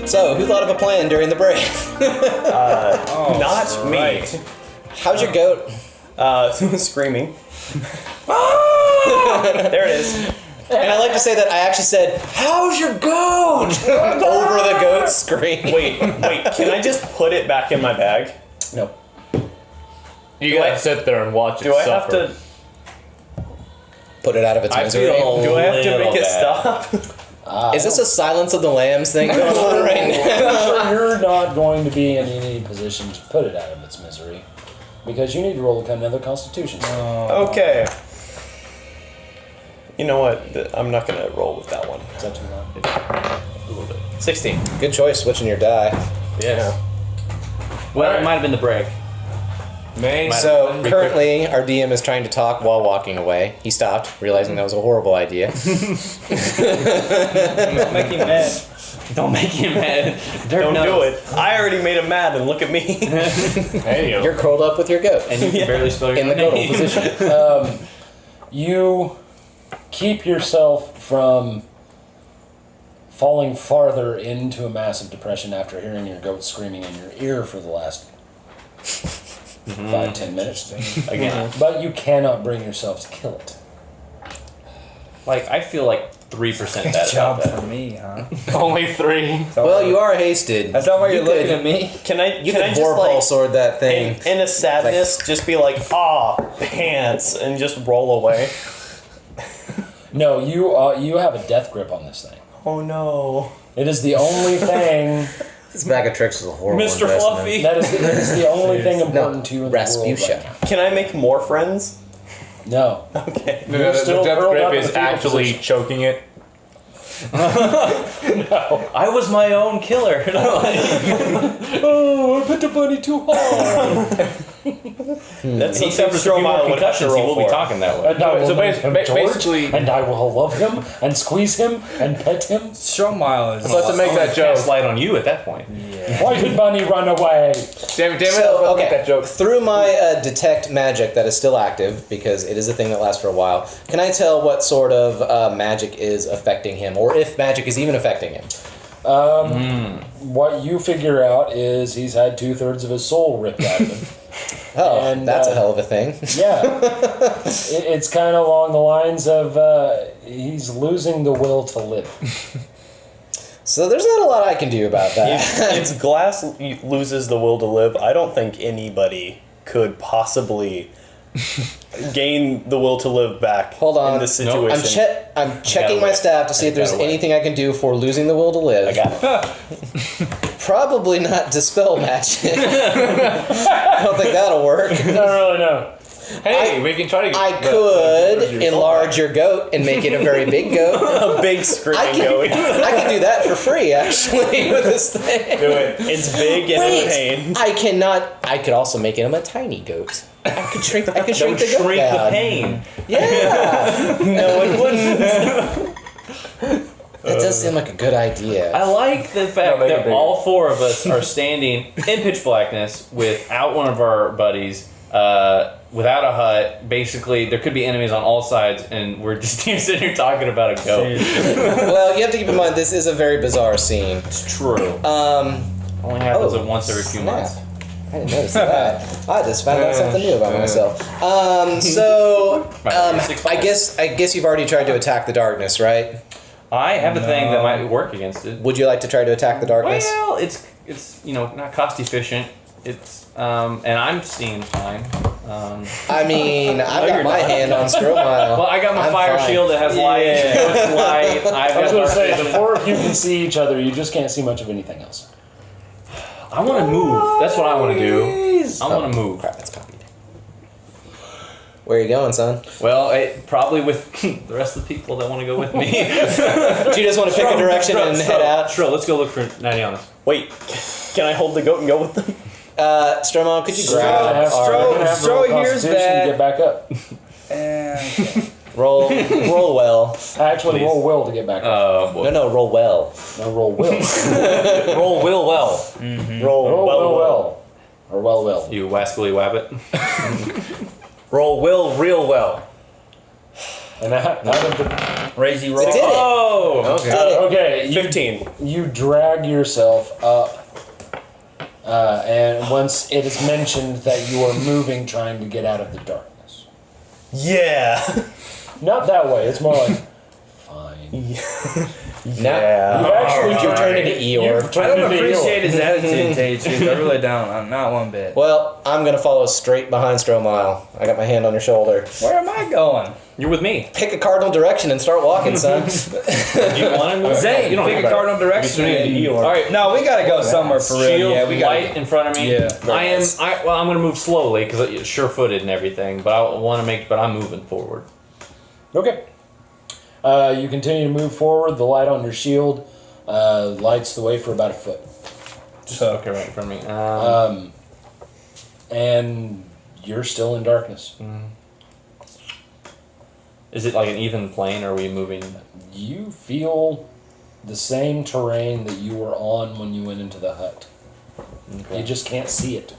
So, who thought of a plan during the break? Not me. right. How's your goat? Screaming. There it is. And I like to say that I actually said, "How's your goat?" over the goat's scream. Wait, can I just put it back in my bag? No. You gotta sit there and watch it Do I suffer. have to Put it out of its misery. do I have to make it bad. stop? Is this a Silence of the Lambs thing going on right now? You're not going to be in any position to put it out of its misery because you need to roll another Constitution. Okay. You know what? I'm not gonna roll with that one. Is that too long? A little bit. 16. Good choice switching your die. Yeah. Well, it might have been the break. So currently, our DM is trying to talk while walking away. He stopped, realizing that was a horrible idea. Don't make him mad. Don't make him mad. Don't do it. I already made him mad, and look at me. Hey, yo. You're curled up with your goat And you can barely spell your in the name. goat position. You keep yourself from falling farther into a massive depression after hearing your goat screaming in your ear for the last 5-10 minutes. Again. But you cannot bring yourself to kill it. Like, I feel like 3% Good bad job about that. for me, huh? Only 3. Well, you are hasted. That's not why you're You looking could- at me. Can I? You can could I just vorpal sword that thing. in a sadness, just be like, "Ah, pants," and just roll away? No, you have a death grip on this thing. Oh no! It is the only thing. This bag of tricks is a horrible Mr. investment. Fluffy. That is the only thing important to you in the world Rasputia. right now. Can I make more friends? No. Okay. The, You're the still death curled up grip in is the fetal actually position. choking it. I was my own killer. Oh, I put the bunny too hard. That's He something suffers a few more Stromile would have to concussions. He roll will be for. talking that way. And I will So name him basically- George, and I will love him and squeeze him and pet him. Stromile is. So to make that joke. Cast light on you at that point. Why did Bunny run away? Damn it, So, let's make that okay, joke. through my detect magic that is still active, because it is a thing that lasts for a while, can I tell what sort of magic is affecting him, or if magic is even affecting him? What you figure out is he's had 2/3 of his soul ripped out of him. Oh, And, that's a hell of a thing. Yeah. It's kind of along the lines of he's losing the will to live. So there's not a lot I can do about that. If Glass loses the will to live, I don't think anybody could possibly gain the will to live back. Hold on. in this situation. I'm checking my staff to see if there's anything I can do for losing the will to live. I got it. Probably not dispel magic. I don't think that'll work. I don't really know. Hey, we can try to get I could enlarge your goat and make it a very big goat. A big screaming goat. I can do that for free, actually, with this thing. Do it. It's big and in pain. I cannot. I could also make him a tiny goat. I could shrink. I could shrink Don't the goat shrink down. the pain. Yeah. No, it wouldn't. That does seem like a good idea. I like the fact make it that bigger. all 4 of us are standing in pitch blackness without one of our buddies, without a hut. Basically, there could be enemies on all sides, and we're just sitting here talking about a goat. Well, you have to keep in mind this is a very bizarre scene. It's true. Um, Only happens once every few snap. months. I didn't notice that. I just found out something new about myself. So I guess you've already tried to attack the darkness, right? I have a thing that might work against it. Would you like to try to attack the darkness? Well, it's not cost efficient. It's and I'm seeing fine. I mean, I've got you're my not. hand on Stromile. Well, I got my I'm fire fine. shield that has light. It's light. I've I was got going to dark say, the vision. 4 of you can see each other, you just can't see much of anything else. I want to move. That's what I want to do. I want to move. Crap, it's copied. Where are you going, son? Well, probably with the rest of the people that want to go with me. Do you just want to pick a direction and head out? Sure, let's go look for Nidianus. Wait, can I hold the goat and go with them? Stromile, could you You're gonna grab have to Stro roll here's Constitution bad. to get back up. And roll well. Actually, Please. roll will to get back up. Oh boy. No, roll well. No, roll will. Roll will well. Roll Roll well. will. Or will. You wascally wabbit. Roll will real well. And out of the Razy roll. It did it. Oh! Okay. Okay, 15. you drag yourself up, and once it is mentioned that you are moving, trying to get out of the darkness. Yeah. Not that way. It's more like, fine. Now, You've actually you've turned into Eeyore. You've I turned don't into appreciate Eeyore. his attitude, Tage. I really don't. I'm not one bit. Well, I'm gonna follow straight behind Stromile. I got my hand on your shoulder. Where am I going? You're with me. Pick a cardinal direction and start walking, son. Do you want to move? Zayne, You don't pick have a to. cardinal direction. All right. No, we gotta go somewhere for real. Shield Yeah, we light gotta. in front of me. Yeah. I'm gonna move slowly because it's sure-footed and everything. But I want to make. But I'm moving forward. Okay. You continue to move forward. The light on your shield lights the way for about a foot. Just okay, right in front of me. And you're still in darkness. Is it like an even plane, or are we moving? You feel the same terrain that you were on when you went into the hut. Okay. You just can't see it.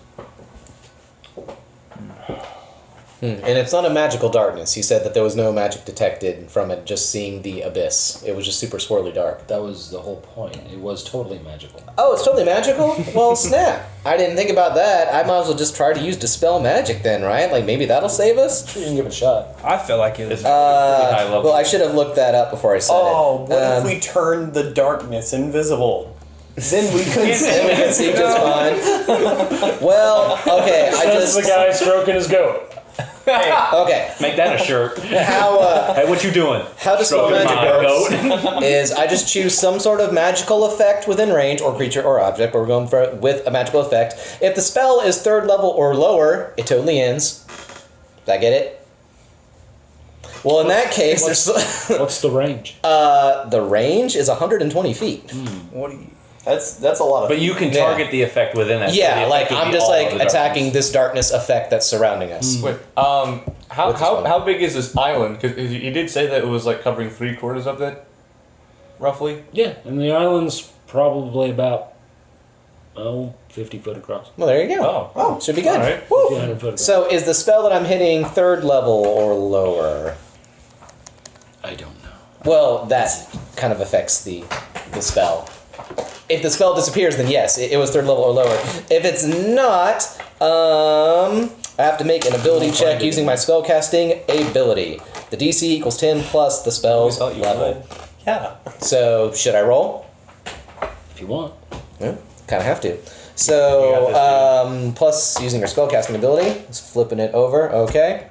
And it's not a magical darkness. He said that there was no magic detected from it, just seeing the abyss. It was just super swirly dark. That was the whole point. It was totally magical. Oh, it's totally magical? Well, snap. I didn't think about that. I might as well just try to use Dispel Magic then, right? Like, maybe that'll save us? You can give it a shot. I feel like it was. It's pretty high level. Well, I should have looked that up before I said Oh, it. what if we turned the darkness invisible? Then we could Then we can see just fine. Well, okay, I That's just... the guy stroking his goat. Okay, Make that a shirt. how Hey, what you doing? how Dispel Stroking Magic my works is I just choose some sort of magical effect within range, or creature or object, but we're going for with a magical effect. If the spell is 3rd level or lower, it totally ends. Did I get it? Well, in that case, there's What's the range? the range is 120 feet. What do you? That's a lot of. But you can target the effect within that. so Yeah, the like effect would I'm be just all like of the attacking darkness. this darkness effect that's surrounding us. Wait, With this one. how big is this island? Because you did say that it was like covering 3/4 of it, roughly. Yeah, and the island's probably about 50 foot across. Well, there you go. Oh. Should be good. All right. Woo. 200 foot across. So, is the spell that I'm hitting 3rd level or lower? I don't know. Well, that kind of affects the spell. If the spell disappears, then yes, it was 3rd level or lower. If it's not, I have to make an ability check using my spellcasting ability. The DC equals 10 plus the spell's thought you level. Yeah. So, should I roll? If you want. Yeah, kind of have to. So, plus using your spellcasting ability. Just flipping it over. Okay.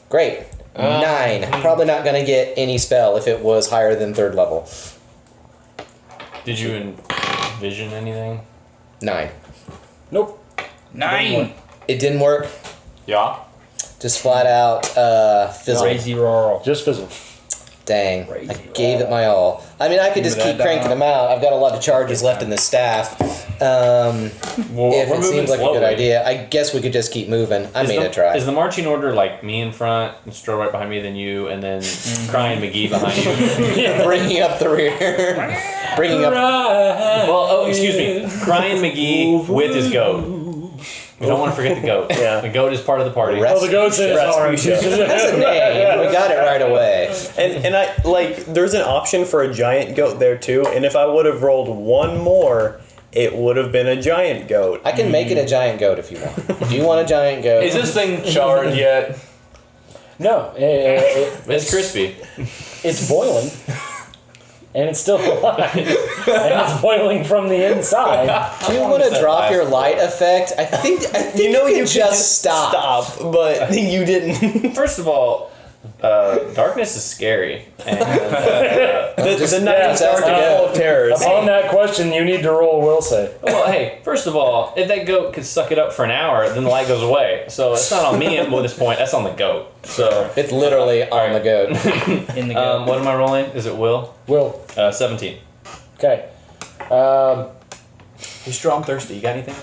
Great. 9. Probably not going to get any spell if it was higher than 3rd level. Did you envision anything? 9. Nope. 9. It didn't work. Yeah. Just flat out fizzle. Crazy roll. Just fizzle. Dang. I Crazy gave it my all. I mean, I could just keep cranking them out. I've got a lot of charges left in the staff. If we're it moving seems like a good slowly. idea, I guess we could just keep moving. I made a try. Is the marching order like me in front, and Stro right behind me, then you, and then Crying McGee behind you? Bringing up the rear. Bringing up. Well, oh, excuse me. Crying McGee with his goat. We don't want to forget the goat. Yeah. The goat is part of the party. Rest- Oh, the goat's in his arm. That's a name. We got it right away. And I like there's an option for a giant goat there too, and if I would have rolled one more, it would have been a giant goat. I can make it a giant goat if you want. Do you want a giant goat? Is this thing charred yet? No. It's crispy. It's boiling. And it's still alive. And it's boiling from the inside. Do you want to drop your light effect? I think you could just stop. but you didn't. First of all, darkness is scary. And, the night yeah, is dark and that's full of terrors. Upon that question, you need to roll a will save. well, hey, first of all, if that goat could suck it up for an hour, then the light goes away. So it's not on me at this point. That's on the goat. So, It's literally on the goat. In the goat. what am I rolling? Is it Will? Will. 17. Okay. Hey, Stro, I'm thirsty. You got anything?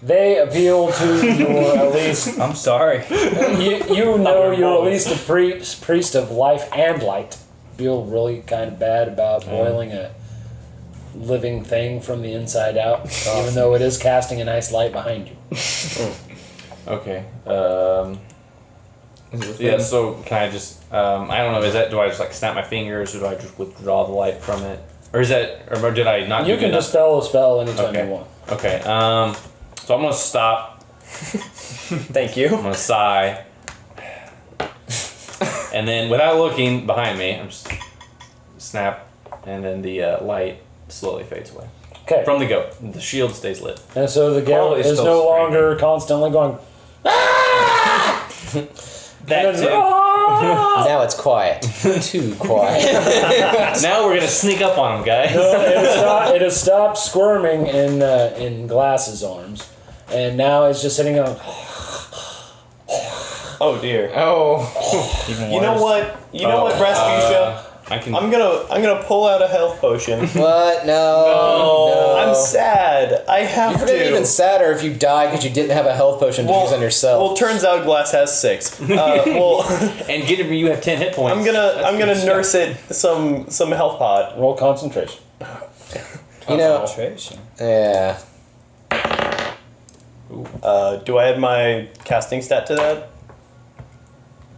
They appeal to your at least. I'm sorry. You know you're at least a priest of life and light. Feel really kind of bad about boiling a living thing from the inside out, even though it is casting a nice light behind you. Okay. Yeah. So can I just? I don't know. Is that? Do I just like snap my fingers, or do I just withdraw the light from it, or is that? Or did I not? You do can enough? dispel a spell anytime Okay. you want. Okay. So I'm gonna stop. Thank you. I'm gonna sigh. And then, without looking behind me, I'm just snap, and then the light slowly fades away Okay. from the goat. The shield stays lit. And so the Carl goat is is still no screaming. longer constantly going. That And then, too. "Ah!" Now it's quiet. Too quiet. Now we're gonna sneak up on him, guys. It has stopped squirming in Glass's arms, and now it's just sitting on. Oh dear. Oh. Even You know worse. what? You know what, Rasputia? I can. I'm gonna pull out a health potion. What? No. I'm sad. I have You're to. gonna be even sadder if you die because you didn't have a health potion to use on yourself. Well, turns out Glass has 6. Well, And get it. You have 10 hit points. I'm gonna nurse it some health pot. Roll concentration. you know, Concentration. yeah. Do I add my casting stat to that?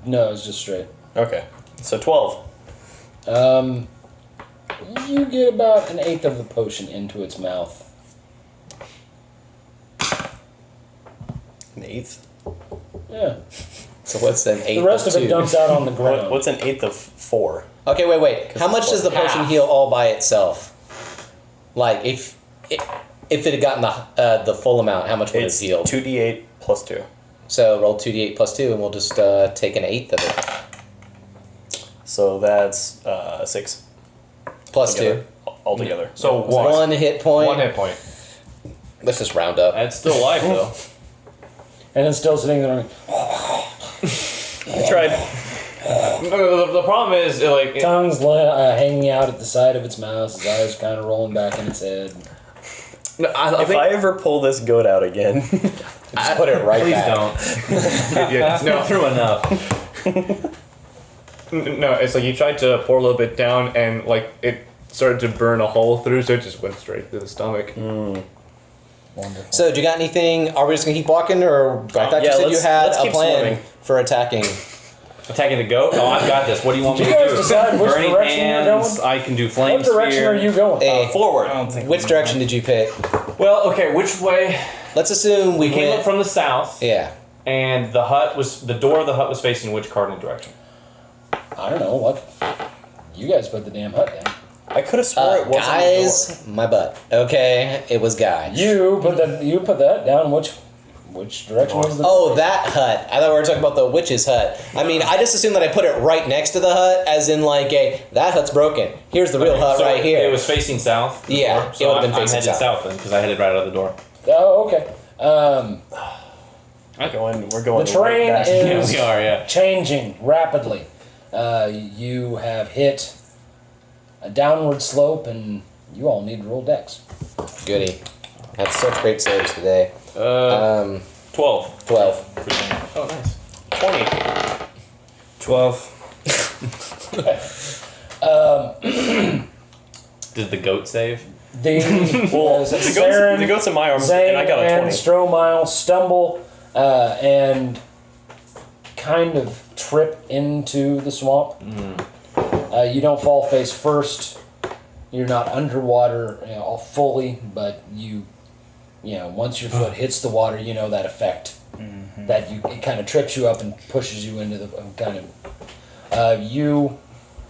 No, it's just straight. Okay, so 12. You get about an eighth of the potion into its mouth. An eighth. Yeah. So what's an eighth? The rest of two? it dumps out on the ground. What's an eighth of 4? Okay, wait. How much does the potion heal all by itself? Like if it had gotten the full amount, how much would It's it heal? 2d8 plus 2. So roll 2d8 plus 2, and we'll just take an eighth of it. So that's 6 Plus together, 2. altogether. So one. One hit point. 1 hit point. Let's just round up. That's still life, though. And it's still sitting there. I tried. The problem is, like, Tongue's hanging out at the side of its mouth. Its eyes kind of rolling back in its head. I If think, I ever pull this goat out again, Just put it right Please back. don't. yeah, No, through enough. no, it's like you tried to pour a little bit down, and like it started to burn a hole through, so it just went straight to the stomach. Wonderful. So, do you got anything? Are we just gonna keep walking, or I thought Yeah, you said you let's- had let's a keep plan swimming. for attacking? Attacking the goat? Oh, I've got this. What do you want me Did to you do? guys decide which Burning direction you're hands. going? I can do flame What direction spear. are you going? Hey, forward. I don't think. which direction did you pick? Well, okay. Which way? Let's assume we We came went up from the south, Yeah. and the door of the hut was facing which cardinal direction? I don't know what. You guys put the damn hut down. I could have swore it wasn't Guys, my butt. Okay, it was guys. You put that down. Which direction was the? Oh, that hut. I thought we were talking about the witch's hut. I mean, I just assumed that I put it right next to the hut, as in like that hut's broken. Here's the real hut So right here. It was facing south. the Yeah, door, it so would've been I'm facing headed south. south then, because I headed right out of the door. Oh, okay. We're going. The terrain right back. is- Yeah, we are. Yeah. Changing rapidly. You have hit a downward slope, and you all need to roll dex. Goody. That's such great saves today. 12. 12. Oh, nice. 20. 12. Did the goat save? The Well, Serin, the goat's in my arms, Zayne, and I got a and 20. Stromile stumble and kind of trip into the swamp. You don't fall face first. You're not underwater fully, but once your foot hits the water, you know that effect. That it kind of trips you up and pushes you into the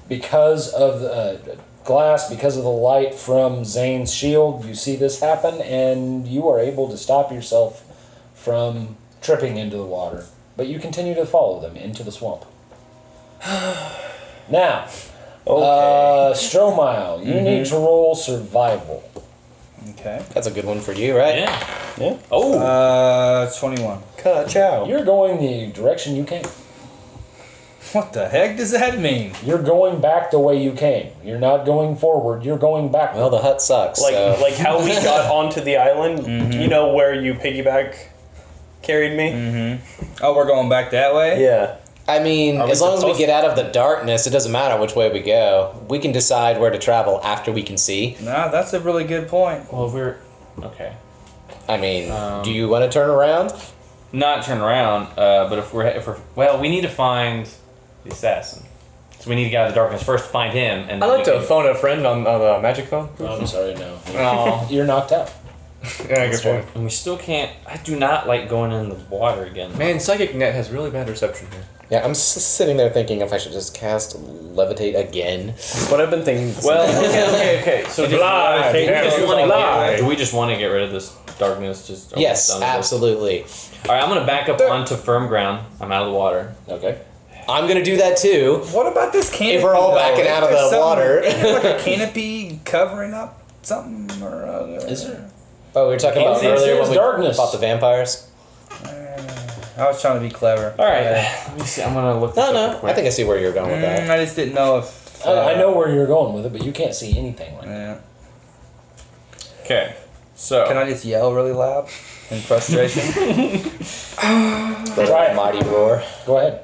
because of the glass, because of the light from Zayne's shield, you see this happen, and you are able to stop yourself from tripping into the water. But you continue to follow them into the swamp. Now, Stromile, you need to roll survival. Okay. Uh, That's a good one for you, right? Yeah. Oh. 21. Ka-chow. You're going the direction you came. What the heck does that mean? You're going back the way you came. You're not going forward. You're going backward. Well, the hut sucks. so. Like how we got onto the island. You know where you piggyback carried me? Oh, we're going back that way? Yeah. I mean, Are we as long as we supposed get out of the darkness, it doesn't matter which way we go. We can decide where to travel after we can see. Nah, that's a really good point. Well, if we're okay. I mean, do you want to turn around? not turn around. But if we're well, we need to find the assassin. So we need to get out of the darkness first to find him. And I then like we to can- phone a friend on the magic phone. I'm sorry, no. Oh, You're knocked out. yeah, good point. And we still can't. I do not like going in the water again. Man, Psychic Net has really bad reception here. Yeah, I'm sitting there thinking if I should just cast Levitate again. What I've been thinking. Well, okay. So do we Fly. just want to get rid of this darkness? Just are we Yes, done with this? absolutely. All right, I'm gonna back up onto firm ground. I'm out of the water. Okay. I'm gonna do that too. What about this canopy? If we're all though? backing out of Is there the something- water. is there like a canopy covering up something or other? Is there? Oh, we were talking about Can't see, earlier it's when we darkness. fought the vampires. I was trying to be clever. All right, let me see. I'm gonna look. This No, up no, real quick. I think I see where you're going with that. I just didn't know if. I know where you're going with it, but you can't see anything right now. Yeah. Okay, so Can I just yell really loud in frustration? The Right. mighty roar. Go ahead.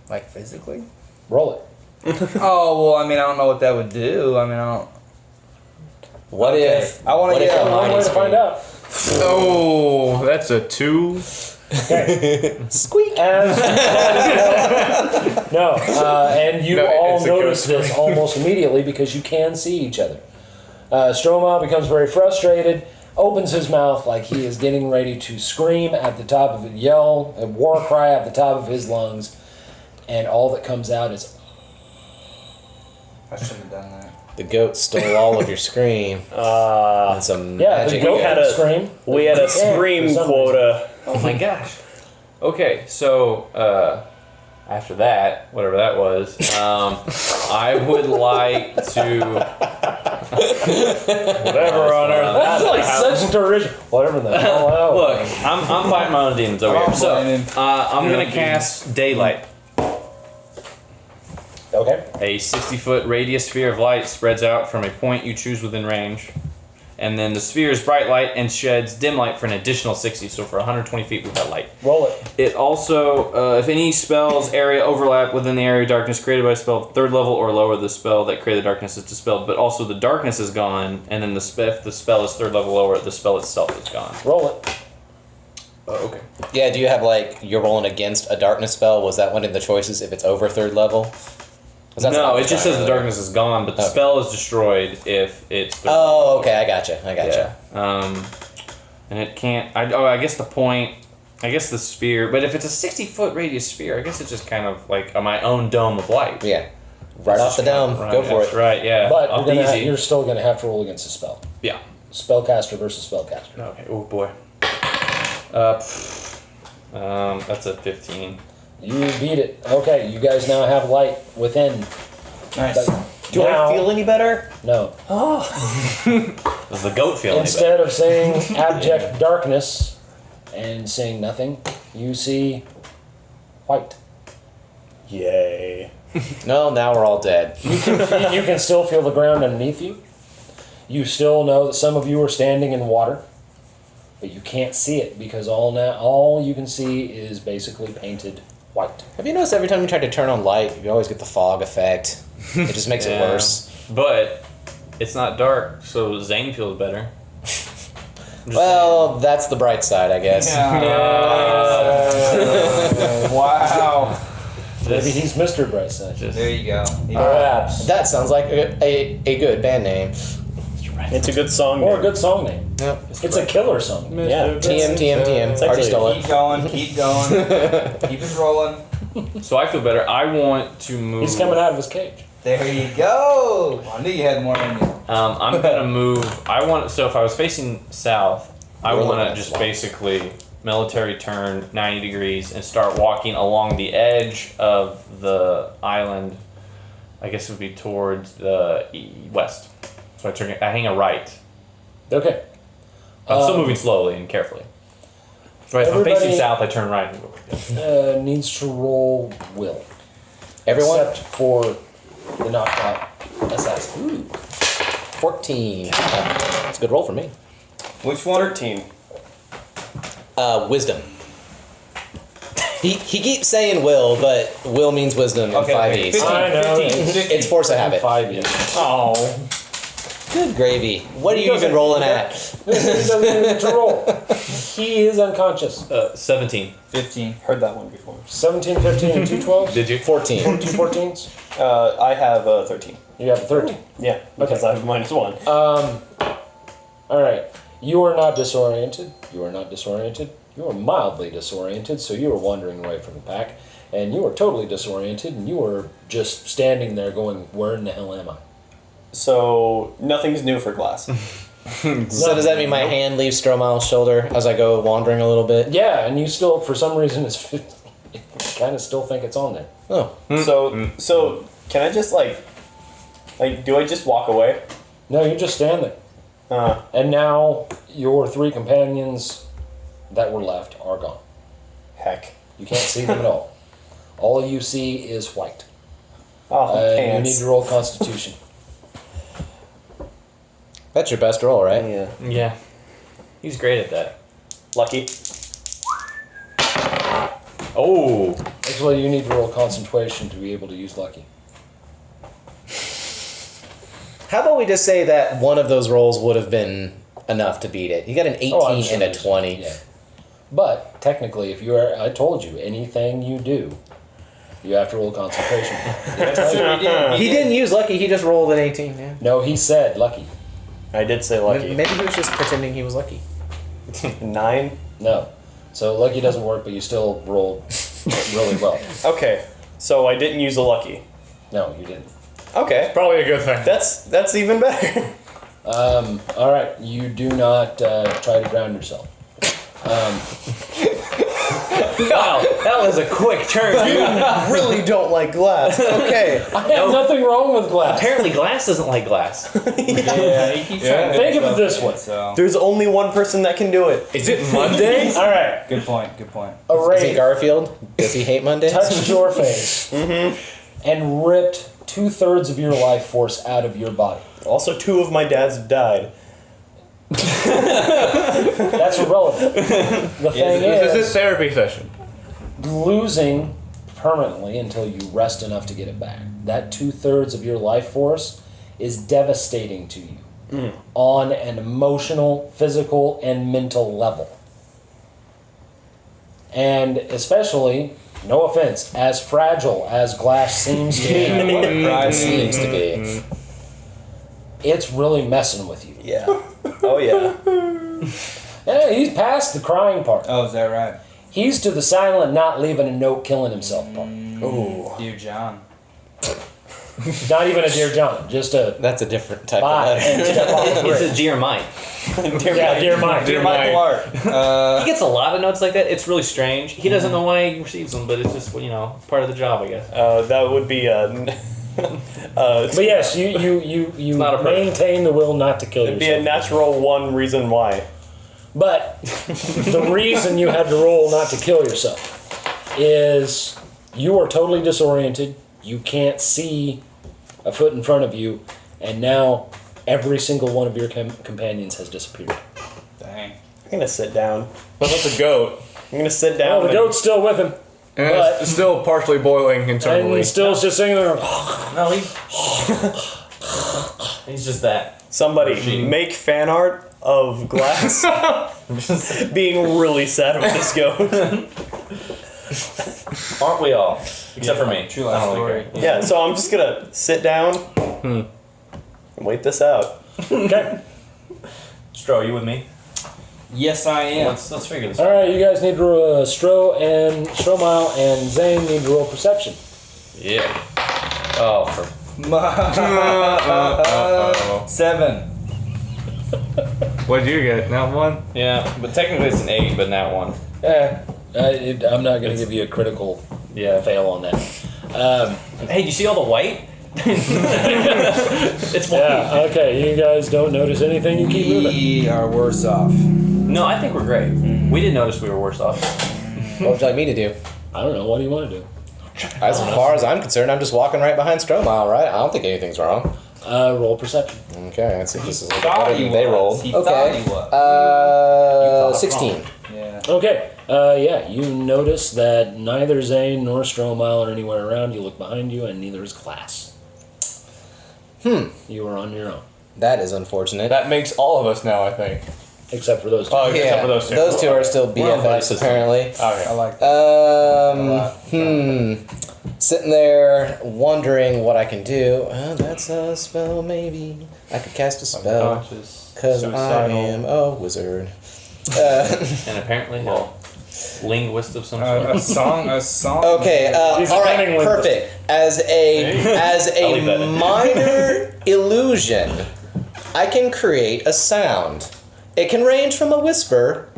Like physically? Roll it. Oh well, I mean, I don't know what that would do. I mean, I don't. What Okay. if? I wanna what get if a the One mighty way to find scream? out. Oh, that's a 2. Squeak. As no, and you No, all it's a notice ghost this almost immediately because you can see each other. Stromile becomes very frustrated, opens his mouth like he is getting ready to scream at the top of it, yell, a war cry at the top of his lungs, and all that comes out is I shouldn't have done that. The goat stole all of your scream. And some yeah, magic. the goat had can a- scream. we had a But you can't scream for some quota. oh my gosh. Okay, so after that, whatever that was, I would like to whatever on earth. That's like such derision. Whatever the hell. that Look, was. I'm fighting my own demons over I'm here. So fighting. I'm gonna cast daylight. Okay. A 60-foot radius sphere of light spreads out from a point you choose within range. And then the sphere is bright light and sheds dim light for an additional 60, so for 120 feet we've got light. Roll it. It also, if any spell's area overlap within the area of darkness created by a spell 3rd level or lower, the spell that created the darkness is dispelled, but also the darkness is gone, and then if the spell is 3rd level lower, the spell itself is gone. Roll it. Okay. Yeah, do you have like you're rolling against a darkness spell? Was that one of the choices if it's over 3rd level? 'Cause that's No, what I it was just trying says the earlier. darkness is gone, but the Okay. spell is destroyed if it's 3rd Oh, okay, I gotcha. Yeah. And it can't. I guess the point. I guess the sphere. But if it's a 60-foot radius sphere, I guess it's just kind of like my own dome of light. Yeah. Right off the dome. Right, Go for that's it. Right. Yeah. But off you're, the easy. you're still going to have to roll against a spell. Yeah. Spellcaster versus spellcaster. Okay. Oh boy. That's a 15. You beat it. Okay, you guys now have light within. Nice. Do Now- I feel any better? No. Does the goat feel any better? Instead of saying abject darkness and saying nothing, you see white. Yay. No, now we're all dead. You can still feel the ground underneath you. You still know that some of you are standing in water, but you can't see it because all you can see is basically painted white. Have you noticed every time you try to turn on light, you always get the fog effect? It just makes it Yeah. worse. But it's not dark, so Zayne feels better. I'm just Well, that's the bright side, I guess. Wow. Maybe he's Mr. Brightside. There you go. Perhaps. That sounds like a good band name. It's a good song. Or a name. good song name. Yep. It's a killer song. Yeah. TM. Already actually- stole Keep it. going. Keep going. Keep it rolling. So I feel better. I want to move. He's coming out of his cage. There you go. I knew you had more in you. I'm gonna move. So if I was facing south, I We're want looking to at just swamp. basically military turn 90 degrees and start walking along the edge of the island. I guess it would be towards the west. So I hang a right. Okay. I'm still moving slowly and carefully. So if I'm facing Everybody- south, I turn right and go. Needs to roll will. Everyone? Except for the knocked out assassin. Ooh. 14. That's a good roll for me. Which one? 13. Wisdom. He keeps saying will, but will means wisdom in Okay, 5e. 15, I know. 15, 15. It's force of habit. 5 years. Oh. Good gravy. What are He you even doesn't- rolling at? He doesn't even get to roll. He is unconscious. 17. 15. Heard that one before. 17, 15, and 2 12s? Did you? 14. 2 14s? I have 13. You have a 13. Yeah, because I have -1. Alright. You are not disoriented. You are not disoriented. You are mildly disoriented, so you are wandering away from the pack. And you are totally disoriented, and you are just standing there going, where in the hell am I? So nothing's new for Glass. So does that mean my hand leaves Stromile's shoulder as I go wandering a little bit? Yeah, and you still, for some reason, kind of still think it's on there. Oh. So can I just like do I just walk away? No, you just stand there. And now your 3 companions that were left are gone. Heck. You can't see them at all. All you see is white. Oh, You pants. need to roll Constitution. That's your best roll, right? Yeah. Yeah. He's great at that. Lucky. Oh. Actually, you need to roll Concentration to be able to use Lucky. How about we just say that one of those rolls would have been enough to beat it? You got an 18 Oh, I'm sure and a there's- 20. Yeah. But technically, if you are, I told you, anything you do, you have to roll Concentration. He didn't use lucky, he just rolled an 18. Yeah. No, he said Lucky. I did say lucky. Maybe he was just pretending he was lucky. 9. No. So Lucky doesn't work, but you still rolled really well. Okay. So I didn't use a lucky. No, you didn't. Okay. Probably a good thing. That's even better. All right, you do not try to drown yourself. Wow, that was a quick turn, dude. Really don't like Glass. Okay. I have nothing wrong with glass. Apparently, Glass doesn't like glass. Yeah, he keeps trying to Think make of it this stuff, way. So. There's only one person that can do it. Is it Monday? All right, Good point, good point. a Is he wraith Garfield? Does he hate Mondays? touched your face and ripped 2/3 of your life force out of your body. Also, 2 of my dads died. That's irrelevant. The thing This is is, therapy session. losing permanently until you rest enough to get it back. That 2/3 of your life force is devastating to you on an emotional, physical, and mental level. And especially, no offense, as fragile as glass seems to be, What a cry Seems to be. it's really messing with you. Yeah. Oh yeah. Yeah, he's past the crying part. Oh, is that right? He's to the silent, not leaving a note, killing himself part. Ooh. Dear John. Not even a Dear John, just a That's a different type bye of letter. and step off the It's bridge. a Dear Mike. Yeah, Dear Mike. Dear Michael Art. He gets a lot of notes like that. It's really strange. He doesn't know why he receives them, but it's just, part of the job, I guess. That would be But yes, you not a person. maintain the will not to kill it'd be a yourself. natural 1 reason why. But the reason you had to roll not to kill yourself is you are totally disoriented. You can't see a foot in front of you, and now every single one of your companions has disappeared. Dang. I'm gonna sit down. What about the goat? I'm gonna sit down. Oh, the and- goat's still with him, And But- it's still partially boiling and internally. he's still just sitting there. No, he's just that. Somebody make fan art of Glass being really sad with this goat. Aren't we all? Except for me. True I life don't story. really care. Yeah, so I'm just gonna sit down and wait this out. Okay. Stro, you with me? Yes, I am. Let's figure this All out. right, you guys need to roll Stromile and Zayne need to roll perception. Yeah. Oh, for 7. What'd you get? That one? yeah, but technically it's an 8, but not one. I'm not going to give you a critical fail on that. Hey, do you see all the white? It's white. Yeah, okay, you guys don't notice anything, you keep moving. We are worse off. No, I think we're great. We didn't notice we were worse off. What would you like me to do? I don't know, what do you want to do? As far as I'm concerned, I'm just walking right behind Stromile, right? I don't think anything's wrong. Roll perception. Okay, let's see if this is a little Thought better he than they was. rolled. He Okay. thought he was. 16. Yeah. Okay, yeah, you notice that neither Zayne nor Stromile are anywhere around. You look behind you, and neither is Class. You are on your own. That is unfortunate. That makes all of us now, I think. Except for those two. Oh, yeah, except for those two. those two are still We're on BFFs buddy system. apparently. Okay. I like that. Sitting there wondering what I can do. That's a spell, maybe. I could cast a spell. Unconscious. Because I Suicidal. am a wizard. And apparently, linguist of some sort. A song. Okay, He's all a right, cunning linguist. perfect. As I'll leave that a in. minor illusion, I can create a sound. It can range from a whisper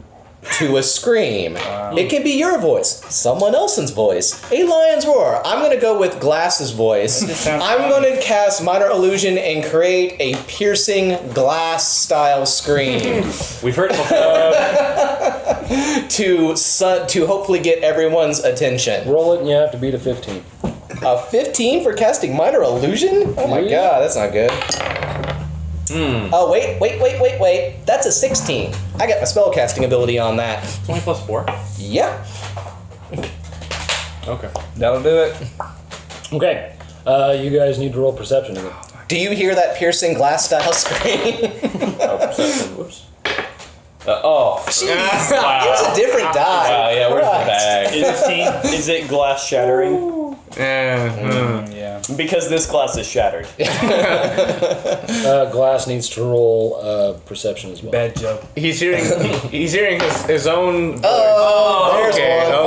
to a scream. It can be your voice, someone else's voice, a lion's roar. I'm going to go with Glass's voice. I'm going to cast minor illusion and create a piercing glass-style scream We've heard it before. to hopefully get everyone's attention. Roll it and you have to beat a 15. A 15 for casting minor illusion? Oh my Yeah. god, that's not good. Oh, wait. That's a 16. I got my spellcasting ability on that. 20 plus 4? Yeah. Okay. That'll do it. Okay. You guys need to roll perception again. Do you hear that piercing glass style scream? Oh, perception. Whoops. Jeez. Wow. It's a different die. Wow, yeah, where's the Christ. bag? 15. Is it glass shattering? Yeah. Because this glass is shattered. Glass needs to roll perception as well. Bad joke. He's hearing his own voice. Oh, there's okay, one,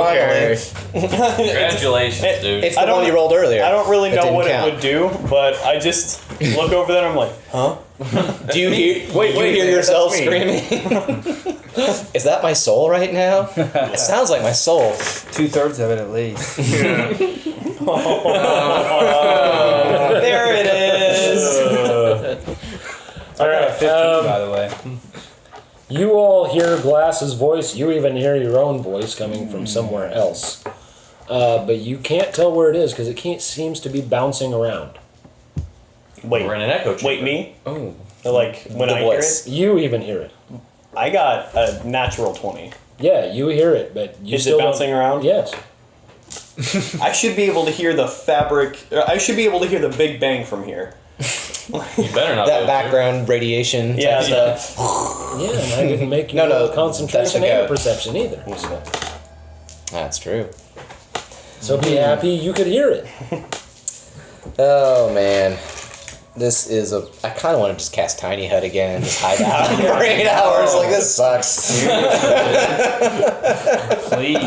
okay. Congratulations, dude. It's the I don't- one you rolled earlier. I don't really That know didn't what count. it would do, but I just look over there and I'm like, huh? Do you hear, Wait, you hear that's yourself me. screaming? Is that my soul right now? It sounds like my soul. 2/3 of it at least. There it is. All right. 15, by the way. You all hear Glass's voice. You even hear your own voice coming from somewhere else. But you can't tell where it is because it seems to be bouncing around. Wait, We're in an echo chamber. wait, me? Oh. Like, when The I voice. You even hear it. hear it, I got a natural 20. Yeah, you hear it, but you Is it still don't- bouncing around? Yes. I should be able to hear the fabric. I should be able to hear the Big Bang from here. You better not. That background radiation type Yeah, stuff. Yeah, and I didn't make you No, roll that's concentration the and goat. perception either. So, That's true. be happy you could hear it. Oh man. This is I kind of want to just cast Tiny Hut again and just hide out for 8 hours. Like, this sucks. Please.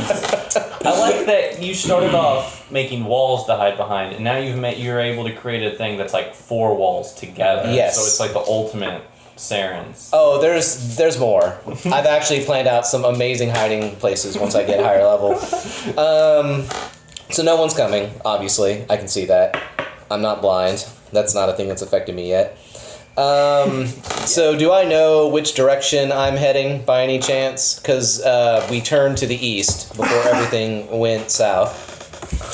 I like that you started off making walls to hide behind, and now you're able to create a thing that's like 4 walls together. Yes. So it's like the ultimate Serin. Oh, there's more. I've actually planned out some amazing hiding places once I get higher level. So no one's coming, obviously. I can see that. I'm not blind. That's not a thing that's affected me yet. So do I know which direction I'm heading by any chance? Because we turned to the east before everything went south.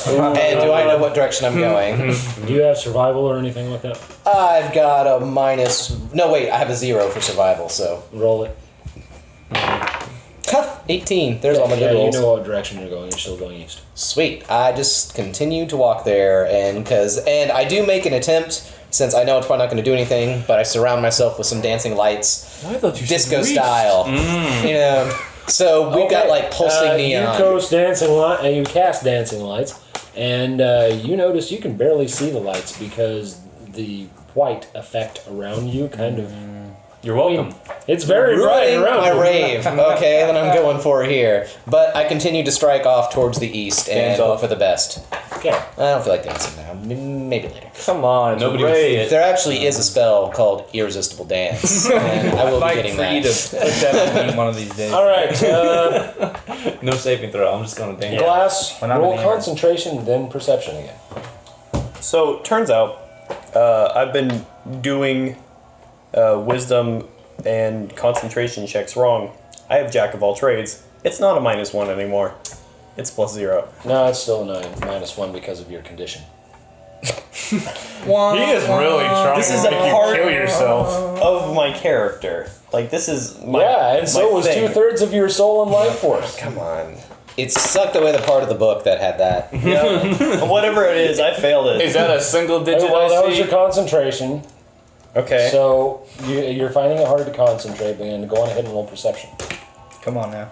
And do I know what direction I'm going? Do you have survival or anything like that? I've got a minus... No, wait, I have a 0 for survival, so... Roll it. 18. There's all my good you rolls. know what direction you're going. You're still going east. Sweet. I just continue to walk there, and I do make an attempt, since I know it's probably not going to do anything, but I surround myself with some dancing lights, I thought you said disco reach. style. You know, so we've got like pulsing neon. You cast dancing lights, and you notice you can barely see the lights because the white effect around you kind of. You're welcome. It's very bright Ruining around my you. rave. Okay, then I'm going for it here. But I continue to strike off towards the east and Hands hope off. for the best. Okay. I don't feel like dancing now. Maybe later. Come on, it's Nobody a would see rave. it. There actually is a spell called Irresistible Dance, and I will be I'd like getting for you that. to put that on me one of these days. All right. No saving throw. I'm just gonna dance. Glass. When I'm Roll in the air. concentration, then perception again. So, turns out, I've been doing wisdom and concentration checks wrong. I have Jack of all trades. It's not a -1 anymore. It's +0. No, it's still a -1 because of your condition. He is really trying This is to a make you part- kill yourself. Of my character. Like, this is my Yeah, and so my was thing. 2/3 of your soul and life force. Come on. It sucked away the part of the book that had that. Yeah. Whatever it is, I failed it. Is that a single Hey, digit well, that I was see? your concentration. Okay. So you're finding it hard to concentrate, and go on ahead and roll perception. Come on now.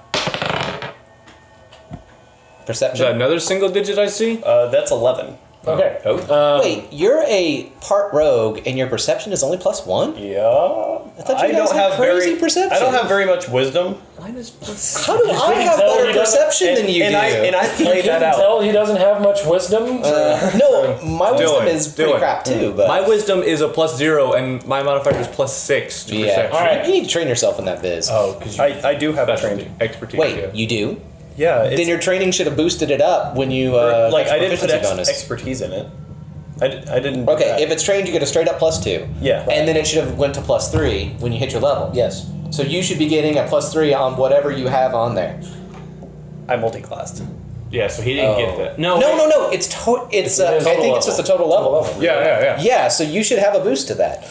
Is Perception. that another single digit I see? That's 11. Okay. Wait, you're a part rogue, and your perception is only +1? Yeah. I thought you guys had crazy perception. I don't have very much wisdom. Minus plus. How do I have tell better he doesn't- perception than you and do? I You played that can out. tell he doesn't have much wisdom. No, my wisdom Dylan, is pretty Dylan. crap too. But My wisdom is a +0, and my modifier is +6 to yeah, perception. Alright. you need to train yourself in that biz. Oh, because I do have a Specialty, training. expertise. Wait, yeah. you do? Yeah. It's, Then your training should have boosted it up when you like got I your didn't put proficiency bonus. expertise in it. I didn't. Do Okay, that. if it's trained, you get a straight up +2. Yeah. And then it should have went to +3 when you hit your level. Yes. So you should be getting a +3 on whatever you have on there. I multi-classed. yeah, so he didn't get that. No, No. It's It's I total think it's just a total level. Yeah. Yeah, so you should have a boost to that.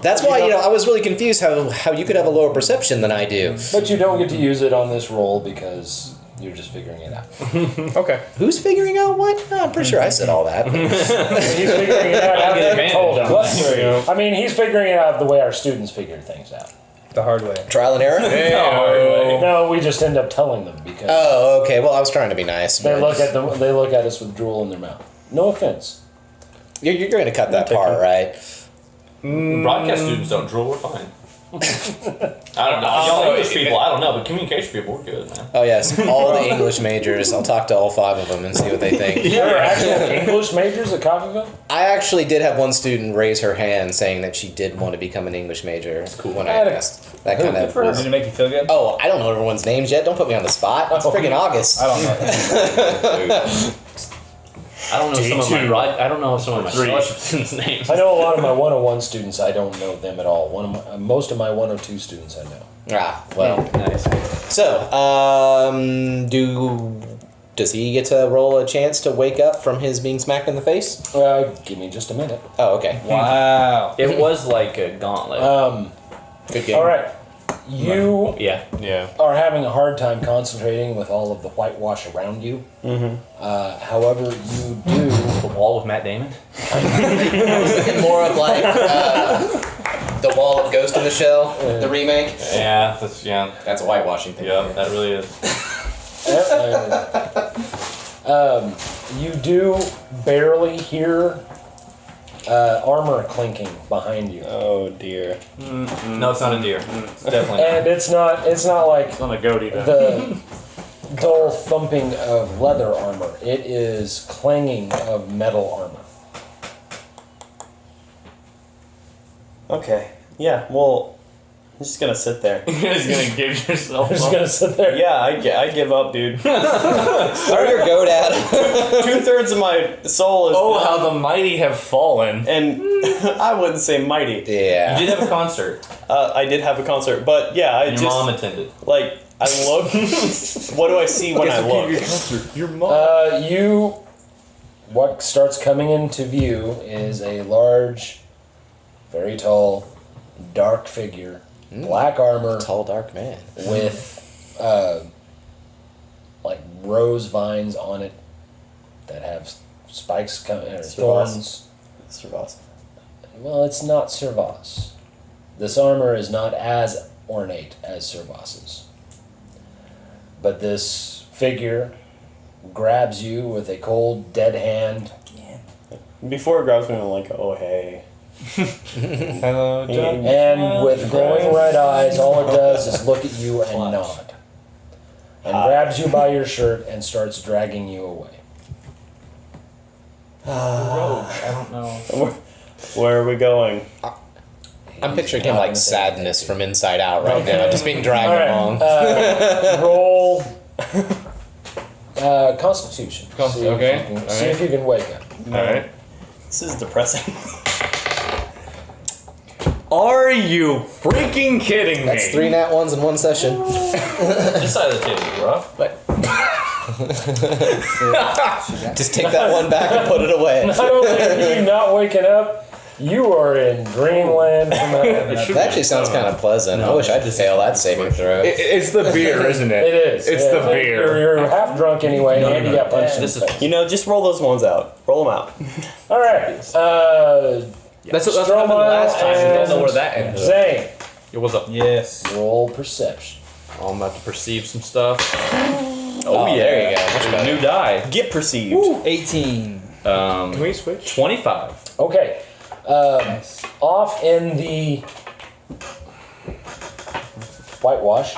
That's why I was really confused how you could have a lower perception than I do. But you don't get to use it on this roll because you're just figuring it out. Okay. Who's figuring out what? No, I'm pretty sure I said all that. He's figuring it out. I get I've told him. advantage. I mean, he's figuring it out the way our students figure things out. The hard way. Trial and error. No, we just end up telling them because Oh, okay. Well, I was trying to be nice. they but look at us with drool in their mouth. No offense. You're going to cut that part, right? Broadcast students don't drool. We're fine. I don't know. Y'all English people, I don't know, but communication people, we're good, man. Oh yes, all the English majors. I'll talk to all 5 of them and see what they think. There are actual English majors at Coffeyville? I actually did have one student raise her hand saying that she did want to become an English major. That's cool. When I asked. That kind of. Did it make you feel good? Oh, I don't know everyone's names yet. Don't put me on the spot. It's friggin' August. I don't know. I don't know some of my scholarship students' names. I know a lot of my 101 students. I don't know them at all. Most of my 102 students I know. Ah, well. Nice. So, does he get to roll a chance to wake up from his being smacked in the face? Give me just a minute. Oh, okay. Wow. It was like a gauntlet. Good game. All right. You yeah. are having a hard time concentrating with all of the whitewash around you. However, you do. The wall with Matt Damon? I was thinking more of like the wall of Ghost in the Shell, the remake. Yeah, That's a whitewashing thing. Yeah, that really is. You do barely hear armor clinking behind you. Oh dear. No, it's not a deer. It's definitely And it's not like It's not a goat either. the dull thumping of leather armor. It is clanging of metal armor. Okay. Yeah. Well, I'm just gonna sit there. You're just gonna give yourself I'm just up. gonna sit there. Yeah, I give up, dude. Throw your goat at him. 2/3 of my soul is. Oh, gone, how the mighty have fallen. And I wouldn't say mighty. Yeah. You did have a concert. I did have a concert, but yeah, I And just your mom attended. like I look. What do I see when I look? Your mom. What starts coming into view is a large, very tall, dark figure, black armor, Tall, dark man. with like rose vines on it that have spikes coming or thorns. Servas. Well, it's not Servas. This armor is not as ornate as Servas's. But this figure grabs you with a cold, dead hand. Before it grabs me, I'm like, oh hey. Hello, And with glowing red eyes, all it does is look at you and nod. And grabs you by your shirt and starts dragging you away. I don't know. Where are we going? I'm picturing him like sadness from Inside Out right now, just being dragged All right. along. Roll Constitution. Okay. See if you can wake up. Alright. This is depressing. Are you freaking kidding me? That's 3 nat 1s in one session. This side of the table is rough. Just take that one back and put it away. Not only are you not waking up, you are in dreamland from That actually sounds kind of pleasant. I wish I'd fail that saving throw. It's the beer, isn't it? It is. It's yeah. the beer. You're half drunk anyway, and you got punched in the face. You know, just roll those ones out. Roll them out. All right. That's what happened last time. We don't know where that ended up. Zayne, It was up. Yes. roll perception. I'm about to perceive some stuff. Oh, yeah. There you go. Much better. New die. Get perceived. 18. Can we switch? 25. Okay. Off in the whitewash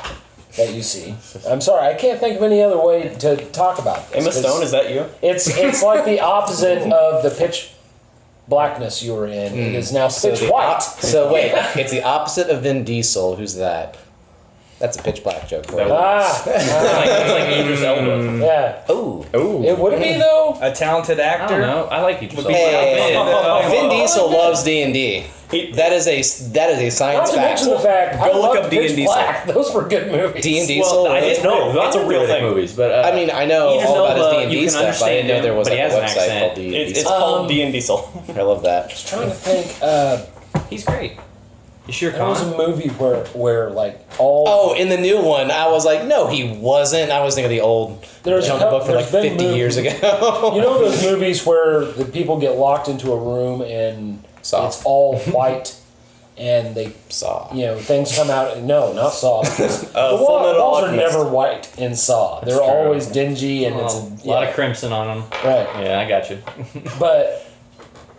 that you see. I'm sorry, I can't think of any other way to talk about this. Emma Stone, is that you? It's like the opposite of the pitch blackness you were in. It is now pitch white. So wait, it's the opposite of Vin Diesel. Who's that? That's a pitch black joke for you. It's like Idris Elba. Yeah. Ooh. It would it be though? A talented I actor. don't know. I like Idris Elba. Hey, Vin Diesel loves D&D. That is a Not science to fact. mention the fact I Go look love up Pitch D&D Black. Those were good movies. D&D Diesel. I didn't know. It's a real thing. Movies, but I mean, I know Idris all about his Elba, D&D you can stuff. But I didn't know understand there was him, like a but he has an website accent. called D&D. It's called D and Diesel. I love that. I was trying to think. he's great. Ishir There was a Khan. movie where like all. Oh, in the new one, I was like, no, he wasn't. I was thinking of the old There's a Jungle couple- Book from like there's been 50 years ago. You know those movies where the people get locked into a room and Saw. it's all white and they, Saw. things come out. No, not Saw. The Full walls Metal are Alchemist. never white in Saw. They're true. always dingy and it's A lot of crimson on him. right. Yeah, I got you. But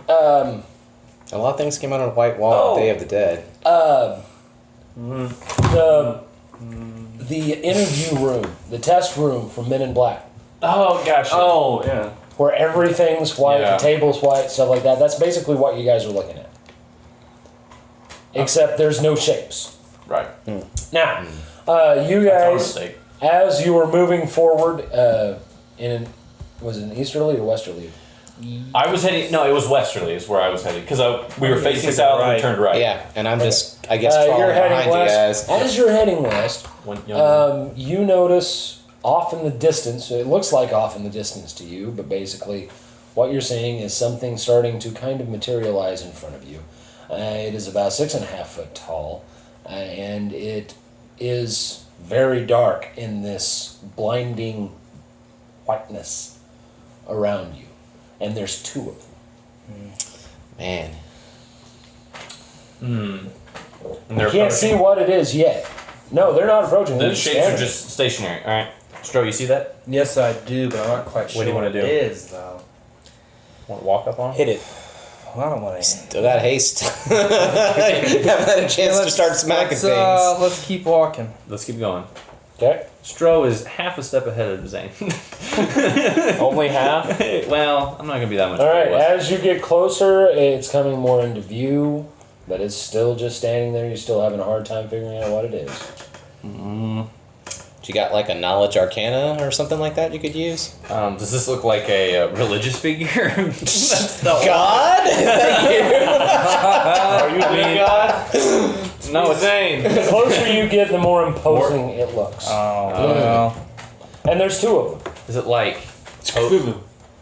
A lot of things came out on White Wall on Day of the Dead. the interview room, the test room from Men in Black, Oh, gotcha. Oh, yeah. where everything's white, Yeah. the table's white, stuff like that. That's basically what you guys are looking at. Except there's no shapes. Right. Now, you That's our guys, mistake. as you were moving forward, was it an easterly or westerly? I was heading. No, it was westerly. Is where I was heading because we were facing facing south and right. we turned right. Yeah, and I'm just, I guess, crawling You're behind heading you west. guys. As you're heading west, One young you notice off in the distance. It looks like off in the distance to you, but basically, what you're seeing is something starting to kind of materialize in front of you. It is about 6.5 foot tall, and it is very dark in this blinding whiteness around you. And there's two of them. Man. And You they're can't see approaching. what it is yet. No, they're not approaching. The They're shapes standing. are just stationary. All right, Stro, you see that? Yes, I do, but I'm not quite sure What do you wanna it do? is, though. Want to walk up on? Hit it. Well, I don't want to. Still got haste. Haven't had a chance to start smacking things. Let's keep walking. Let's keep going. Okay. Stro is half a step ahead of Zane. Only half? Well, I'm not gonna be that much. All right. further west. As you get closer, it's coming more into view, but it's still just standing there. You're still having a hard time figuring out what it is. You got like a knowledge arcana or something like that you could use? Does this look like a religious figure? That's the God? Is that Are you the god? No, it's Zane. The closer you get, the more imposing it looks. Oh, well. And there's two of them. Is it like?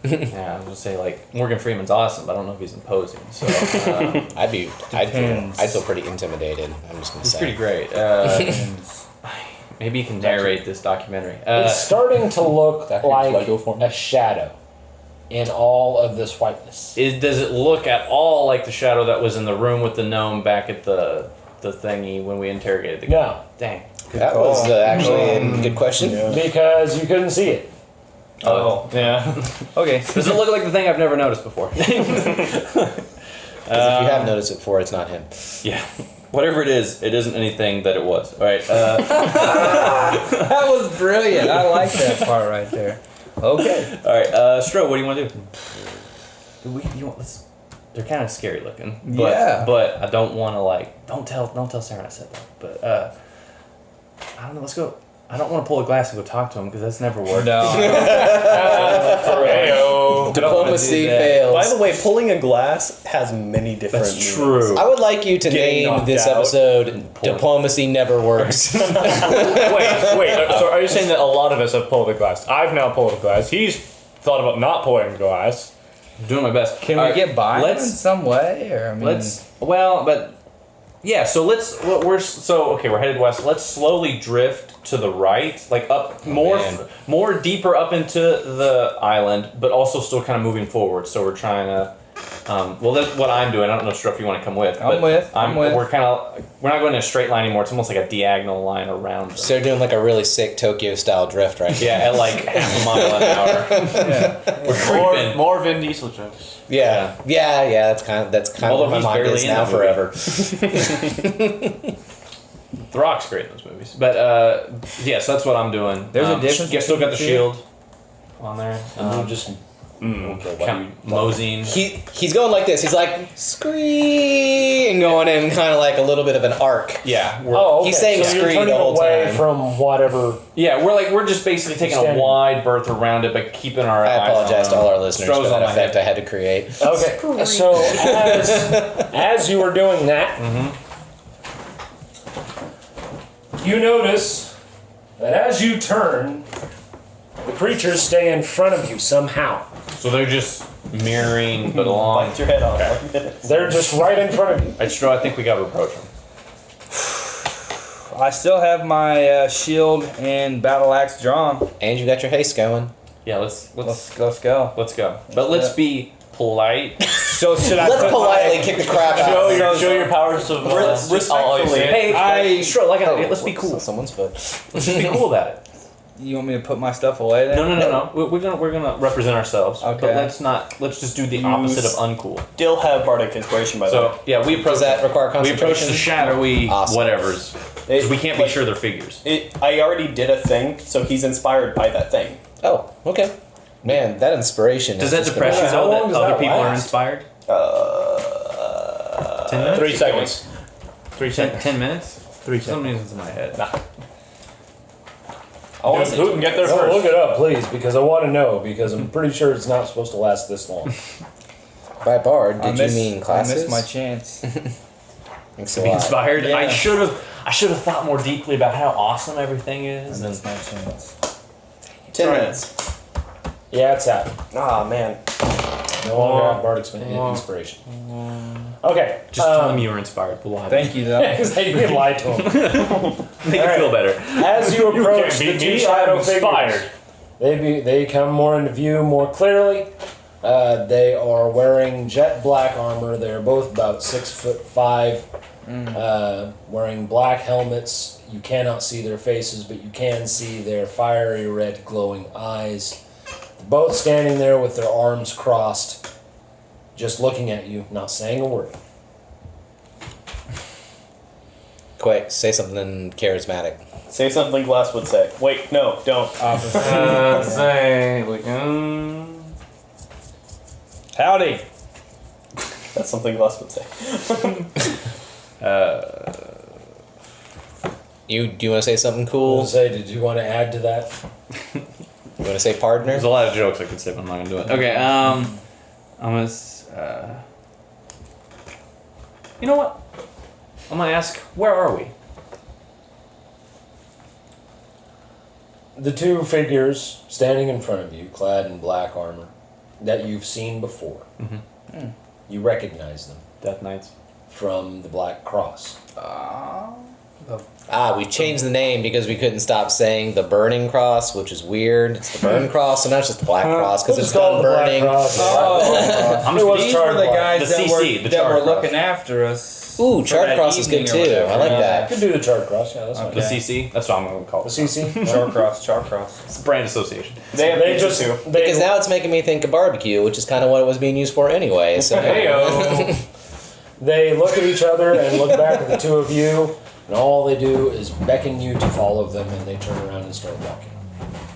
Yeah, I was gonna say like Morgan Freeman's awesome, but I don't know if he's imposing. So I'd Depends. feel pretty intimidated. I'm just gonna he's say. pretty great. Maybe you can narrate this documentary. It's starting to look That like Lego for me. a shadow in all of this whiteness. Does it look at all like the shadow that was in the room with the gnome back at the thingy when we interrogated the guy? No, Dang. That was actually a good question. because you couldn't see it. Oh. Yeah. Okay. Does it look like the thing I've never noticed before? Because if you have noticed it before, it's not him. Yeah. Whatever it isn't anything that it was. All right. That was brilliant. I like that part right there. Okay. All right. Stro, what do you want to do? They're kind of scary looking. But, Yeah. But I don't want to don't tell Serin I said that. But I don't know. Let's go. I don't want to pull a glass and go talk to him because that's never worked. No. Diplomacy that. fails. By the way, pulling a glass has many different That's meanings. true. I would like you to Getting name knocked this out. episode "Diplomacy Never Works." Wait. So are you saying that a lot of us have pulled a glass? I've now pulled a glass. He's thought about not pulling a glass. I'm doing my best. Can All we right, get by in Let's some way? Or, I mean, yeah. So we're headed west. Let's slowly drift to the right, like up more deeper up into the island, but also still kind of moving forward. So we're trying to Well, that's what I'm doing. I don't know, Struff, if you want to come with. I'm with. We're not going in a straight line anymore. It's almost like a diagonal line around them. So they're doing like a really sick Tokyo style drift right now. Yeah, at like half a mile an hour. Yeah. We're creeping. More Vin Diesel jokes. Yeah. That's kind of Although what my he's mind barely is in now that movie. forever. The Rock's great in those movies. But yeah, so that's what I'm doing. There's a difference You still got the between shield on there. And you just Moseying. He's going like this. He's like scree and going in kind of like a little bit of an arc. Yeah. okay. He's saying so you're scree the turning whole away time. from whatever. Yeah, we're just basically taking a Standing. wide berth around it, but keeping our I eyes apologize on to them. all our listeners Stroh's for on that my effect head. I had to create. Okay, so as you were doing that, you notice that as you turn, the creatures stay in front of you somehow. So they're just mirroring, but along. Bite your head off. They're just right in front of you. Right, Stroh, I think we got to approach them. I still have my shield and battle axe drawn. And you got your haste going. Yeah, let's Let's go. go. But let's be polite. So should I Let's put politely my, kick the crap out. Show your powers of Respectfully. Hey, Stroh, let's be cool. Someone's foot. Let's just be cool about it. You want me to put my stuff away then? No. We're gonna represent ourselves. Okay. But let's just do the opposite of uncool. Still have bardic inspiration, by the way. So yeah, we approach Does that require We approach concentration? the shadowy Awesome. whatevers. 'Cause we can't be sure they're figures. I already did a thing, so he's inspired by that thing. Oh, okay. Man, that inspiration. Does is that just depress you amazing. How though long that does other that people are last? inspired? 10 minutes? 3 seconds. 10 minutes? 3 For some seconds. reason it's in my head. Who can get there No, first? look it up, please, because I want to know, because I'm pretty sure it's not supposed to last this long. By bard, did I you mean classes? I missed my chance. Thanks To a be lot. inspired? Yeah. I should have thought more deeply about how awesome everything I is. missed my chance. 10 minutes. Yeah, it's happened. Ah, man. No longer have bardic inspiration. Okay. Just tell them you were inspired. We'll lie. Thank you though. Because you can lie to them. Make it feel better. As you approach the beat two me, shadow I'm inspired. figures, they come more into view more clearly. They are wearing jet black armor. They are both about 6'5", wearing black helmets. You cannot see their faces, but you can see their fiery red glowing eyes. Both standing there with their arms crossed, just looking at you, not saying a word. Quick, say something charismatic. Say something Glass would say. Wait, no, don't. Say, like, Howdy. That's something Glass would say. Do you want to say something I cool? was gonna say, did you want to add to that? You want to say partner? There's a lot of jokes I could say, but I'm not gonna do it. Okay, I'm gonna. You know what? I'm gonna ask, where are we? The two figures standing in front of you, clad in black armor, that you've seen before. You recognize them Death Knights. from the Black Cross. We changed the name because we couldn't stop saying the Burning Cross, which is weird. It's the Burn Cross, so now it's just the Black Cross because it's done burning. I'm It was just These were the guys The that CC, were, the that Charred were Cross. looking after us. Ooh, for Charred that Cross is good evening or too. whatever. I like You that. could do the Charred Cross, yeah, that's fine. The CC? That's what I'm gonna call The it. CC? Char cross. It's a brand association. They have They pizza just too. Because now it's making me think of barbecue, which is kind of what it was being used for anyway. So They look at each other and look back at the two of you, and all they do is beckon you to follow them, and they turn around and start walking.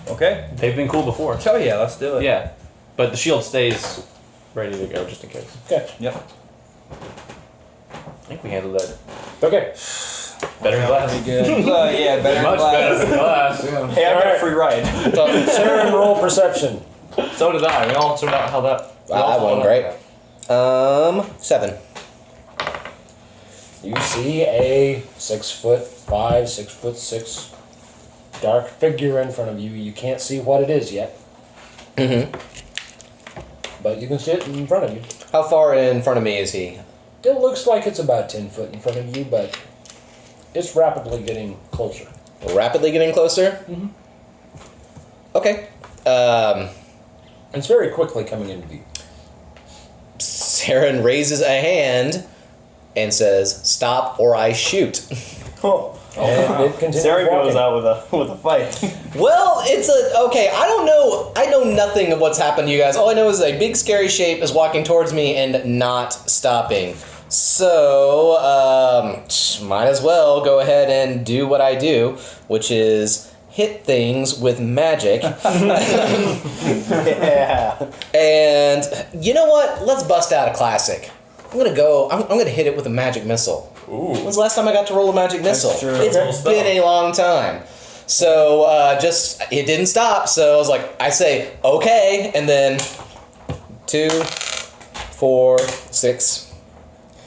Okay. They've been cool before. Oh yeah, let's do it. Yeah, but the shield stays ready to go just in case. Okay. Yep. I think we handled that Okay. better than last. Pretty good. Yeah, better much than better glass. than glass. Yeah. Hey, I got a Alright. free ride. Serin, roll perception. So did I. We all turned out how that. I won great. 7. You see a 6'5", 6'6" dark figure in front of you. You can't see what it is yet, but you can see it in front of you. How far in front of me is he? It looks like it's about 10 foot in front of you, but it's rapidly getting closer. Rapidly getting closer? Okay. It's very quickly coming into view. Serin raises a hand and says, "Stop or I shoot." Oh. And it continues Serin walking. goes out with a fight. Well, okay, I don't know. I know nothing of what's happened to you guys. All I know is a big scary shape is walking towards me and not stopping. So, might as well go ahead and do what I do, which is hit things with magic. Yeah. And you know what? Let's bust out a classic. I'm gonna hit it with a magic missile. Ooh. When's the last time I got to roll a magic missile? true. It's been a long time. So it didn't stop. So I was like, I say okay, and then 2, 4, 6,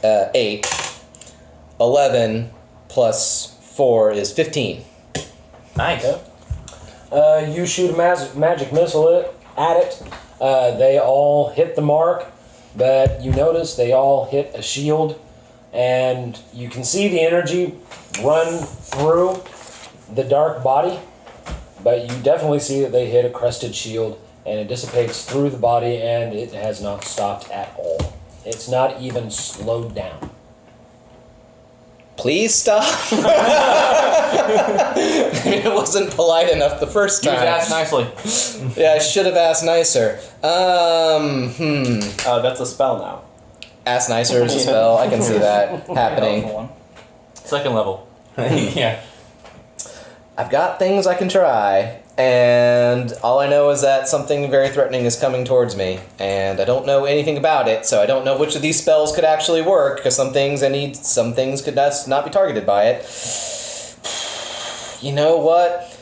8, 11 plus 4 is 15. Nice. You shoot a magic missile at it. They all hit the mark, but you notice they all hit a shield, and you can see the energy run through the dark body, but you definitely see that they hit a crested shield, and it dissipates through the body, and it has not stopped at all. It's not even slowed down. Please stop. It wasn't polite enough the first You time. asked nicely. Yeah, I should have asked nicer. That's a spell now. Ask nicer is a spell. I can see that happening. Second level. Yeah. I've got things I can try, and all I know is that something very threatening is coming towards me, and I don't know anything about it, so I don't know which of these spells could actually work, because some things could not be targeted by it. You know what?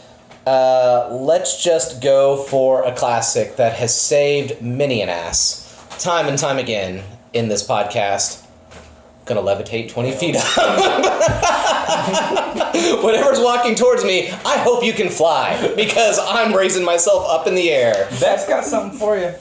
Let's just go for a classic that has saved many an ass, time and time again, in this podcast. Gonna levitate 20 feet up. Whatever's walking towards me, I hope you can fly, because I'm raising myself up in the air. That's got something for you.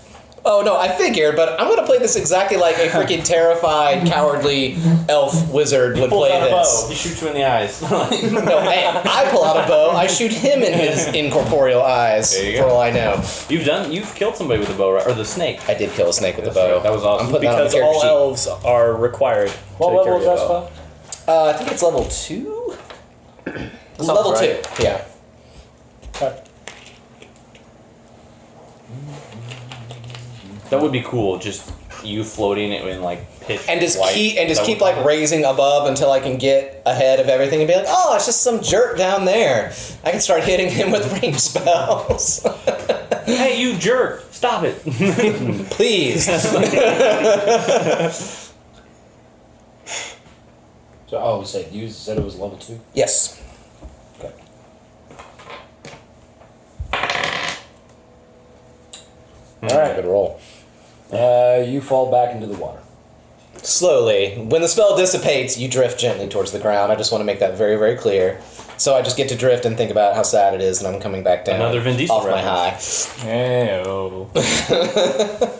Oh no, I figured, but I'm gonna play this exactly like a freaking terrified, cowardly elf wizard would Pulls play out a bow. this. He shoots you in the eyes. No, I pull out a bow, I shoot him in his incorporeal eyes, There you for go. all I know. You've killed somebody with a bow, right? Or the snake. I did kill a snake with a bow. That was awesome. I'm putting that on the Because character all sheet. elves are required What to level carry is that a bow. spell? I think it's level 2? Sounds Level right. 2, yeah. Okay. That would be cool. Just you floating it in like pitch And just white. keep like raising above until I can get ahead of everything and be like, oh, it's just some jerk down there. I can start hitting him with range spells. Hey, you jerk! Stop it! Please. So, you said it was level 2? Yes. Okay. Alright. Good roll. You fall back into the water. Slowly. When the spell dissipates, you drift gently towards the ground. I just want to make that very, very clear. So I just get to drift and think about how sad it is, and I'm coming back down. Another Vin Diesel off my reference. high. Hey-oh.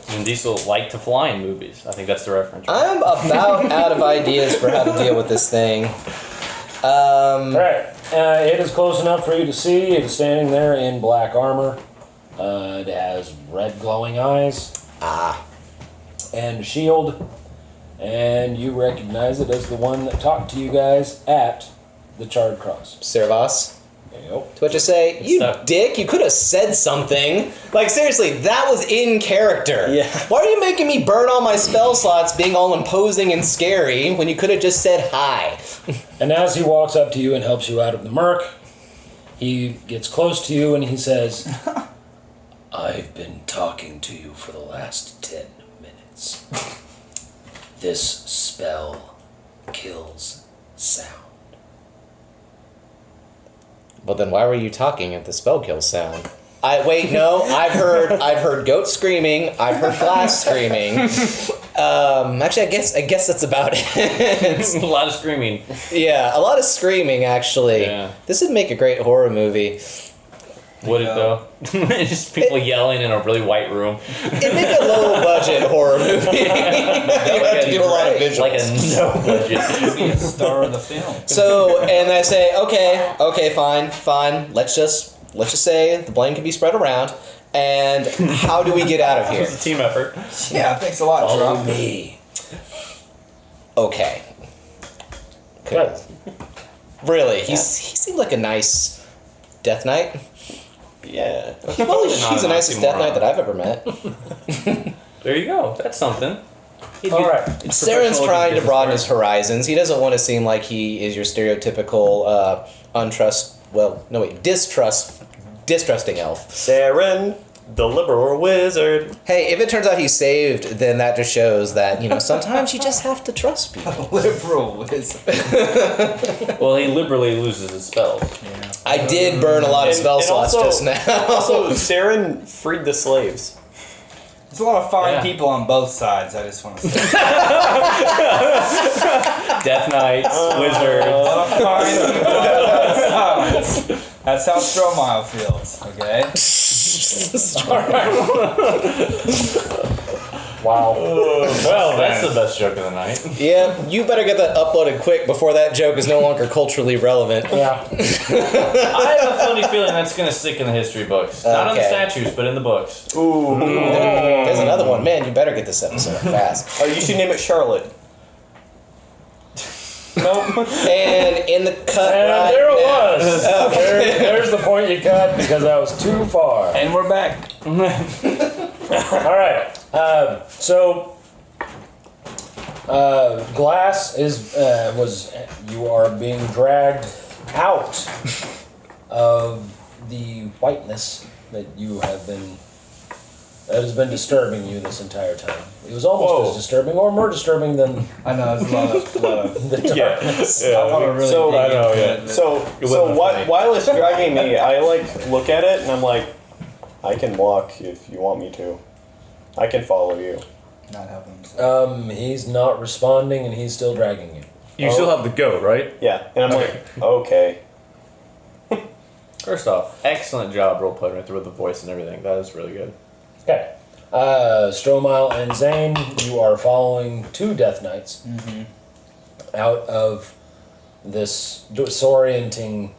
Vin Diesel liked to fly in movies. I think that's the reference. Right? I'm about out of ideas for how to deal with this thing. Alright. It is close enough for you to see. It is standing there in black armor. It has red glowing eyes. And a shield. And you recognize it as the one that talked to you guys at the Charred Cross. Servos. Yep. To which I say, you stuck. dick, you could have said something. Like, seriously, that was in character. Yeah. Why are you making me burn all my spell slots being all imposing and scary when you could have just said hi? And as he walks up to you and helps you out of the murk, he gets close to you and he says, I've been talking to you for the last 10 minutes. This spell kills sound. Well, then why were you talking at the spell kill sound? I've heard goats screaming. I've heard glass screaming. Actually, I guess that's about it. A lot of screaming. Yeah, a lot of screaming. Actually, Yeah. This would make a great horror movie. Would it though? Just people yelling in a really white room. It'd make a low budget horror movie. You have to do a lot of visuals. Like a no budget. Be a star of the film. So, and I say, okay, fine. Let's just say the blame can be spread around. And how do we get out of here? It's a team effort. Yeah, thanks a lot, Follow Trump. me. okay. Good. Really, he seemed like a nice Death Knight. Yeah. Well, he's the nicest Death Knight that I've ever met. There you go. That's something. All right. Serin's trying to broaden his horizons. He doesn't want to seem like he is your stereotypical distrusting elf. Serin, the liberal wizard. Hey, if it turns out he's saved, then that just shows that, sometimes you just have to trust people. Liberal wizard. Well, he liberally loses his spells. Yeah. I did burn a lot of spell slots also- just now. Also, Serin freed the slaves. There's a lot of fine Yeah. people on both sides, I just want to say. Death Knights, A wizards. lot of fine people on both sides. That's how Stromile feels, okay? Wow. Well, That's the best joke of the night. Yeah, you better get that uploaded quick before that joke is no longer culturally relevant. Yeah. I have a funny feeling that's going to stick in the history books. Not on the Okay. statues, but in the books. Ooh. There's another one. Man, you better get this episode fast. Oh, you should name it Charlotte. Nope. And in the cut And right there it now. was. There's the point you cut because that was too far. And we're back. All right. Glass you are being dragged out of the whiteness that has been disturbing you this entire time. It was almost as disturbing, or more disturbing than I know, there's a lot of the darkness. Yeah. I want to really So- dig I know, into yeah. it, but- So while it's dragging me, I look at it and I'm like, I can walk if you want me to. I can follow you. Not helping himself. He's not responding, and he's still dragging you. You still have the goat, right? Yeah, and I'm like, okay. First off, excellent job role playing right there with the voice and everything. That was really good. Okay. Stromile and Zayne, you are following two Death Knights out of this disorienting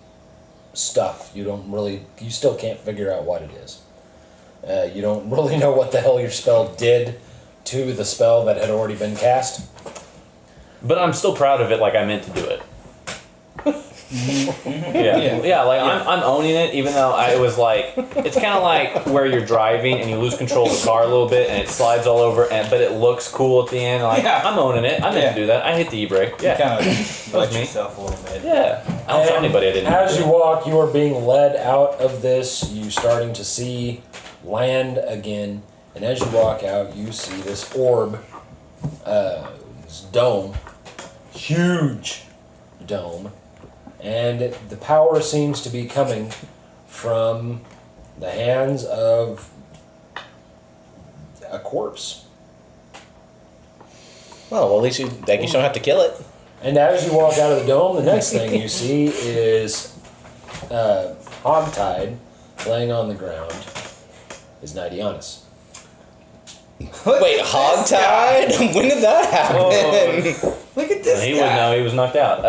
stuff. You still can't figure out what it is. You don't really know what the hell your spell did to the spell that had already been cast. But I'm still proud of it like I meant to do it. Yeah, like I'm owning it, even though I was like, it's kind of like where you're driving and you lose control of the car a little bit and it slides all over, but it looks cool at the end. Like, Yeah. I'm owning it. I meant Yeah. to do that. I hit the e-brake. Yeah. You kind of let me. yourself a little bit. Yeah. I don't tell And anybody I didn't. As you walk, you are being led out of this. You starting to see land again, and as you walk out, you see this orb, this dome, huge dome, and the power seems to be coming from the hands of a corpse. Well, at least you don't have to kill it. And as you walk out of the dome, the next thing you see is hogtied, laying on the ground, is Nidianus. Wait, hogtied? When did that happen? Look at this He guy. would know. He was knocked out.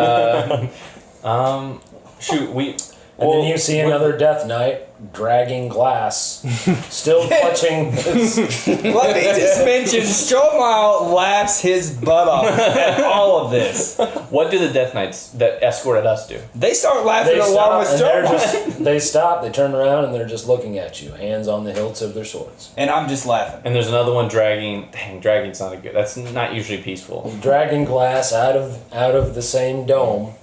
Shoot, And then you see another Death Knight dragging glass, still clutching this. Let me just mention, Stromile laughs his butt off at all of this. What do the Death Knights that escorted us do? They start laughing They along stop, with and they're Stromile. they stop, they turn around, and they're just looking at you, hands on the hilts of their swords. And I'm just laughing. And there's another one dragging. Dang, dragging's not a good. That's not usually peaceful. Dragging glass out of the same dome,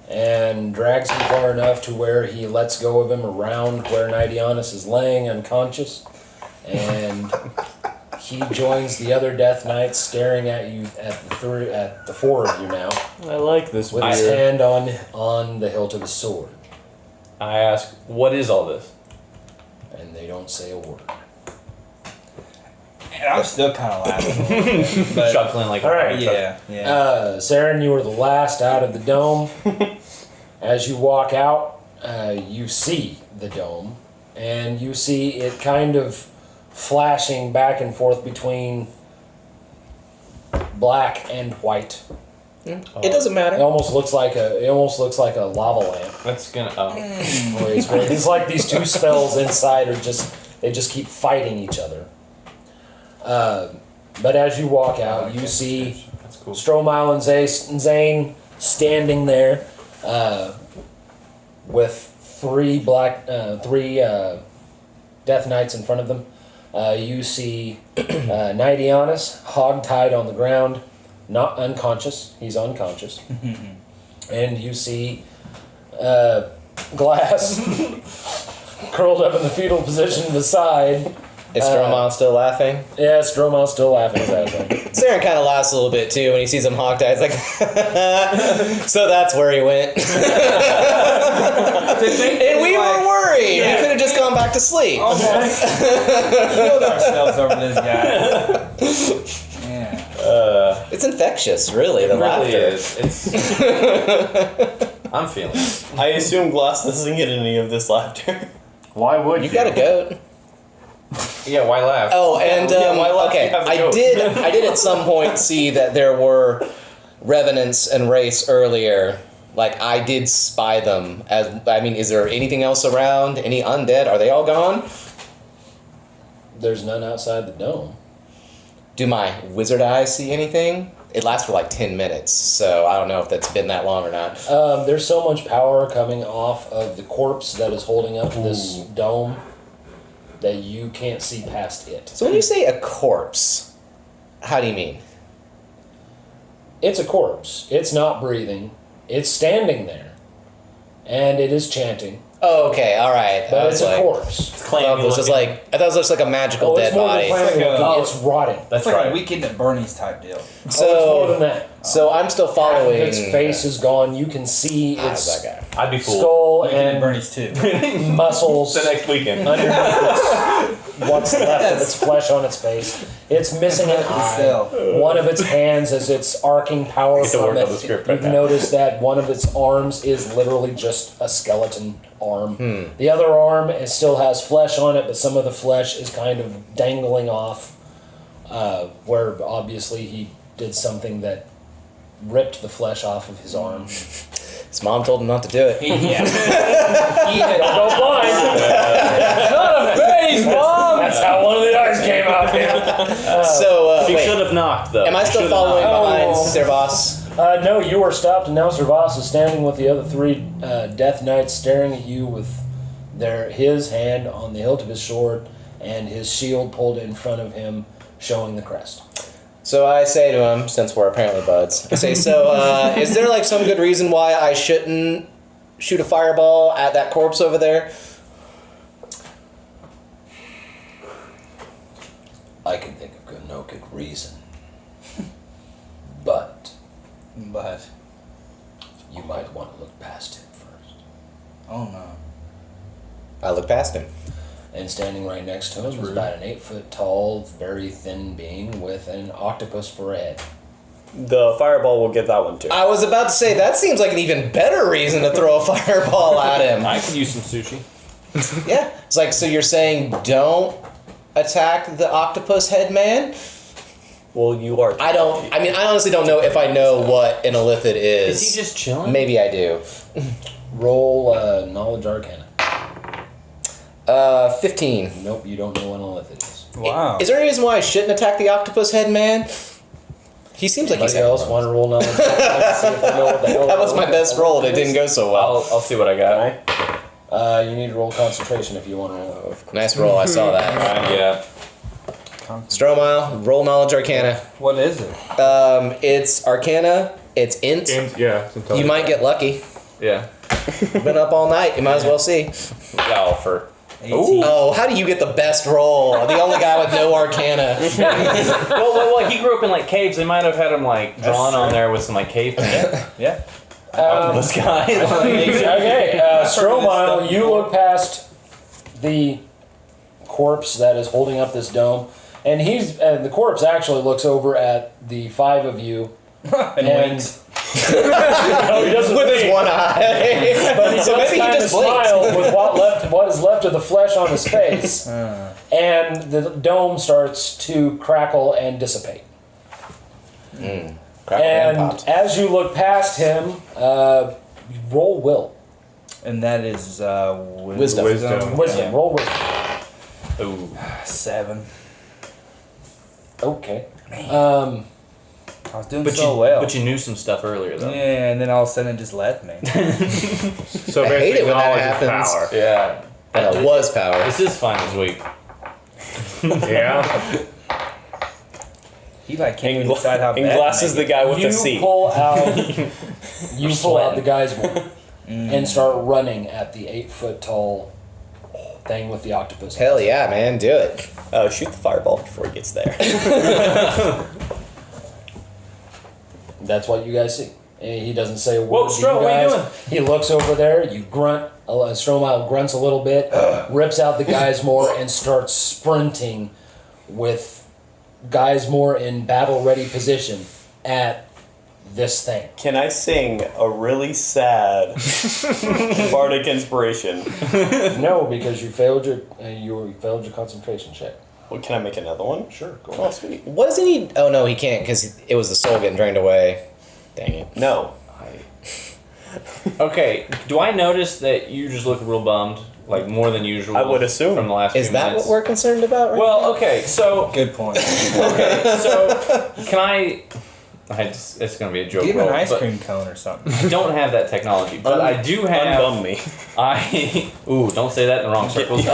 and drags him far enough to where he lets go of him around where Nidianus is laying unconscious, and he joins the other Death Knights staring at you at the four of you now, I like this with his hand on the hilt of his sword, I ask, what is all this? and they don't say a word. And I'm still kind of laughing a little bit. But Chuckling like All right. yeah, yeah. Serin, you were the last out of the dome. As you walk out, you see the dome, and you see it kind of flashing back and forth between black and white. It doesn't It matter. almost looks like a lava lamp. That's gonna. Where it's like these two spells inside they just keep fighting each other. But as you walk out, you see cool. Stromile and Zayne standing there with three Death Knights in front of them. You see Nidianus hog-tied on the ground, not unconscious. He's unconscious. And you see Glass curled up in the fetal position beside. Is Stromile still laughing? Yeah, Stromile's still laughing his ass off. Serin kind of laughs a little bit too when he sees him hog-tied. He's like, so that's where he went. And we were worried. We could have just gone back to sleep. Almost killed ourselves over this guy. Yeah. It's infectious, really, the It really laughter. is. It's. I'm feeling it. I assume Glass doesn't get any of this laughter. Why would You got a goat. Yeah, why laugh? Oh, and why laugh? okay, You have a I goat. did at some point see that there were revenants and wraiths earlier. Like I did spy them. Is there anything else around? Any undead? Are they all gone? There's none outside the dome. Do my wizard eyes see anything? It lasts for like 10 minutes, so I don't know if that's been that long or not. There's so much power coming off of the corpse that is holding up this dome that you can't see past it. So when you say a corpse, how do you mean? It's a corpse. It's not breathing. It's standing there. And it is chanting. Oh, okay, all right. But I it's was a like, corpse. I thought it was just like a magical Oh, dead it's more body. than clammy looking. Oh. It's rotting. That's It's like right. a Weekend at Bernie's type deal. It's more than So, that. so I'm still Half following. of its face is gone. You can see How's its that guy? I'd be fooled. skull Weekend at and Bernie's too. muscles The next weekend. underneath what's left of its flesh on its face. It's missing an eye. Cell. One of its hands is its arcing power Get to from work it. on the script right You've now. noticed that one of its arms is literally just a skeleton arm. The other arm still has flesh on it, but some of the flesh is kind of dangling off, where obviously he did something that ripped the flesh off of his arm. His mom told him not to do it. He had Don't go blind. Not a face, Mom. That's how one of the eyes came out. So, She wait. should have knocked, though. Am I still Should've following knocked. behind Oh. Servas? No, you are stopped, and now Servas is standing with the other three Death Knights, staring at you with his hand on the hilt of his sword and his shield pulled in front of him, showing the crest. So I say to him, since we're apparently buds, I say, so is there like some good reason why I shouldn't shoot a fireball at that corpse over there? I can think of no good reason, but But, you might want to look past him first. oh no. I look past him. And standing right next to him was about an 8-foot tall, very thin being with an octopus for a head. The fireball will get that one too. I was about to say, that seems like an even better reason to throw a fireball at him. I could use some sushi. Yeah. It's like, so you're saying don't attack the octopus head man? Well, you are. I honestly don't know if I know what an illithid is. Is he just chilling? Maybe I do. Roll Knowledge Arcana. 15. Nope, you don't know what an illithid is. Wow. Is there any reason why I shouldn't attack the octopus head man? He seems like he's Anybody else want to roll Knowledge Arcana? See if they know what the hell That was my best roll. It didn't go so well. I'll see what I got. You need to roll Concentration if you want to roll. Nice roll. I saw that. Yeah. Stromile, roll knowledge arcana. What is it? It's arcana. It's int. Yeah. It's You intelligent. might get lucky. Yeah. Been up all night. You might as well see. Yeah, for 18. Oh, how do you get the best roll? The only guy with no arcana. well, he grew up in like caves. They might have had him like drawn on there with some like cave paint. Yeah. This guy. Okay, Stromile, you look past the corpse that is holding up this dome, and the corpse actually looks over at the five of you, And winks. no, he doesn't With his wink, one eye. but he So does maybe he kind of just blinked. smile with what is left of the flesh on his face, and the dome starts to crackle and dissipate. Crackle and And popped. as you look past him, roll will. And that is Wisdom. Wisdom. Wisdom, roll wisdom. Ooh. 7. Okay. How I was doing But so you, well. but you knew some stuff earlier, though. Yeah, and then all of a sudden it just left me. So I hate basically, it when that knowledge is happens. power. Yeah. And it was power. This is fine this week. Yeah. He like can't even decide how And bad. Glass is the guy with You the seat. pull out. You pull out the Geismar and start running at the 8-foot tall thing with the octopus. Hell yeah, man, do it. Shoot the fireball before he gets there. That's what you guys see. And he doesn't say a word. Whoa, to Stro, what are you doing? He looks over there. You grunt. Stromile grunts a little bit, rips out the Geismar, and starts sprinting with Geismar in battle-ready position at this thing. Can I sing a really sad bardic inspiration? No, because you failed your concentration check. Well, can I make another one? Sure, go Oh, on. sweet. Wasn't he? Oh no, he can't because it was the soul getting drained away. Dang it. No. Okay, do I notice that you just look real bummed? Like, more than usual? I would assume. From the last Is few that minutes? what we're concerned about right Well, okay, so... Good point. Okay, so... Can I... it's going to be a joke. Give him an roll, ice but cream cone or something. I don't have that technology, but I do have... Unbum me. Ooh, don't say that in the wrong circles.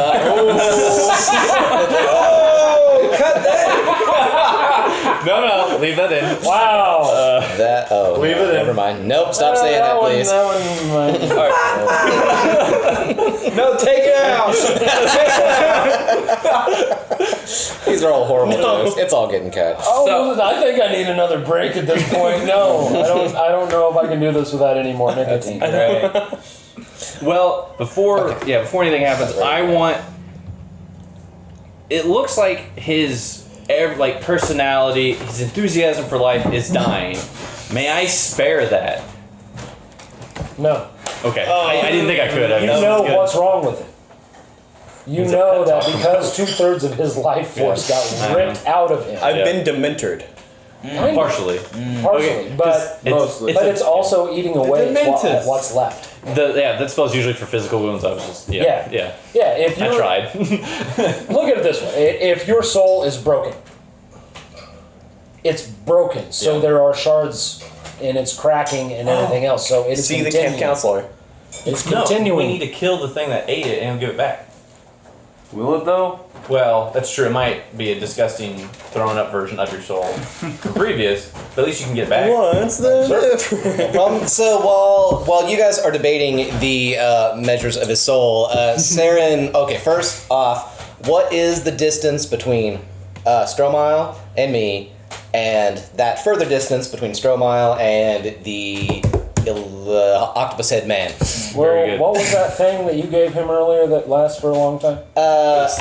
No, leave that in. Wow. That, oh, Leave no, it in. never mind. Nope, stop saying that, please. No, take it out. These are all horrible jokes. It's all getting cut. Oh, So- I think I need another break at this point. No, I don't know if I can do this without any more nicotine. Right. Well, before anything happens, I want... It looks like his personality, his enthusiasm for life is dying. May I spare that? No, Okay, I didn't think I could. you know what's wrong with it. You know that because 2/3 of his life force got ripped out of him. I've been demented. Partially. Partially, Okay, but Mostly. it's also eating away at Demented. what's left. That spell's usually for physical wounds. I was just Yeah. yeah. If I you tried. look at it this way: if your soul is broken, it's broken. So Yeah. there are shards, and it's cracking and everything else. So it is See the continuing. camp counselor. It's No, continuing. we need to kill the thing that ate it and give it back. Will it though? Well, that's true. It might be a disgusting, thrown up version of your soul from previous, but at least you can get it back. What's the difference? So while you guys are debating the measures of his soul, Serin. Okay, first off, what is the distance between Stromile and me, and that further distance between Stromile and the octopus head man? Very good. What was that thing that you gave him earlier that lasts for a long time?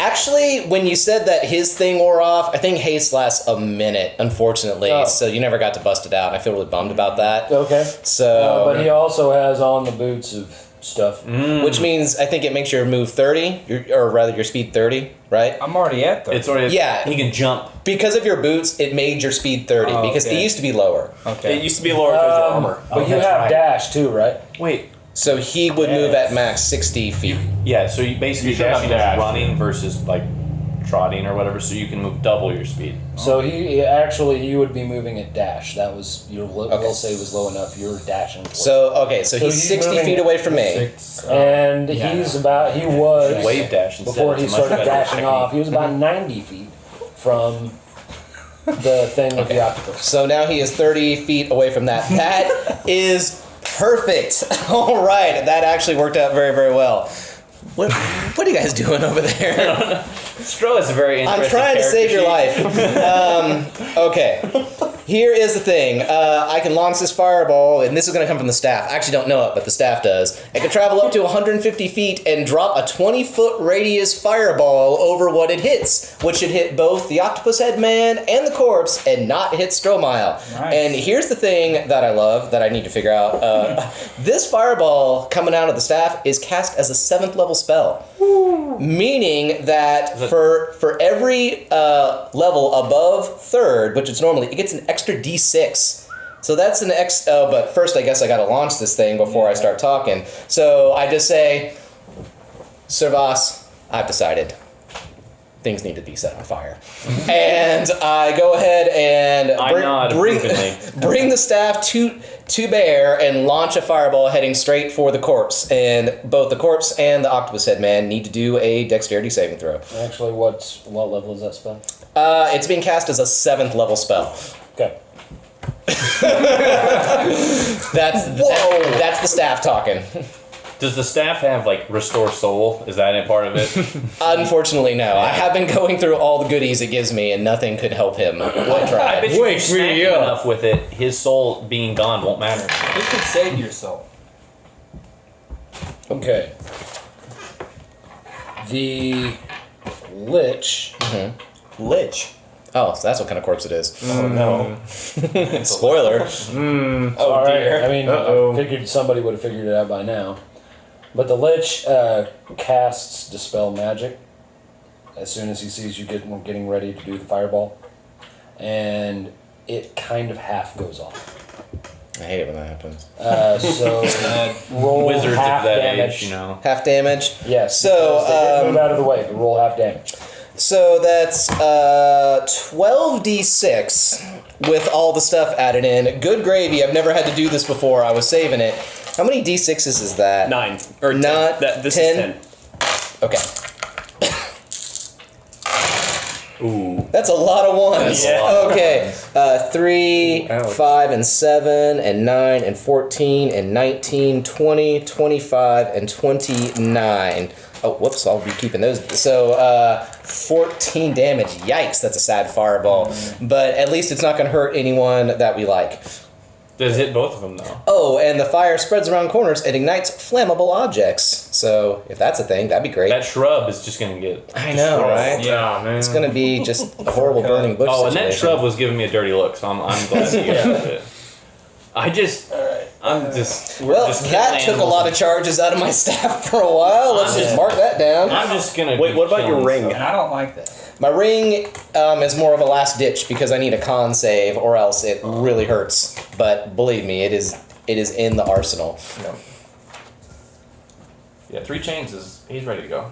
Actually, when you said that his thing wore off, I think haste lasts a minute, unfortunately. Oh. So you never got to bust it out, and I feel really bummed about that. Okay. So, But he also has on the boots of stuff. which means I think it makes your move 30, or rather your speed 30, right? I'm already at the. It's already Yeah. He can jump. Because of your boots, it made your speed 30, Oh, because it okay. used to be lower. Okay. It used to be lower because of your armor. But you that's have right. dash too, right? Wait. So he would move at max 60 feet. Yeah. So you basically You should have dashing is dash. running versus like trotting or whatever, so you can move double your speed. So he would be moving at dash. That was your will save was low enough. You're dashing. So he's So he's 60 moving feet away from me. and he was Wave dash instead. before he It's a much started better dashing technique. off. He was about 90 feet from the thing with the octopus. So now he is 30 feet away from that. That is perfect. All right, that actually worked out very, very well. What are you guys doing over there? Stro is a very I'm interesting trying to character save your sheet. life. Okay. Here is the thing. I can launch this fireball, and this is going to come from the staff. I actually don't know it, but the staff does. It can travel up to 150 feet and drop a 20-foot radius fireball over what it hits, which should hit both the octopus head man and the corpse and not hit Stromile. Nice. And here's the thing that I love that I need to figure out. This fireball coming out of the staff is cast as a 7th level spell. Meaning that for every level above 3rd, which it's normally, it gets an extra d6. So that's an but first I guess I gotta launch this thing before I start talking. So I just say, Servas, I've decided. things need to be set on fire. And I go ahead and bring the staff to bear and launch a fireball heading straight for the corpse. And both the corpse and the octopus head man need to do a dexterity saving throw. Actually, what level is that spell? It's being cast as a 7th level spell. Okay. That's the staff talking. Does the staff have like restore soul? Is that a part of it? Unfortunately, no. I have been going through all the goodies it gives me, and nothing could help him. I I tried. bet you if you smack him enough with it, his soul being gone won't matter. It could save your soul. Okay. The Lich. Lich. Oh, so that's what kind of corpse it is. Oh no. Spoiler. Oh dear. I mean, I figured somebody would have figured it out by now. But the Lich casts Dispel Magic as soon as he sees you getting ready to do the fireball. And it kind of half goes off. I hate it when that happens. So roll Wizards half at that damage. age, you know. Half damage. Yes. So, because they get moved out of the way. But roll half damage. So that's 12d6 with all the stuff added in. Good gravy. I've never had to do this before. I was saving it. How many d6s is that? 9 or 10. Not This 10? is 10. Okay. Ooh. That's a lot of ones. Yeah. Okay. 3, Ouch. 5, and 7, and 9, and 14, and 19, 20, 25, and 29. Oh, whoops, I'll be keeping those. So, 14 damage. Yikes, that's a sad fireball. But at least it's not going to hurt anyone that we like. Does it hit both of them though? Oh, and the fire spreads around corners and ignites flammable objects. So, if that's a thing, that'd be great. That shrub is just gonna get. I know, right? Yeah, man. It's going to be just a horrible burning bush Oh, and that situation. shrub was giving me a dirty look, so I'm glad to get rid of it. We're Well, just that killing took a animals. lot of charges out of my staff for a while. Let's just mark that down. I'm just gonna. Wait, be what about your killing ring? And stuff. I don't like that. My ring is more of a last ditch because I need a con save or else it really hurts. But believe me, it is in the arsenal. Yeah, 3 chains is. He's ready to go.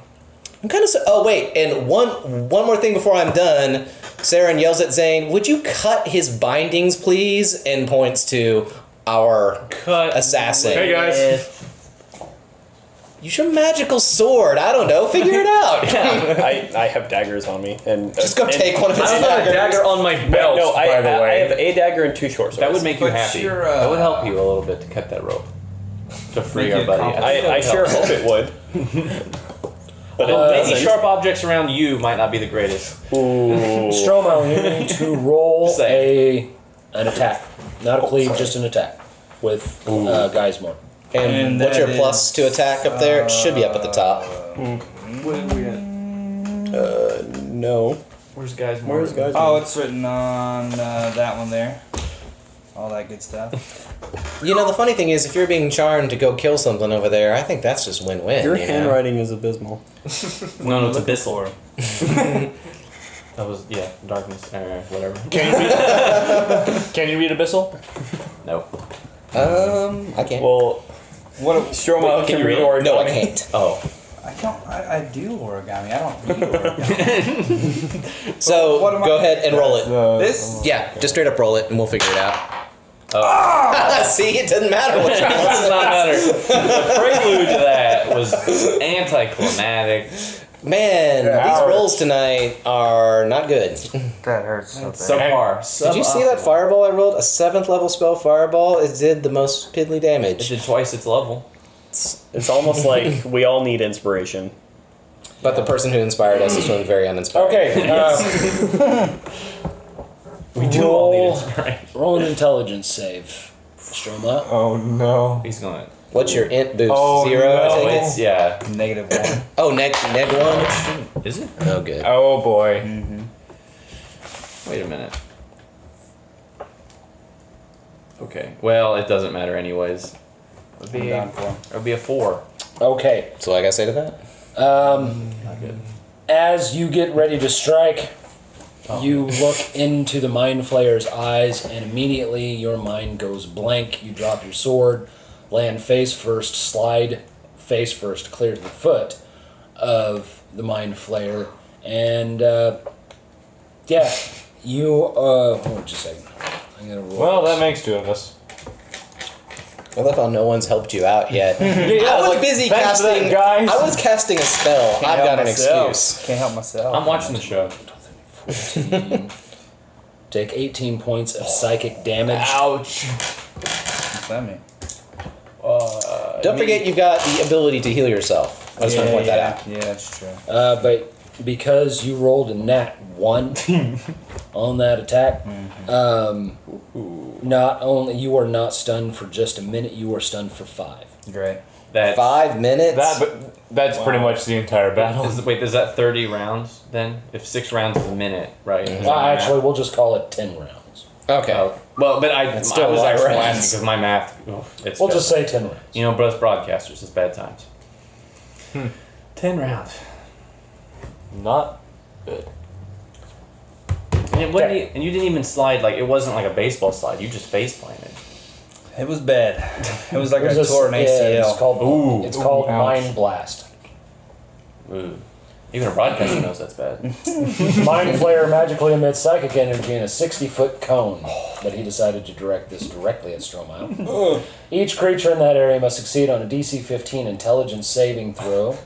I'm kind of oh wait, and one more thing before I'm done. Serin yells at Zayne, "Would you cut his bindings, please?" and points to our assassin. Hey guys. Use your magical sword. I don't know. Figure it out. I have daggers on me, and Just go take one of his I have a daggers. dagger on my belt, No, by the I way. have a dagger and 2 short swords. That would make you But happy. you're, That would help you a little bit to cut that rope. To free Make our you buddy. accomplish- I sure hope it would. But it Maybe doesn't. sharp objects around you might not be the greatest. Ooh. Stromile, you need to roll Say. an attack. Not a cleave, just an attack. With Geismar. And what's your that plus to attack up there? It should be up at the top. What are we at? No. Where's guys? Where's guys? Oh, it's written on that one there. All that good stuff. You know, the funny thing is, if you're being charmed to go kill something over there, I think that's just win-win. Your you know? handwriting is abysmal. No, it's abyssal. That was darkness. Whatever. Can you read Abyssal? No. I can't. Well, What? Stromile can you read really? origami. No, I can't. Oh. I do origami. I don't read origami. So, What am go I- ahead and roll it. This. Yeah, just straight up roll it, and we'll figure it out. Oh. See, it doesn't matter what It you does not matter. The prelude to that was anticlimactic. Man, these rolls tonight are not good. That hurts so bad. Subpar. Did you see that fireball I rolled? A 7th level spell fireball. It did the most piddly It damage. did twice its level. It's almost like we all need inspiration. But the person who inspired us is feeling very uninspired. Okay, We do all need inspiration. roll an intelligence save. Stromile. Oh no. He's going. What's your int boost? Oh, 0, I no. take it? It's -1. Oh, neg 1? Is it? Oh, good. Oh boy. Wait a minute. Okay. Well, it doesn't matter anyways. I'm done for. It'll be a 4. Okay. So, like I say to that? Not good. As you get ready to strike, you look into the Mind Flayer's eyes, and immediately your mind goes blank. You drop your sword, land face first, slide face first, clear to the foot of the Mind Flayer, And yeah, you. Hold just a second. I'm gonna roll. Well, this. that makes 2 of us. I love how no one's helped you out yet. I was busy thanks for that, casting. guys. I was casting a spell. Can't I've help got an myself. excuse. Can't help myself. I'm watching the show. 14. Take 18 points of psychic damage. Ouch. What's that mean? Don't forget you've got the ability to heal yourself. I just want to point that out. Yeah, that's true. But because you rolled a nat 1 on that attack, not only you are not stunned for just a minute, you are stunned for 5. Great. That's, 5 minutes? That's pretty much the entire battle. Wait, is that 30 rounds then? If 6 rounds is a minute, right? Is that Well, my actually, we'll just call it 10 rounds. Okay. math? Oh, well, but I It's still was a lot of actually rounds. laughing because my math. It's We'll bad. just say 10 rounds. You know, both broadcasters, it's bad times. 10 rounds. Not good. And, it wasn't and you didn't even slide, like, it wasn't like a baseball slide. You just face planted. It was bad. It was like It I was tore an yeah, ACL. it's called, Ooh. it's called Ouch. Mind Blast. Ooh. Even a broadcaster knows that's bad. Mind Flayer magically emits psychic energy in a 60-foot cone, but he decided to direct this directly at Stromile. Each creature in that area must succeed on a DC 15 intelligence saving throw,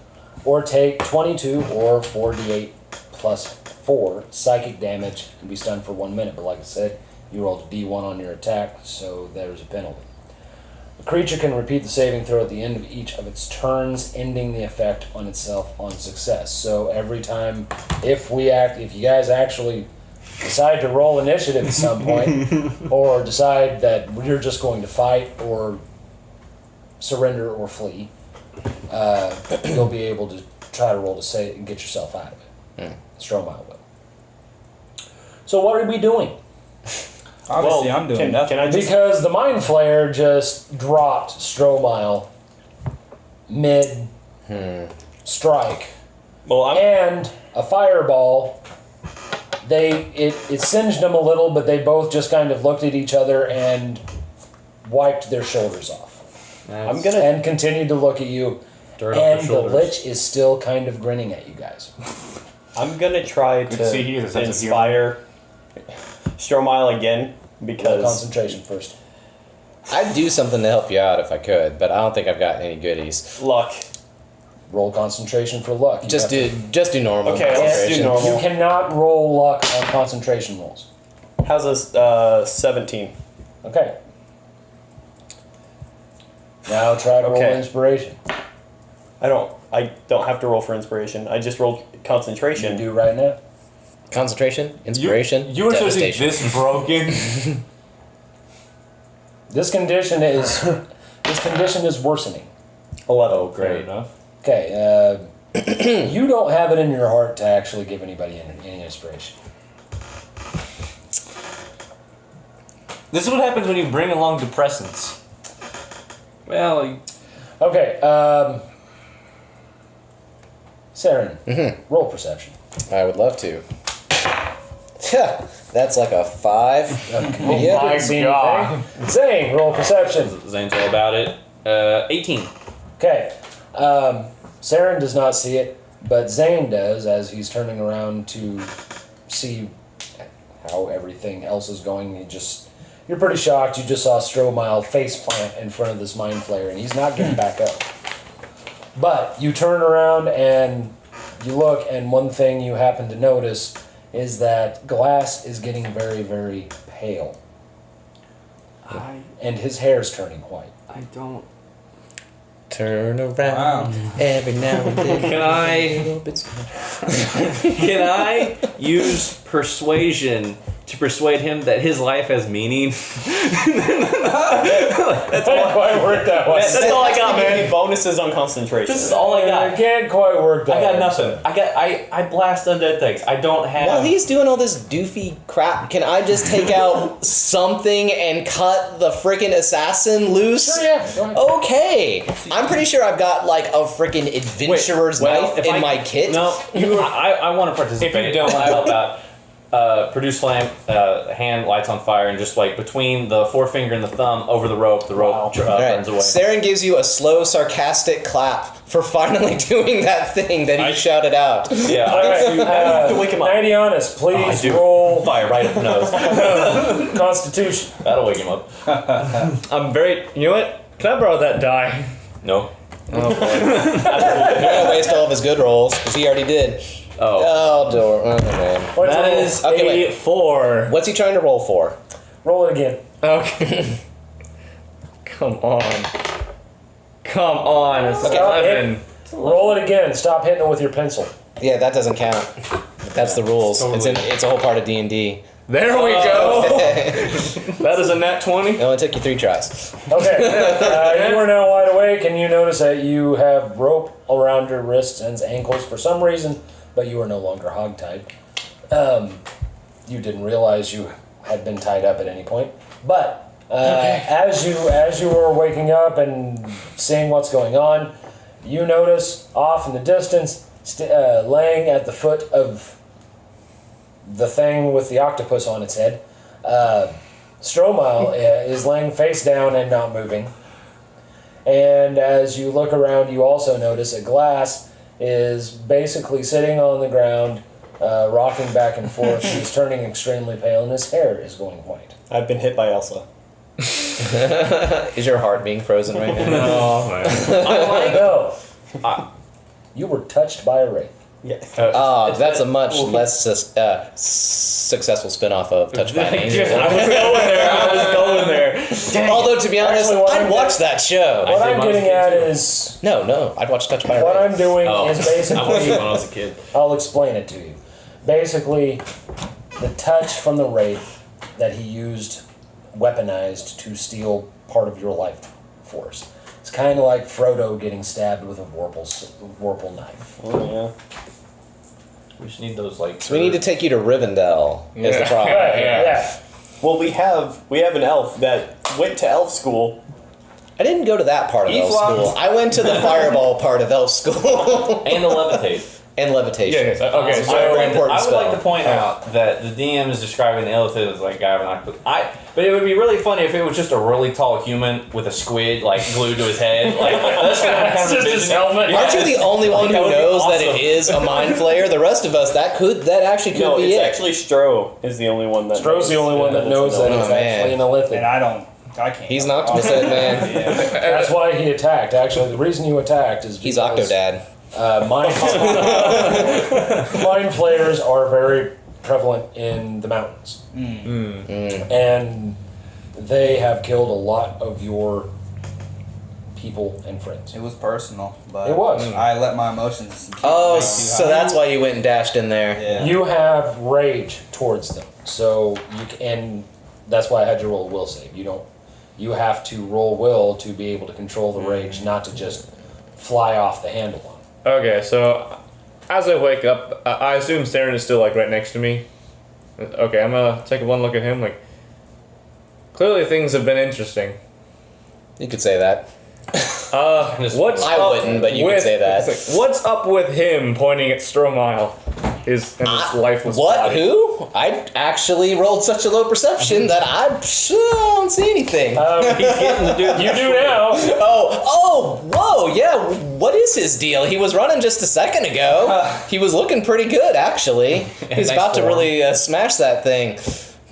or take 22 or 4d8 plus 4 psychic damage and be stunned for 1 minute. But like I said, you rolled a d1 on your attack, so there's a penalty. The creature can repeat the saving throw at the end of each of its turns, ending the effect on itself on success. So every time, if you guys actually decide to roll initiative at some point, or decide that you're just going to fight or surrender or flee, you'll be able to try to roll to save and get yourself out of it. Stromile will. So what are we doing? Obviously, I'm doing nothing. Can I just? Because the Mind Flayer just dropped Stromile mid strike, Well, and a fireball. It singed them a little, but they both just kind of looked at each other and wiped their shoulders off, I'm gonna. and continued to look at you. Dirt off And their the shoulders. Lich is still kind of grinning at you guys. I'm gonna try to see he has a to sense of inspire Stromile again Roll because concentration first. I'd do something to help you out if I could, but I don't think I've got any goodies. luck. Roll concentration for luck. You Just have do normal. Okay, let's do concentration. normal. You cannot roll luck on concentration rolls. How's this? 17. Okay. Now try to roll Okay. inspiration. I don't have to roll for inspiration. I just rolled You concentration. do right now. Concentration, inspiration, You were supposed to be devastation. this broken. This condition is worsening. 11. Oh, great enough. Okay. You don't have it in your heart to actually give anybody any inspiration. This is what happens when you bring along depressants. Well, Okay. Serin, roll perception. I would love to. That's like a 5. You my didn't see God. anything. Zayne, roll perception. Zane's all about it. 18. Okay. Serin does not see it, but Zayne does as he's turning around to see how everything else is going. You're pretty shocked. You just saw Stromile face plant in front of this Mind Flayer, and he's not getting back up. But you turn around and you look, and one thing you happen to notice is that Glass is getting very, very pale, and his hair's turning white. I don't. Turn around Wow. every now and then. Can I? Little bits- Can I use persuasion to persuade him that his life has meaning? That's all. Can't quite work that way. That's all I got, man. Bonuses on concentration. This is all I It got. can't quite work that I way. got nothing. I blast undead things. I don't have. While he's doing all this doofy crap, can I just take out something and cut the freaking assassin loose? Sure, yeah. Go ahead. Okay. I'm pretty sure I've got like a freaking adventurer's Well, knife if in I- my kit. No, I want to participate. If you don't- I help out. produce flame. Hand lights on fire, and just like between the forefinger and the thumb over the rope All burns away. Serin gives you a slow, sarcastic clap for finally doing that thing that he shouted out. Yeah. All right, to wake him up. Nidianus, please do. roll Fire right up the nose. Constitution. That'll wake him up. I'm very. You know what? Can I borrow that die? No. Oh boy. You're gonna waste all of his good rolls because he already did. Oh. Oh man. What's That roll? is Okay, a wait. 4. What's he trying to roll for? Roll it again. Okay. Come on. Come on. It's Okay. 11. Roll it again. Stop hitting it with your pencil. Yeah, that doesn't count. That's the rules. Totally. It's a whole part of D&D. There we go. It That is a nat 20. only took you 3 tries. Okay. You are now wide awake, and you notice that you have rope around your wrists and ankles for some reason, but you are no longer hogtied. You didn't realize you had been tied up at any point, but as you were waking up and seeing what's going on, you notice off in the distance, laying at the foot of the thing with the octopus on its head, Stromile is laying face down and not moving. And as you look around, you also notice a glass is basically sitting on the ground, rocking back and forth. He's turning extremely pale, and his hair is going white. I've been hit by Elsa. Is your heart being frozen right now? Oh, man. No. You were touched by a wraith. Yeah. Oh, that's a much less successful spin-off of Touched by an Angel. I was going there. Although, to be honest, Actually, what I'd I'm watch that show. What I'm when I was a getting kid, at too. is, No, I'd watch Touched by a what Wraith. I'm doing is I watched it when basically, I was a kid. I'll explain it to you. Basically, the touch from the wraith that he used, weaponized to steal part of your life force. It's kind of like Frodo getting stabbed with a Vorpal knife. Oh, yeah. We just need those like. So we need to take you to Rivendell. Is the Yeah. problem? Right, Yeah. yeah. Well, we have an elf that went to elf school. I didn't go to that part of He elf flopped. school. I went to the fireball part of elf school And the levitate. and levitation. Yeah, yeah. Okay, so very important I would like spell. to point out that the DM is describing the elephant as like a guy with an octopus. But it would be really funny if it was just a really tall human with a squid like glued to his head. Like that's what I'm kind of Just his envisioning. helmet. Yeah. Aren't you the only one who That would be knows that awesome. it is a mind flayer? The rest of us, that actually could No, be it's it. actually Stro is the only one that. Stroh's the only one that knows that Oh, it's man. actually an Elithic. And I can't. He's an octopus head man. Yeah. That's why he attacked. Actually, the reason you attacked is He's because, Octodad. Mind flayers are very prevalent in the mountains, and they have killed a lot of your people and friends. It was personal, but It was. I let my emotions. Keep Oh, way too so high. that's why you went and dashed in there. Yeah. You have rage towards them, so and that's why I had you roll a will save. You have to roll will to be able to control the rage, not to just fly off the handle on it. Okay, so as I wake up, I assume Serin is still like right next to me. Okay, I'm gonna take one look at him. Like, clearly things have been interesting. You could say that. What's I up wouldn't, but you could with- say that. it's like, what's up with him pointing at Stromile? His lifeless What? body. Who? I actually rolled such a low perception that I don't see anything. You do now. Whoa, yeah. What is his deal? He was running just a second ago. He was looking pretty good, actually. He's Nice about to form. really smash that thing.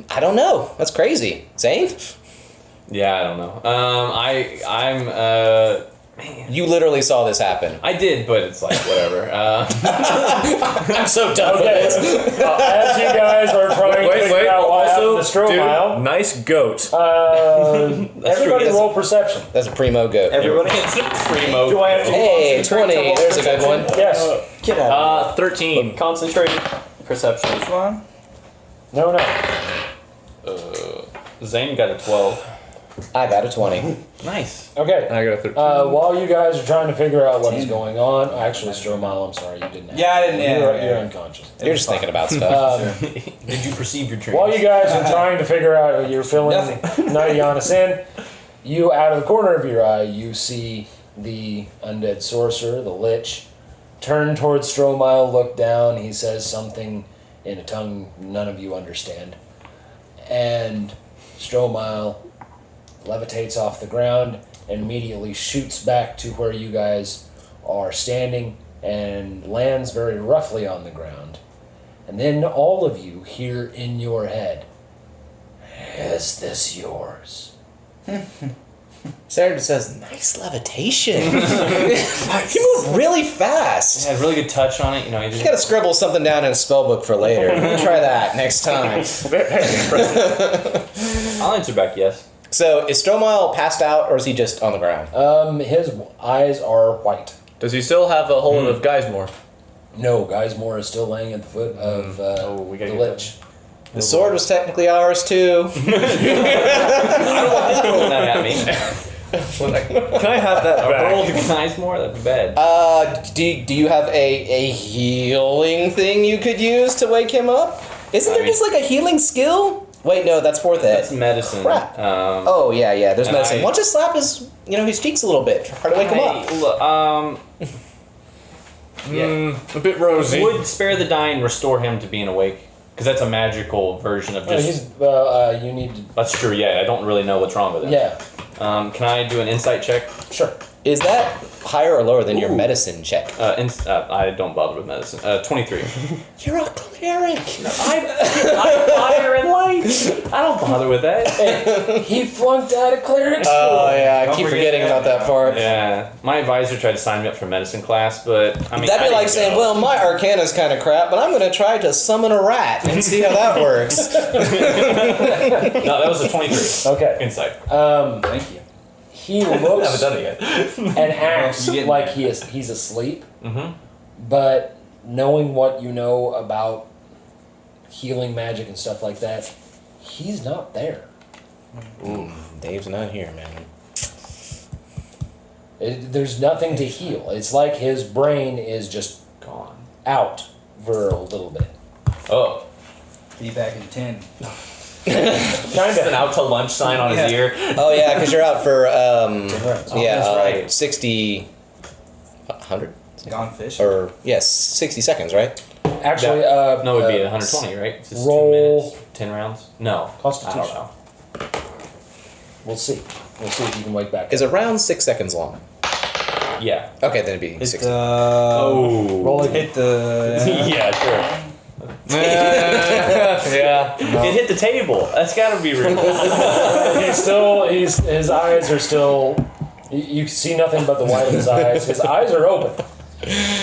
I don't know. That's crazy. Zayne? Yeah, I don't know. I'm You literally saw this happen. I did, but it's like whatever. I'm so done with Okay. this. As you guys are trying to figure out what happened to Stromile, dude, nice goat. everybody true. roll perception. That's a primo goat. Everybody. it's a primo. Do I have to Hey, concentrate 20. to There's a good one. Yes. Get out. 13. Concentrate. Perception. Which one? No. Zayne got a 12. I got a 20. Nice. Okay. I got a 13. While you guys are trying to figure out what is going on, actually, Stromile, I'm sorry, you didn't. Yeah, I didn't- yeah, You're yeah. unconscious. You're just thinking about stuff. Did you perceive your dreams? While you guys are trying to figure out, you're filling Nidianus in. You, out of the corner of your eye, you see the undead sorcerer, the lich, turn towards Stromile, look down. He says something in a tongue none of you understand. And Stromile levitates off the ground and immediately shoots back to where you guys are standing and lands very roughly on the ground. And then all of you hear in your head, "Is this yours?" Serin just says, "Nice levitation." You move really fast. Had really good touch on it. You know, You gotta scribble something down in a spell book for later. Try that next time. I'll answer back yes. So, is Stromile passed out, or is he just on the ground? His eyes are white. Does he still have a hold of Geismore? No, Geismore is still laying at the foot of we gotta the get Lich. The sword was technically ours, too. I don't want him throwing that at me. Can I have that Roll back? the guys more. That'd be bad. Do you have a healing thing you could use to wake him up? Isn't there mean- just like a healing skill? Wait, no, that's fourth ed. That's medicine. Crap. Um, Oh, yeah, there's And medicine. I- Why don't you slap his cheeks a little bit? Try to wake him up. Yeah. A bit rosy. Would spare the dying restore him to being awake? Because that's a magical version of just. You need to. That's true. Yeah, I don't really know what's wrong with it. Yeah, Can I do an insight check? sure. Is that higher or lower than your Ooh. medicine check? I don't bother with medicine. 23. You're a cleric. I'm fire and light. I don't bother with that. He flunked out of cleric school. Oh, yeah, I Don't keep forget forgetting that. about that part. Yeah, my advisor tried to sign me up for medicine class, but I mean, That'd I be like didn't saying, go. well, my arcana's kind of crap, but I'm going to try to summon a rat and see how that works. No, that was a 23. Okay. Insight. Thank you. He looks done it yet. and acts You get like that. he's asleep, Mm-hmm. but knowing what you know about healing magic and stuff like that, he's not there. Dave's not here, man. There's nothing to heal. It's like his brain is just Gone. out for a little bit. Oh. Be back in 10. Kind An of. out to lunch sign on his ear. Oh, yeah, because you're out for, that's right. 60... 100? Gone fish. Or, yes, 60 seconds, right? Actually, No, it would be 120, right? It's just roll- 2 minutes, 10 rounds. No, Constitution. I don't know. We'll see. We'll see if you can wake back Is up. a round 6 seconds long? Yeah. Okay, then it'd be Hit 60. Oh. Roll it. Hit the. Yeah, sure. Yeah. It hit the table. That's got to be real. His eyes are still. You can see nothing but the white of his eyes. His eyes are open,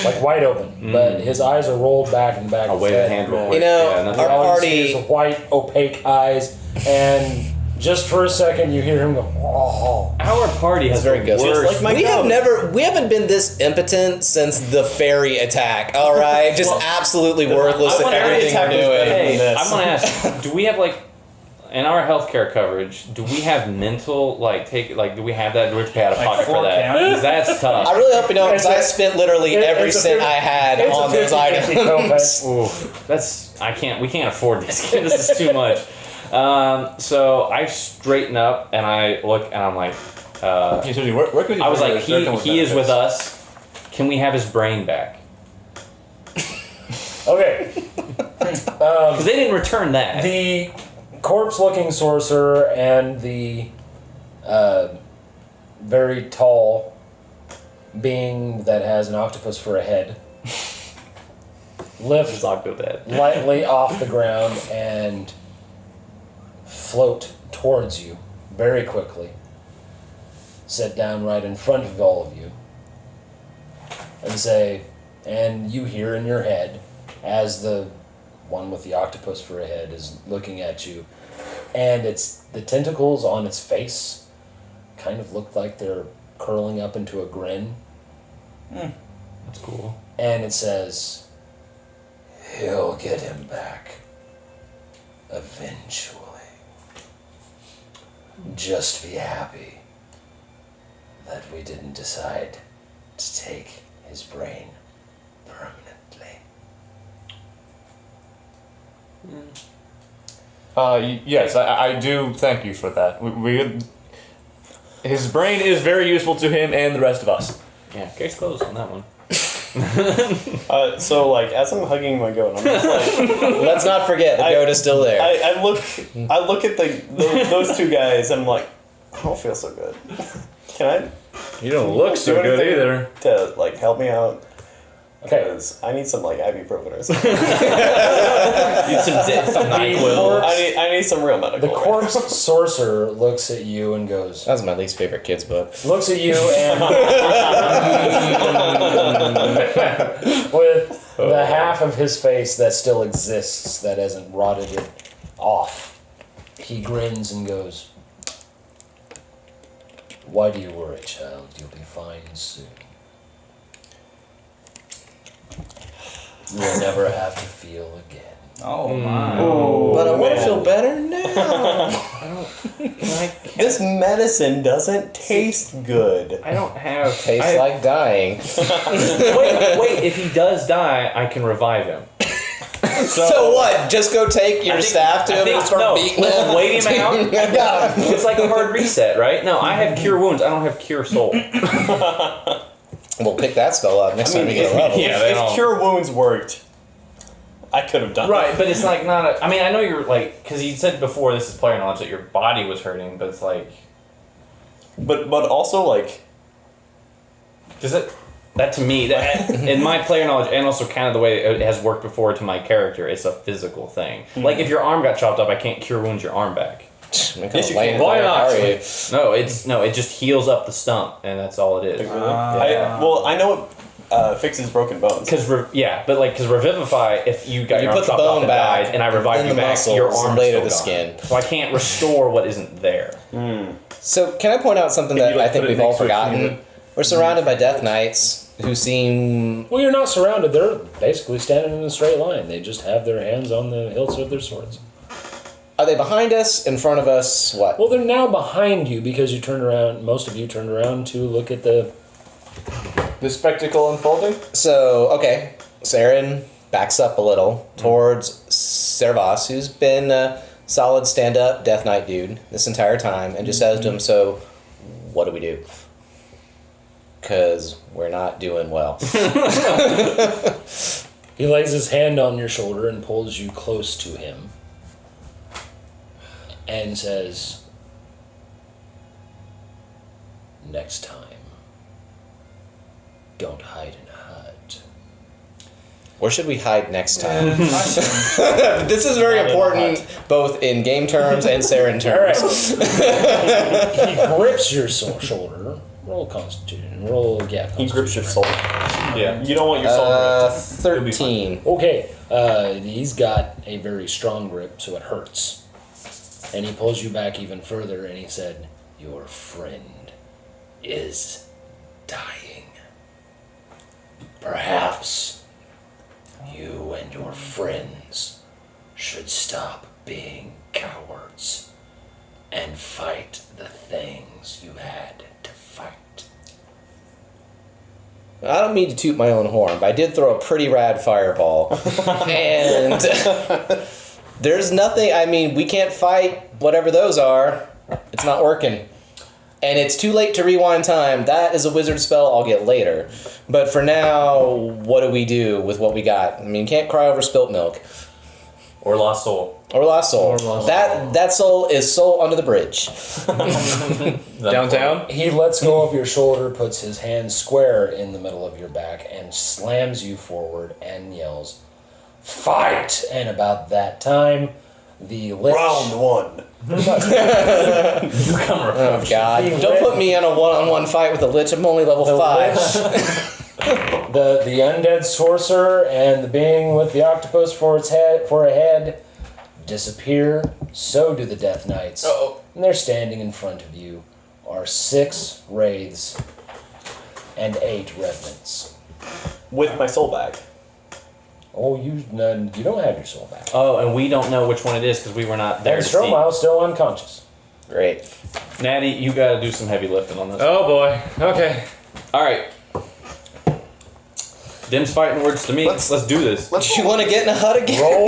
like wide open, but his eyes are rolled back and back. I'll wave a hand real quick. You know, Yeah, nothing- our All you party... see is white, opaque eyes, and just for a second you hear him go, "Oh." Our party has very the good. worst. We haven't been this impotent since the fairy attack, alright? Just absolutely worthless I at wanna everything we're doing. Hey, I want to ask: do we have in our healthcare coverage? Do we have mental do we have that? Do we have to pay out of Like pocket for 4 that? counties? 'Cause that's tough. I really hope you don't, because It's I a- spent literally every it's a cent fif- I had it's a on those 50-50 items. Ooh, we can't afford this. This is too much. So I straighten up and I look and I'm like, I was like, he is with us. Can we have his brain back? Okay. Because they didn't return that. The corpse-looking sorcerer and the very tall being that has an octopus for a head lift Talked about that. lightly off the ground and float towards you very quickly. Sit down right in front of all of you and say, and you hear in your head as the one with the octopus for a head is looking at you, and it's the tentacles on its face kind of look like they're curling up into a grin, That's cool. and it says, "He'll get him back eventually. Just be happy that we didn't decide to take his brain permanently." Yes, I do thank you for that. His brain is very useful to him and the rest of us. Yeah, case closed on that one. So like as I'm hugging my goat, I'm just like Let's not forget the goat is still there. I look at those two guys and I'm like, I don't feel so good. Can I You don't look so do good anything either. to like help me out? Okay. Because I need some like ibuprofen or something. Need some NyQuil. I need some real medical. The corpse sorcerer looks at you and goes, That was my least favorite kids book. looks at you and with the half of his face that still exists, that hasn't rotted it off, he grins and goes, "Why do you worry, child? You'll be fine soon. You'll never have to feel again." Oh my. But I want to man. feel better now. This medicine doesn't taste good. I don't have. Tastes like dying. Wait. If he does die, I can revive him. So what? Just go take your staff to him and start beating him? Wait him out. It's like a hard reset, right? No, I have cure wounds. I don't have cure soul. We'll pick that spell up next time we get a level. Yeah, they don't. If cure wounds worked, I could have done Right, it. but it's like not a. I mean, I know you're like, because you said before this is player knowledge that your body was hurting, but it's like, But also like does it? That to me, that in my player knowledge, and also kind of the way it has worked before to my character, it's a physical thing. Like if your arm got chopped up, I can't cure wounds your arm back. Yes, you can. Why not? No, it just heals up the stump, and that's all it is. I know it fixes broken bones. Because revivify, if you got You your arm put the chopped off bone and back, died, and I revive then you the back, muscles, your and arm later is the still gone. skin. So I can't restore what isn't there. So can I point out something that you, like, I think put it we've all next to a forgotten? human? We're surrounded by Death Knights who seem... Well, you're not surrounded. They're basically standing in a straight line. They just have their hands on the hilts of their swords. Are they behind us? In front of us? What? Well, they're now behind you because you turned around. Most of you turned around to look at the. The spectacle unfolding? So, okay. Serin backs up a little towards Servas, who's been a solid stand-up Death Knight dude this entire time, and just says to him, so, what do we do? Because we're not doing well. He lays his hand on your shoulder and pulls you close to him, and says, "Next time, don't hide in a hut." Where should we hide next time? This is very important, both in game terms and Serin terms. He grips your shoulder. Roll Constitution. Roll, yeah. He grips your soul. Yeah. You don't want your soul gripped. 13. Okay, he's got a very strong grip, so it hurts. And he pulls you back even further, and he said, "Your friend is dying. Perhaps you and your friends should stop being cowards and fight the things you had to fight." I don't mean to toot my own horn, but I did throw a pretty rad fireball. And there's nothing, I mean, we can't fight whatever those are. It's not working. And it's too late to rewind time. That is a wizard spell I'll get later. But for now, what do we do with what we got? I mean, you can't cry over spilt milk. Or lost soul. Or lost soul. Or lost That soul is soul under the bridge. Downtown? He lets go of your shoulder, puts his hand square in the middle of your back, and slams you forward and yells, "Fight!" And about that time, the lich... Round one. Oh, God. Don't put me in a one-on-one fight with a lich. I'm only level 5. The undead sorcerer and the being with the octopus for a head disappear. So do the Death Knights. Uh-oh. And they're standing in front of you are 6 wraiths and 8 revenants. With my soul back. Oh, you don't have your soul back. Oh, and we don't know which one it is because we were not there And to see. Stromile's still unconscious. Great. Natty, you gotta do some heavy lifting on this. Oh boy. Okay. Alright. Dim's fighting words to me. Let's do this. You want to get in a hut again? Roll,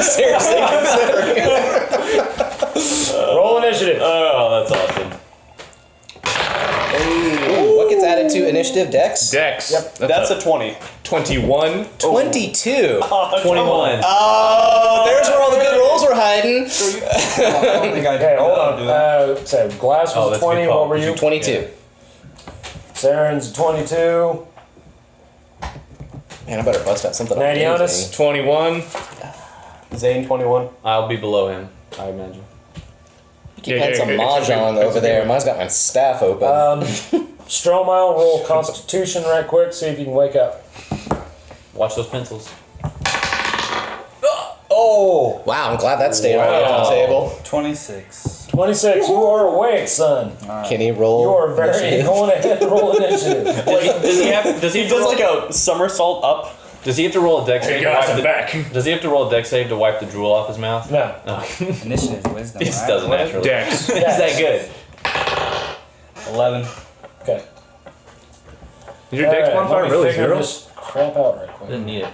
Seriously considering. roll initiative. Oh, that's awesome. Ooh, what gets added to initiative? initiative, Dex? Dex. Yep. That's a 20. 21. 22. 21. Oh, there's where all the good rolls were hiding. I don't think I Okay, hold on. do that. So Glass Oh, was that's a good 20. call. What were you? 22. Serin's 22. Man, I better bust out something Nidianus? amazing. 21. Zayne 21. I'll be below him, I imagine. Keep playing some mahjong over there. Mine's got my staff open. Stromile, roll Constitution right quick. See if you can wake up. Watch those pencils. Oh, Wow, I'm glad that stayed on the table. 26. 26. You are awake, son. Can he roll? You are very initiative? going ahead and roll initiative. Does he have? Does he He have to does roll, like a somersault up. Does he have to roll a dex save? Hey To guys, wipe I'm the, back. does he have to roll a dex save to wipe the drool off his mouth? No. No. he Initiative, wisdom, just right? does it naturally. Dex. Is that good? 11. Okay. Is your Dex Alright, modifier let me really figure 0? this crap out right quick. Didn't need it.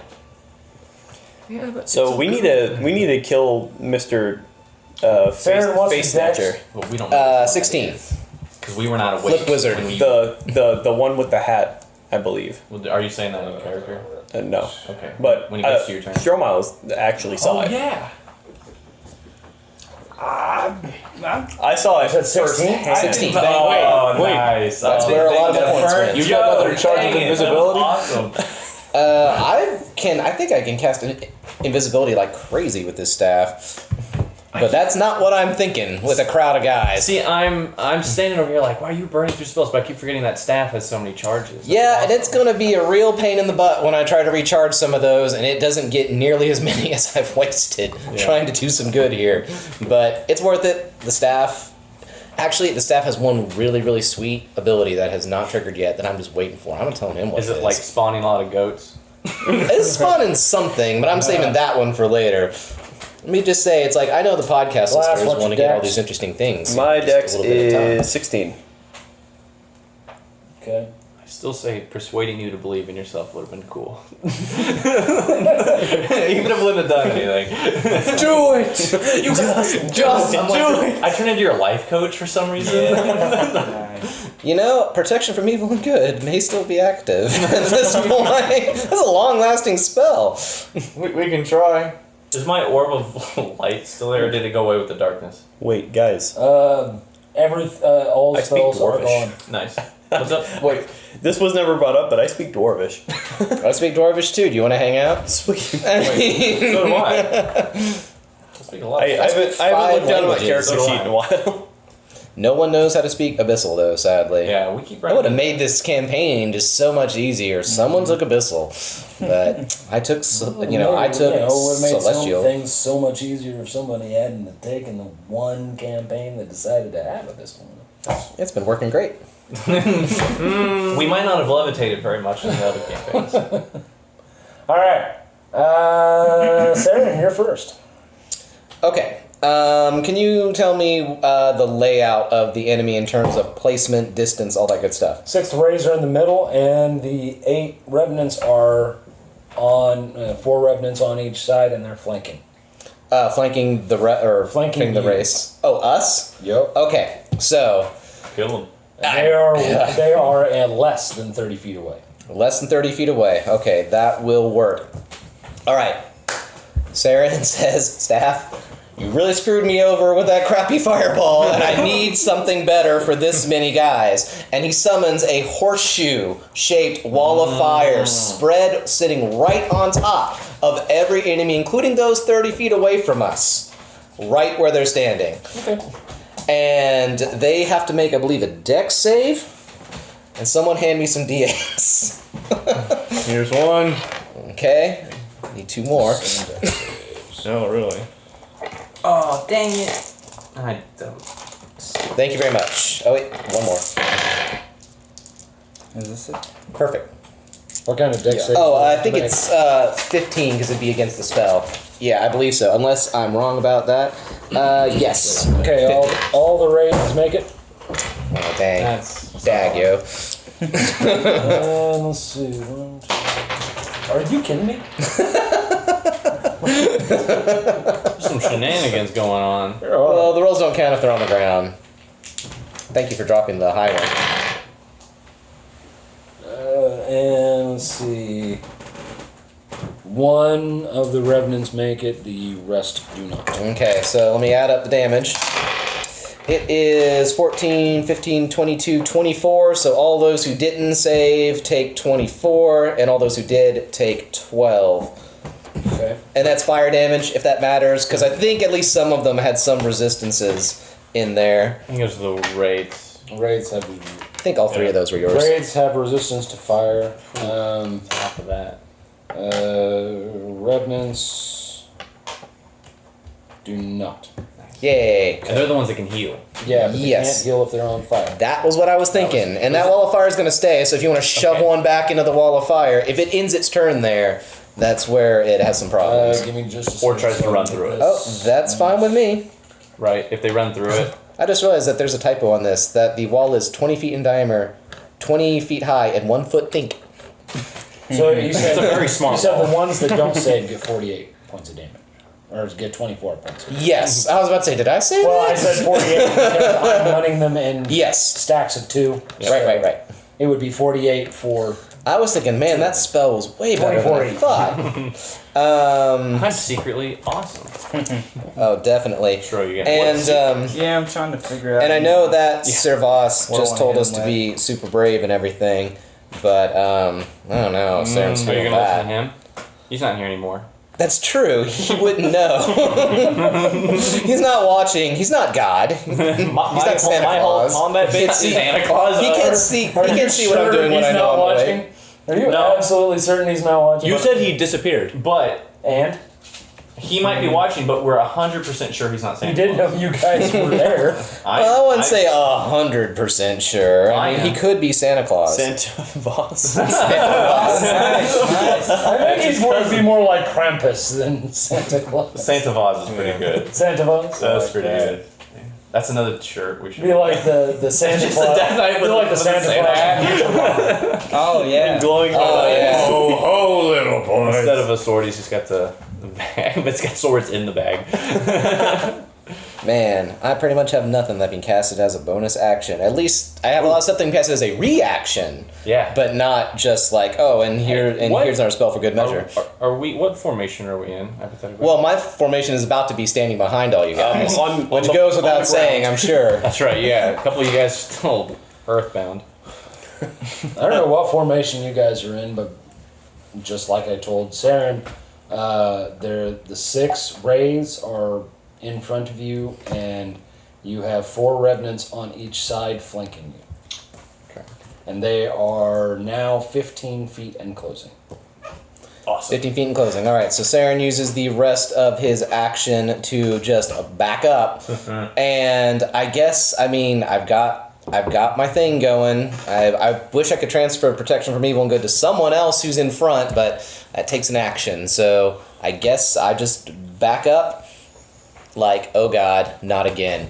So we need to kill Mr. Serin, what's Face his dex? Snatcher. Well, we don't know. 16. Because we were not awake. Flip wizard. when we- The one with the hat, I believe. Well, are you saying that in character? No. Okay. But when it gets to your turn. Stromile actually saw it. yeah. I saw it said 16? firsthand. 16. Oh, wait. nice. That's where a lot of the points went. You got another charge of invisibility? Awesome. I think I can cast invisibility like crazy with this staff. But that's not what I'm thinking with a crowd of guys. See, I'm standing over here like, why are you burning through spells? But I keep forgetting that staff has so many charges. That's Yeah, and awesome. it's gonna be a real pain in the butt when I try to recharge some of those, and it doesn't get nearly as many as I've wasted trying to do some good here. But it's worth it. The staff has one really, really sweet ability that has not triggered yet that I'm just waiting for. I'm gonna tell him what Is it like spawning a lot of goats? it's spawning something, but I'm saving that one for later. Let me just say, it's like, I know the podcast Last, listeners what's want to your get all dex? these interesting things. My Just a dex little bit of time. is 16. Okay. I still say persuading you to believe in yourself would have been cool. Even if it wouldn't have done anything. Do it! You just I'm like, I turned into your life coach for some reason. Nice. You know, protection from evil and good may still be active at this point. That's a long-lasting spell. We can try. Is my orb of light still there, or did it go away with the darkness? Wait, guys. All I speak spells are Dwarvish. gone. Nice. What's up? Wait, This was never brought up, but I speak Dwarvish. I speak Dwarvish too. Do you want to hang out? Sweet. So do I. I speak a lot. I haven't five looked down at my languages. character So do sheet I. in a while. No one knows how to speak Abyssal, though, sadly. Yeah, we keep I would have running. made this campaign just so much easier. Someone took Abyssal, but I took, I took it would have made some Celestial. things so much easier if somebody hadn't have taken the one campaign that decided to have it this one. It's been working great. We might not have levitated very much in the other campaigns. All right. Serin, you're first. Okay. Can you tell me the layout of the enemy in terms of placement, distance, all that good stuff? 6th Razor in the middle, and the 8 Revenants are on 4 Revenants on each side, and they're flanking. Flanking the flanking the you. race. Oh, us? Yep. Okay. So Kill them. They are at less than 30 feet away. less than 30 feet away. Okay, that will work. All right. Serin says, "Staff, you really screwed me over with that crappy fireball, and I need something better for this many guys." And he summons a horseshoe-shaped wall of fire, spread sitting right on top of every enemy, including those 30 feet away from us, right where they're standing. Okay. And they have to make, I believe, a dex save. And someone hand me some d8s. Here's one. Okay. Need 2 more. Oh, really? Oh, dang it. I don't. Thank you very much. Oh, wait. One more. Is this it? Perfect. What kind of dex save? Oh, I think it's 15 because it'd be against the spell. Yeah, I believe so. Unless I'm wrong about that. Yes. Okay, 50. all the raids make it. Oh, dang. That's. Dag, yo. And let's see. 1, 2. Are you kidding me? There's some shenanigans going on. Well, the rolls don't count if they're on the ground. Thank you for dropping the high one. Let's see. One of the revenants make it, the rest do not. Okay, so let me add up the damage. It is 14, 15, 22, 24. So all those who didn't save take 24, and all those who did take 12. Okay. And that's fire damage, if that matters, because I think at least some of them had some resistances in there. I think those are the rates. Raids have I think all three of those were yours. Raids have resistance to fire. Half of that. Revenants do not. Yay. And they're the ones that can heal. Yeah, but they Yes. can't heal if they're on fire. That was what I was thinking. And that wall of fire is going to stay, so if you want to shove one back into the wall of fire, if it ends its turn there, that's where it has some problems. Give me just a Or second tries to so I run can through get it. this. Oh, that's fine with me. Right? If they run through it. I just realized that there's a typo on this, that the wall is 20 feet in diameter, 20 feet high, and 1 foot thick. So you said, It's a very small you said wall. the ones that don't save get 48 points of damage. Or get 24 points of damage. Yes, I was about to say, did I say Well, I that? said 48 because I'm running them in Yes. stacks of 2. Right. It would be 48 for... I was thinking, man, that spell was way better than I 24. thought. I'm secretly awesome. Oh, definitely. Sure, you get And Yeah, I'm trying to figure out. and I know that Servas What do I just told hit us him to with? be super brave and everything, but I don't know. Serin's Are you feeling gonna listen to bad. him? He's not here anymore. That's true. He wouldn't know. He's not watching. He's not God. He's not Santa my whole Claus. combat base is Santa Claus. He can't see. He can't see what I'm doing when he's I know not I'm away. watching? Are you No. absolutely certain he's not watching? You said he disappeared. But And? he might be watching, but we're 100% sure he's not He Santa did Claus. know you guys were there. Well, I wouldn't say 100% sure. I mean, he could be Santa Claus. Santa Voss. I think he's would be more like Krampus than Santa Claus. Santa Claus is pretty good. Santa Claus? That's pretty good. That's another shirt we should Be like the Santa Just the Claus. Death Knight Be with like the the Santa Santa Claus. Oh yeah. Glowing. Oh yeah. Oh, ho, little boy. Instead of a sword, he's just got the bag, but it's got swords in the bag. Man, I pretty much have nothing that can cast it as a bonus action. At least I have a lot of stuff that can cast it as a reaction, Yeah. but not just like, oh, and what- here's our spell for good measure. Are we? What formation are we in? Hypothetically. Well, my formation is about to be standing behind all you guys, on which the- goes on without the saying, ground. I'm sure. that's right. Yeah, a couple of you guys still earthbound. I don't know what formation you guys are in, but just like I told Serin, the 6 rays are in front of you, and you have 4 revenants on each side flanking you. Okay. And they are now 15 feet and closing. Awesome. 15 feet in closing. All right, so Serin uses the rest of his action to just back up, and I guess I've got my thing going. I wish I could transfer protection from evil and good to someone else who's in front, but that takes an action. So I guess I just back up. Like, oh God, not again.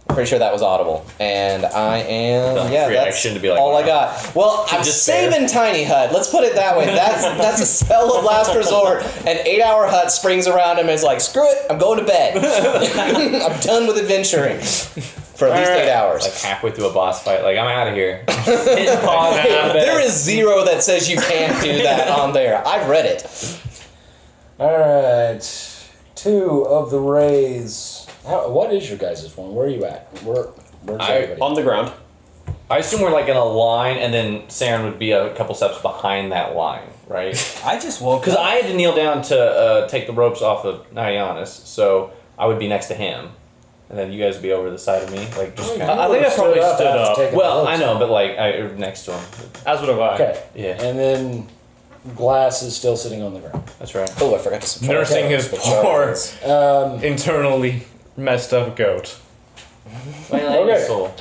Pretty sure that was audible, and I am that's Reaction to be like, all I wow. got. Well, I'm despair. saving Tiny Hut. Let's put it that way. That's a spell of last resort. An 8-hour hut springs around him and is like, screw it, I'm going to bed. I'm done with adventuring for at least 8 hours. Like halfway through a boss fight, like I'm out of here. Hitting pause. There is 0 that says you can't do that on there. I've read it. Alright. 2 of the rays. What is your guys' form? Where are you at? Where's everybody? On the ground. I assume we're like in a line, and then Serin would be a couple steps behind that line, right? I just woke Because up. I had to kneel down to take the ropes off of Nidianus, so I would be next to him, and then you guys would be over the side of me, like just. You Kinda, I think would've I probably stood after up. taking well, the I ropes. know, but like I next to him. As would have I. Okay. Yeah, And then Glass is still sitting on the ground. that's right. Oh, I forgot to subtract. Nursing his poor, internally messed up goat. Okay. Soul.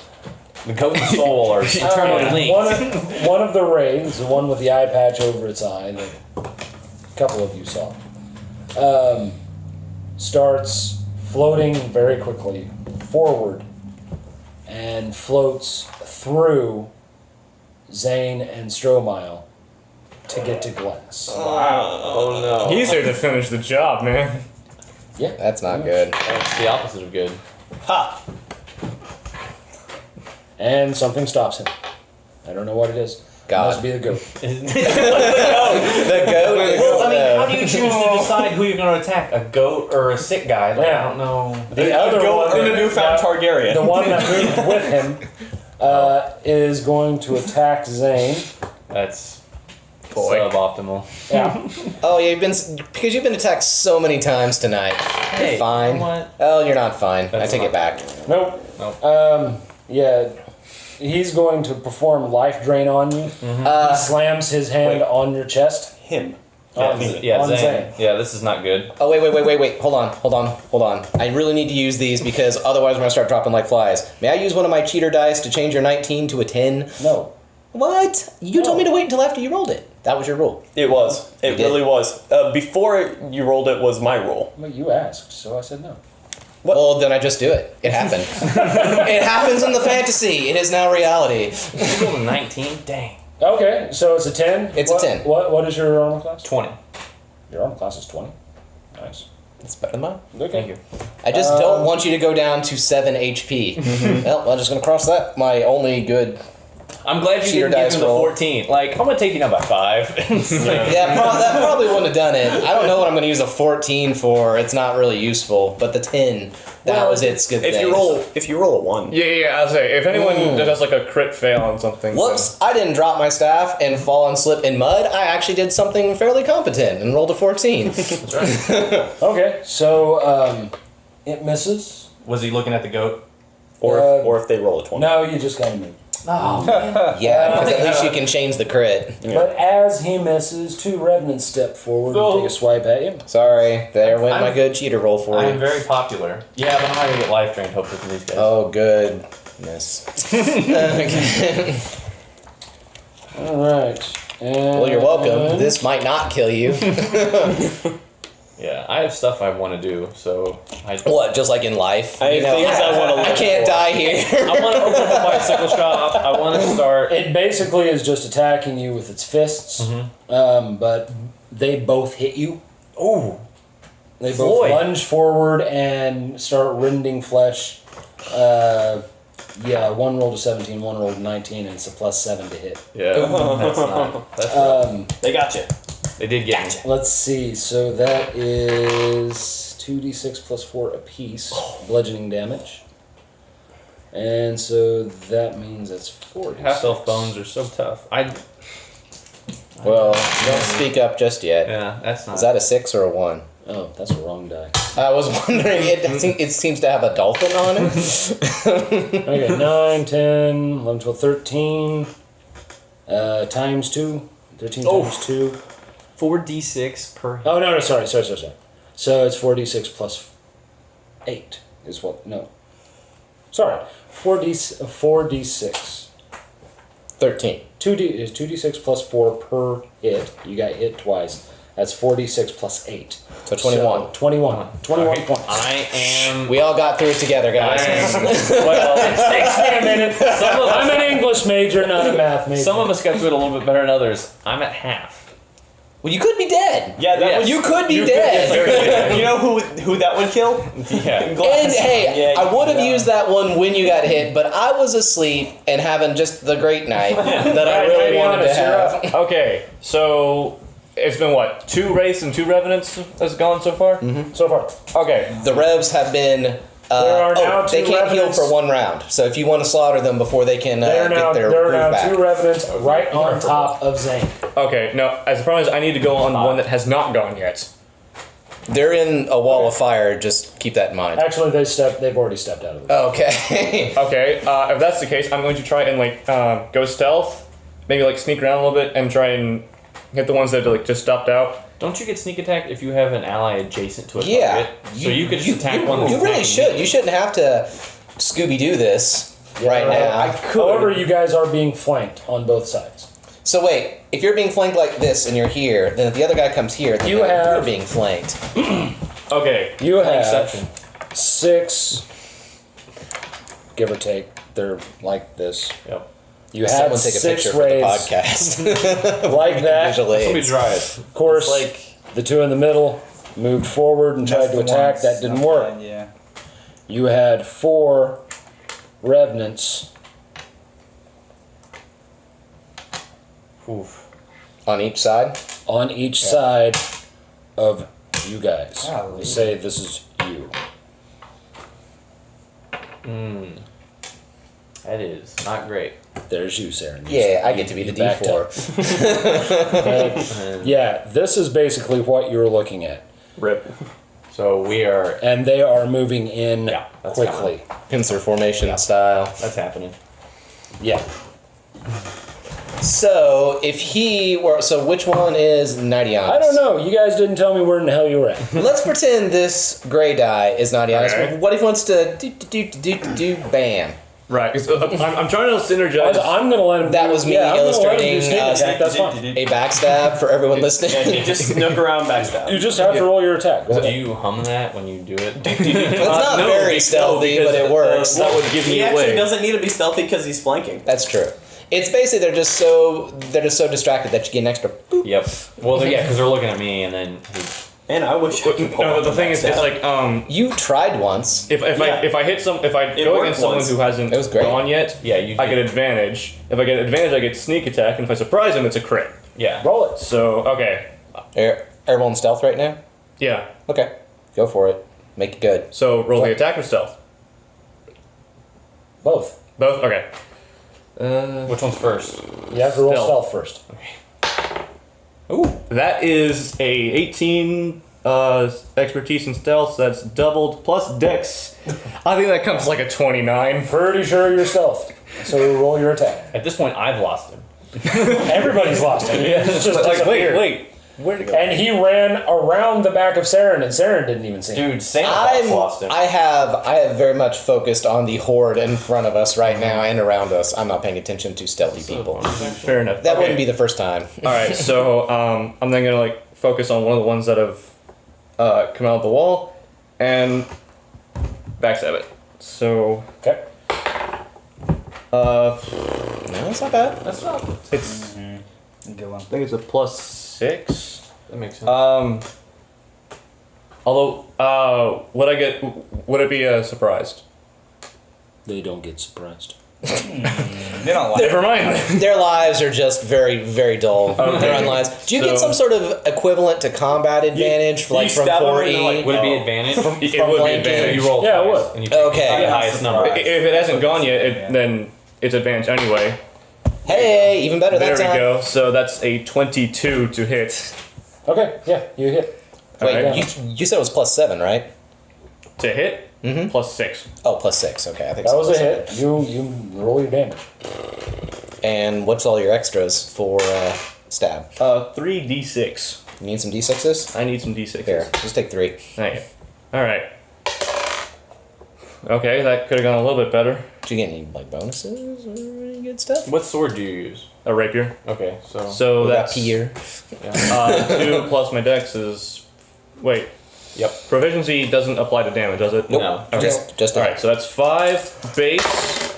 The goat and soul are eternally linked. One of the rays, the one with the eye patch over its eye, that a couple of you saw, starts floating very quickly forward and floats through Zayne and Stromile to get to Glass. Oh no. He's here to finish the job, man. Yeah. That's not good. That's the opposite of good. Ha! And something stops him. I don't know what it is. God. Must be the goat. The goat is Well, I mean, how do you choose to decide who you're going to attack? A goat or a sick guy? Like, I don't know. The other Go one, in a newfound Targaryen. the one that moved with him, is going to attack Zayne. That's Boy. suboptimal. Yeah. Oh, yeah, because you've been attacked so many times tonight. Hey, You're fine. you know what? Oh, you're not fine. That's I take not- it back. Nope. Yeah. He's going to perform life drain on you. He slams his hand on your chest. Him. On Yeah, Zayne. Zayne. Yeah, this is not good. Oh, wait. Hold on. I really need to use these because otherwise we're going to start dropping like flies. May I use one of my cheater dice to change your 19 to a 10? No. What? You told me to wait until after you rolled it. That was your rule. It was. It You did. really was. Before you rolled it was my rule. Well, you asked, so I said no. Well, then I just do it. It happened. It happens in the fantasy. It is now reality. You rolled a 19? Dang. Okay, so it's a 10? It's a 10. What is your armor class? 20. Your armor class is 20. Nice. It's better than mine. Okay. Thank you. I just don't want you to go down to 7 HP. Well, I'm just going to cross that. My only good... I'm glad you Cheater didn't give dice him the roll. 14. Like, I'm going to take you down by 5. Yeah, that probably wouldn't have done it. I don't know what I'm going to use a 14 for. It's not really useful. But the 10, that was its good If thing. you roll a 1. Yeah, I'll say, if anyone does like a crit fail on something. Whoops, I didn't drop my staff and fall and slip in mud. I actually did something fairly competent and rolled a 14. Okay, so it misses. Was he looking at the goat? Or if they roll a 20. No, you just got to move. Oh, Yeah, because at least you can change the crit. But as he misses, 2 revenants step forward and take a swipe at you. Sorry, there went my good cheater roll for I am you. very popular. Yeah, but I'm not going to get life drained, hopefully, from these guys. Oh, goodness. Okay. Alright. Well, you're welcome. This might not kill you. Yeah, I have stuff I want to do, so I... What, just like in life? I have things I want to I look can't for. die here. I want to open up a bicycle shop. I want to start... It basically is just attacking you with its fists, but they both hit you. Ooh. They both Floyd. lunge forward and start rending flesh. Yeah, one rolled a 17, one rolled a 19, and it's a +7 to hit. Yeah, that's not... That's rough. They got you. They did get me. Let's see, so that is 2d6 plus 4 apiece, bludgeoning damage. And so that means it's 4d6. Half-elf bones are so tough. Well, don't speak up just yet. Yeah, that's not... Is that a 6 or a 1? Oh, that's a wrong die. I was wondering, it seems to have a dolphin on it. Okay, 9, 10, 11, 12, 13, times 2. 13 times 2. 4d6 per... Oh, no, sorry. So it's 4d6 plus 8 is what, no. Sorry, 4d6. 13. 2d6 plus 4 per hit. You got hit twice. That's 4d6 plus 8. So 21. So 21. 21 points. I am... We all got through it together, guys. Well, it takes me a minute. I'm an English major, not a math major. Some of us got through it a little bit better than others. I'm at half. Well, you could be dead. Yeah, that Yes. was You could be dead. You know who that would kill? Yeah. And hey, Yeah, I would have yeah. used that one when you got hit, but I was asleep and having just the great night that I really wanted to have. Okay, so it's been what? 2 wraiths and 2 revenants has gone so far? So far. Okay. The revs have been. There are now they 2 can't heal revenants. for 1 round. So if you want to slaughter them before they can There get their are groove now back. 2 revenants right on top of Zayne. Okay, no, as the problem is I need to go on one that has not gone yet. They're in a wall of fire. Just keep that in mind. Actually, they've already stepped out of it. Okay. Okay, if that's the case, I'm going to try and go stealth, maybe sneak around a little bit and try and hit the ones that just stopped out. Don't you get sneak attack if you have an ally adjacent to a Yeah. target? So you could just attack one that's You really attacking should. You shouldn't have to Scooby-Doo this right now. However, you guys are being flanked on both sides. So wait, if you're being flanked like this and you're here, then if the other guy comes here, then you're being flanked. Okay. You have exception. 6, give or take. They're like this. Yep. You Someone have take a 6 picture for the wraiths podcast. like that. Visual Let me aids. try it. Of course, the 2 in the middle moved forward and tried to attack. That didn't work. Yeah. You had 4 revenants Oof. On each side? On each side of you guys. Golly. We'll say this is you. That is not great. There's you, Serin. Yeah, I get to be the backed up. D4. Yeah, this is basically what you're looking at. Rip. So we are. And they are moving in Yeah, that's quickly. Pincer formation style. That's happening. Yeah. So, if he were... So, which one is Nidianus? I don't know. You guys didn't tell me where in the hell you were at. Let's pretend this gray die is Nidianus. Okay. What if he wants to do bam? Right. So, I'm trying to synergize. I'm going to let him That do- was me yeah, I'm gonna let him do illustrating, sneak attack. That's fine. A backstab for everyone listening. Yeah, he just snuck around backstab. You just have to roll your attack. Go Do ahead. you hum that when you do it? It's not No, very because- stealthy, because but it works. That would give me He away. actually doesn't need to be stealthy because he's flanking. That's true. It's basically they're just so distracted that you get an extra boop. Yep. Well, yeah, because they're looking at me, and then And I wish I could pull No, off the thing is, it's backstab. like You tried once. if I Yeah. if I hit some if I It go worked against someone once. who hasn't It was great. gone yet, yeah, you. I get advantage. If I get advantage, I get sneak attack, and if I surprise him, it's a crit. Yeah. Roll it. So okay, Everyone in stealth right now? yeah. Okay. Go for it. Make it good. So roll the attack or stealth. Both. Both. Okay. Which one's first? You have to roll Stealth. stealth first. Ooh, that is a 18 expertise in stealth. So that's doubled plus dex. I think that comes like a 29. Pretty sure you're stealth. So roll your attack. At this point, I've lost him. Everybody's lost him. It's just disappeared. wait. Where'd it go? And he ran around the back of Serin, and Serin didn't even see him. Dude, Santa Claus lost him. I have very much focused on the horde in front of us right now and around us. I'm not paying attention to stealthy people. Fair enough. That Okay. wouldn't be the first time. All right, so I'm then gonna like focus on one of the ones that have come out of the wall and backstab it. So Okay. No, it's not bad. That's not. it's Good one. I think it's a +6. That makes sense. Although would it be surprised? They don't get surprised. They don't like Never mind. Their lives are just very, very dull. They're on lives. Do you get So- some sort of equivalent to combat advantage, like from stab them 4E? and they're like, Would it be advantage? It would be flanking. advantage. You roll Yeah, it twice, would. and you take Okay. the highest number. If it hasn't gone yet, then it's advantage anyway. Hey, even better There that we time. go. So that's a 22 to hit. Okay, yeah, you hit. Wait, Alright. you said it was +7, right? To hit, +6. Oh, +6. Okay, I think That so. was a hit. You roll your damage. And what's all your extras for stab? 3d6. You need some d6s? I need some d6s. Here, just take 3. Thank you. All right. Okay, that could have gone a little bit better. Did you get any like bonuses or any good stuff? What sword do you use? A rapier. Okay, so. So that's Rapier. 2 plus my dex is. Wait. Yep. Proficiency doesn't apply to damage, does it? Nope. No. Okay. Just All right, so that's 5 base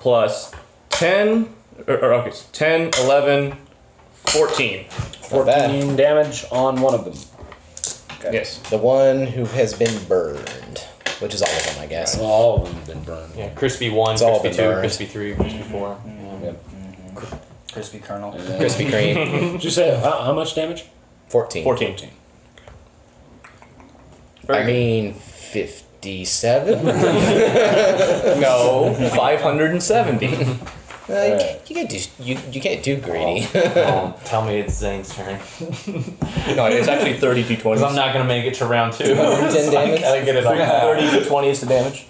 plus 10, okay, so 10, 11, 14. Not bad. 14 damage on one of them. Yes. The one who has been burned, which is all of them, I guess. All of them have been burned. Yeah, crispy 1, It's all crispy been 2, burned. crispy 3, crispy 4. crispy kernel. Krispy Kreme, Did you say how much damage? 14. 14. I mean, 57? No, 570. You can't do greedy. Tell me it's Zayne's turn. No, it's actually 30 d20s. Because I'm not going to make it to round 2. 10 damage? I get it on 30 d20s to damage.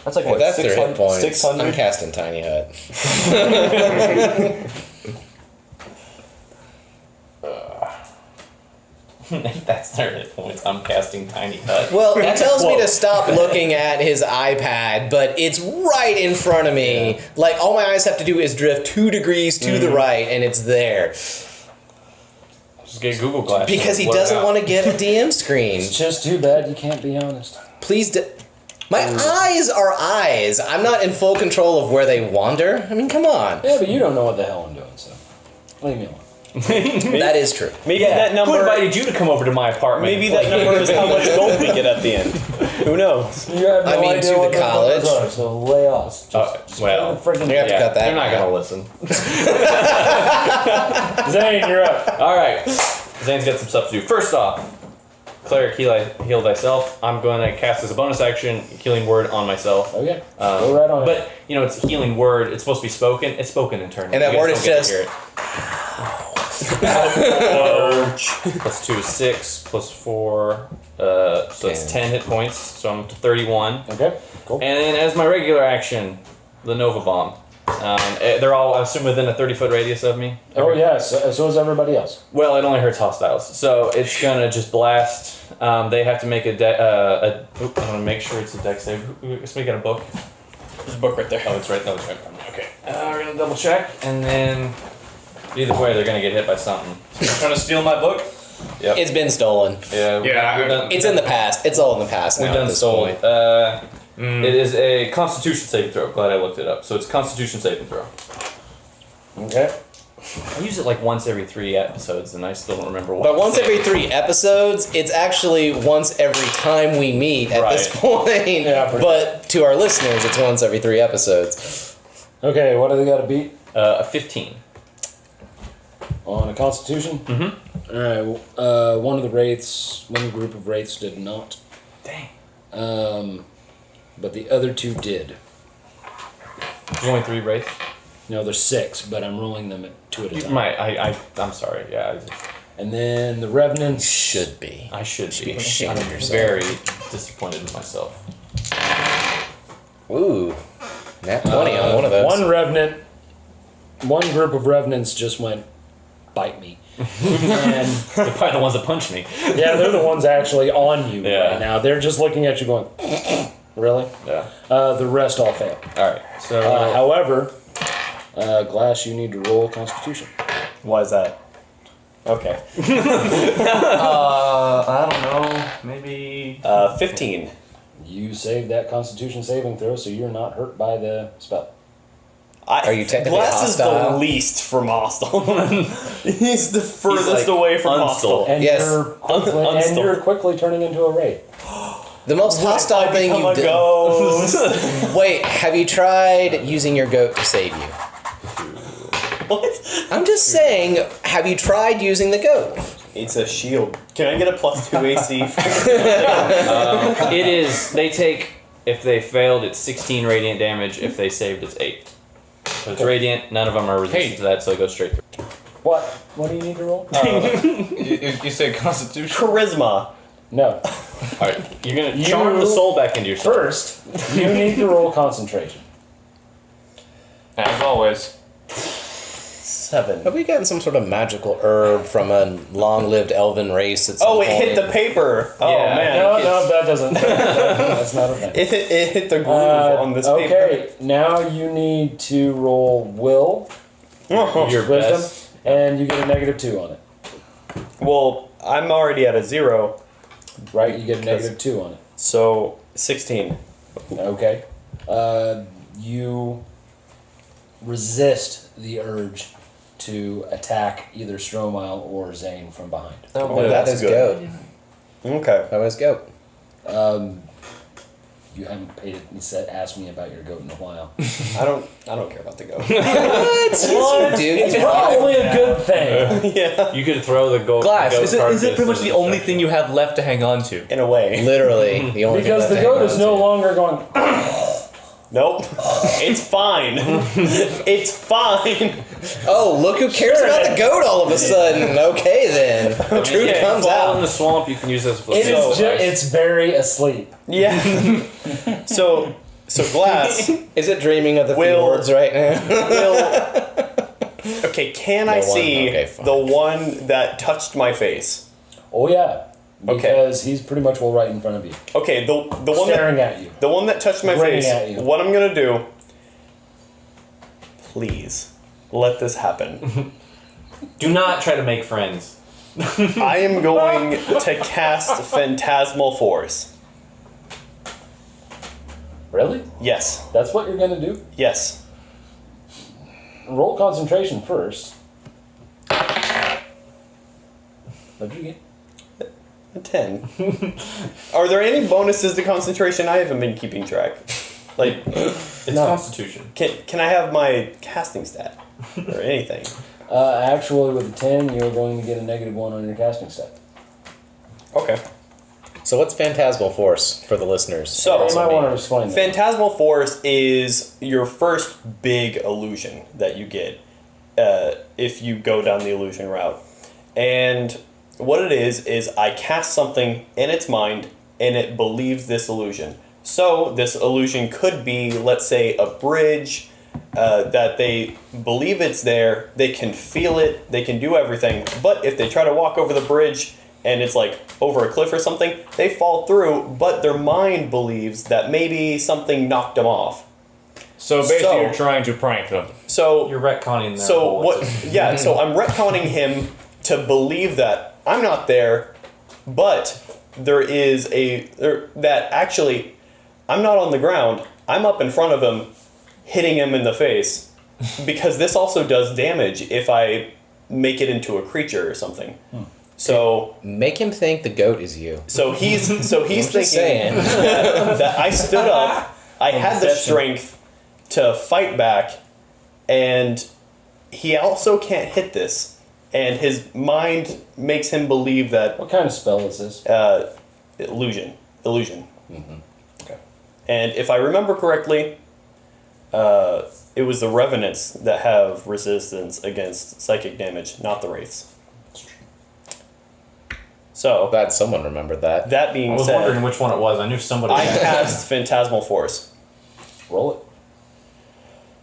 That's like If what, that's their hit 600? points, 600? I'm casting Tiny Hut. If that's their hit points, I'm casting Tiny Hut. Well, it tells me to stop looking at his iPad, but it's right in front of me. Like, all my eyes have to do is drift 2 degrees to the right, and it's there. Just get Google Glass. Because he doesn't want to get a DM screen. It's just too bad you can't be honest. Please My eyes are eyes. I'm not in full control of where they wander. I mean, come on. Yeah, but you don't know what the hell I'm doing, so leave me alone. That is true. Maybe that Who number. invited you to come over to my apartment? Maybe that number is how much gold we get at the end. Who knows? You have no I mean, idea to what the those college. are, so lay off. Well, Freaking You have to cut that. they're not out. gonna listen. Zayne, you're up. All right, Zayne's got some stuff to do. First off, cleric heal thyself. I'm going to cast as a bonus action healing word on myself. Okay, go right on. But you know, it's a healing word. It's supposed to be spoken. It's spoken in turn. And that You guys word don't is get to just- hear it. Plus 2 is 6. Plus 4, so it's 10 hit points. So I'm up to 31. Okay, cool. And then as my regular action, the Nova Bomb. They're all, I assume, within a 30-foot radius of me. Oh yeah, so is everybody else. Well, it only hurts hostiles, so it's gonna just blast. They have to make I want to make sure it's a dex save. Somebody got a book? There's a book right there. Oh, it's right. No, it's right. Okay. We're gonna double check, and then either way, they're gonna get hit by something. Trying to steal my book? Yep. It's been stolen. Yeah. Yeah, We're done. It's in the past. It's all in the past We're now done at this stolen. point. It is a Constitution saving throw. Glad I looked it up. So it's Constitution saving throw. Okay. I use it like once every 3 episodes, and I still don't remember what. But once every 3 episodes, it's actually once every time we meet at this Right. point. Yeah, pretty But to our listeners, it's once every 3 episodes. Okay, what do they got to beat A 15. on a Constitution? Mm-hmm. All right. One of the group of wraiths did not. Dang. But the other 2 did. There's only 3 wraiths. No, there's 6, but I'm rolling them at 2 at a time. I'm sorry. Yeah. And then the revenants Should be. I should be ashamed I'm of yourself. very disappointed in myself. Ooh. Nat 20 on one of those. One group of revenants just went, bite me. And They're probably the ones that punched me. yeah, they're the ones actually on you Yeah. right now. They're just looking at you going, really? Yeah. The rest all fail. All right. So However, Glass, you need to roll Constitution. Why is that? Okay. I don't know. Maybe. 15. You saved that Constitution saving throw, so you're not hurt by the spell. Are you technically Glass is the hostile? least from hostile. He's the furthest like away from unstole. hostile. And Yes. you're quickly turning into a wraith. The most hostile thing Become you a did. ghost. Wait, have you tried using your goat to save you? What? I'm just saying, have you tried using the goat? It's a shield. Can I get a +2 AC? it is. They take. If they failed, it's 16 radiant damage. If they saved, it's 8. So it's radiant. None of them are resistant to that, so it goes straight through. What? What do you need to roll? You said Constitution? Charisma. No. All right. You're gonna charm the soul back into yourself. First, you need to roll concentration. As always. 7. Have we gotten some sort of magical herb from a long-lived elven race? At some Oh, it point? hit the paper. Oh, Yeah. man. No, that doesn't. That's not a thing. It hit the groove on this paper. Okay, now you need to roll will, Your wisdom, best. and you get a -2 on it. Well, I'm already at a 0, Right? You get a -2 on it. so 16. Okay. You resist the urge to attack either Stromile or Zayne from behind. Oh, That is goat. Okay. That was goat. You haven't paid it. Asked me about your goat in a while. I don't care about the goat. What? Yes, you do. It's probably a good thing. Yeah. You could throw the goat. Glass, goat is it carcass pretty much as the a only distraction. thing you have left to hang on to? In a way. Literally, the only Because thing the that goat hangs is on no to. longer going. Nope. It's fine. It's fine. Oh, look who cares about the goat all of a sudden. Okay, then the truth Yeah, comes fall in out. the swamp. You can use this. It is it's very asleep. Yeah. So Glass Is it dreaming of the Will- fjords right now? will. Okay, can I The one- see okay, fine. the one that touched my face? Oh yeah. Okay. Because he's pretty much right in front of you, Okay, the one staring that at you. the one that touched my Grinning face. at you. What I'm gonna do? Please let this happen. Do not try to make friends. I am going to cast Phantasmal Force. Really? Yes. That's what you're gonna do? Yes. Roll concentration first. What'd you get? A 10. Are there any bonuses to concentration? I haven't been keeping track. Like, It's No. Constitution. can I have my casting stat or anything? Actually, with a 10, you're going to get a -1 on your casting stat. Okay. So what's Phantasmal Force for the listeners? So You might want to explain that. Phantasmal Force is your first big illusion that you get if you go down the illusion route. And what it is I cast something in its mind and it believes this illusion. So this illusion could be, let's say, a bridge that they believe it's there, they can feel it, they can do everything, but if they try to walk over the bridge and it's like over a cliff or something, they fall through, but their mind believes that maybe something knocked them off. So basically, So- you're trying to prank them. So You're retconning their so whole what? existence. Yeah. So I'm retconning him to believe that I'm not there, but there is that actually I'm not on the ground. I'm up in front of him, hitting him in the face, because this also does damage if I make it into a creature or something. So Make him think the goat is you. he's I'm thinking just saying. that I stood up, I had the strength to fight back, and he also can't hit this. And his mind makes him believe that What kind of spell is this? illusion. Okay. And if I remember correctly, it was the revenants that have resistance against psychic damage, not the wraiths. So Glad someone remembered that. that I being was said, wondering which one it was. I knew somebody. I had. cast Phantasmal Force. Roll it.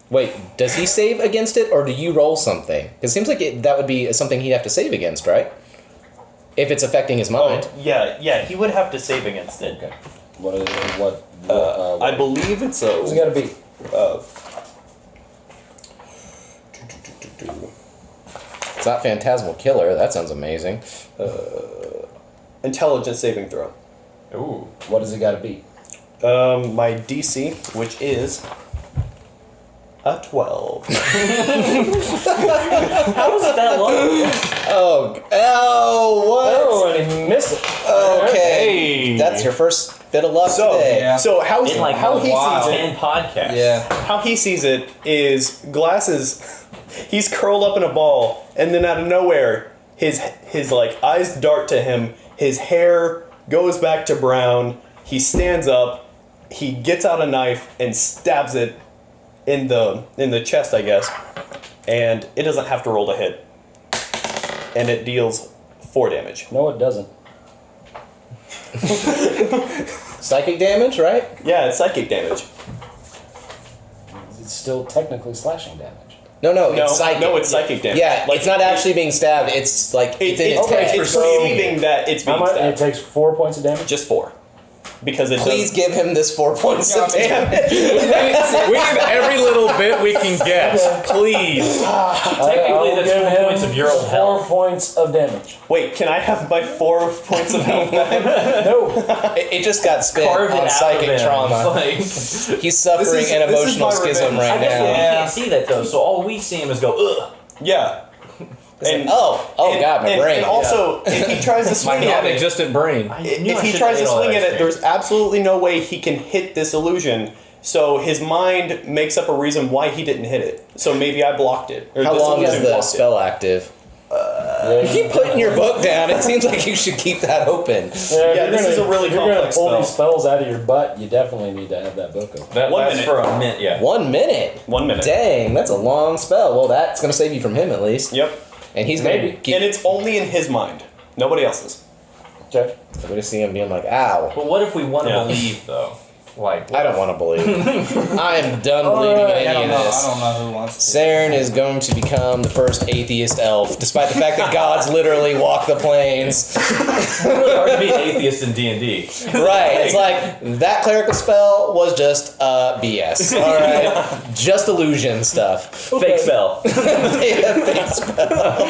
Wait, does he save against it, or do you roll something? 'Cause it seems like that would be something he'd have to save against, right? If it's affecting his mind. Yeah, he would have to save against it. Okay. What? I believe it's a. What's it got to be? It's not Phantasmal Killer. That sounds amazing. Intelligence saving throw. Ooh. What does it got to be? My DC, which is a 12. How was it that low? What? Oh, and he missed it. Okay. Hey. That's your first bit of luck So, today. Yeah. so how In like how he wow. sees it? 10 podcasts. Yeah. How he sees it is glasses. He's curled up in a ball, and then out of nowhere, his like eyes dart to him. His hair goes back to brown. He stands up. He gets out a knife and stabs it in the chest, I guess, and it doesn't have to roll to hit, and it deals 4 damage. No, it doesn't. Psychic damage, right? Yeah, it's psychic damage. It's still technically slashing damage. No, No, it's psychic. no, it's psychic damage. Yeah, Like, it's not actually being stabbed. It's like it's in its okay, head. it's perceiving that it's How being much? It stabbed. takes 4 points of damage. Just 4, because it Please does. give him this 4 points of damage. We need every little bit we can get. Please. Technically, that's 4 points of your old 4 health. points of damage. Wait, can I have my 4 points of health back? No. It just got spent Carve it on out psychic of him. trauma. Like, He's suffering This is- an this is emotional my schism revenge. I right guess now. we can't see that though, so all we see him is go, ugh. Yeah. And Oh God, my brain. And also, if he tries to My swing at it, non-existent brain. I knew I if he should've tries to ate all swing that at it, ice there's cream. absolutely no way he can hit this illusion. So his mind makes up a reason why he didn't hit it. So maybe I blocked it. Or How this long is illusion the blocked spell active? You keep putting your book down. It seems like you should keep that open. Yeah, this is a really if you're gonna complex pull spell. these spells out of your butt, you definitely need to have that book open. That 1 lasts minute. for a minute, yeah. 1 minute. 1 minute. Dang, that's a long spell. Well, that's gonna save you from him at least. Yep. And he's gonna Maybe. keep. And it's only in his mind. Nobody else's. Okay. We're gonna see him being like, "Ow." But what if we want to Yeah. believe, though? Like, I don't want to believe. I am done believing I any don't of know. this. I don't know who wants to. Serin is going to become the first atheist elf, despite the fact that gods literally walk the plains. it's really hard to be an atheist in D&D. Right, it's like, that clerical spell was just BS. Alright? Just illusion stuff. Fake spell. Fake spell.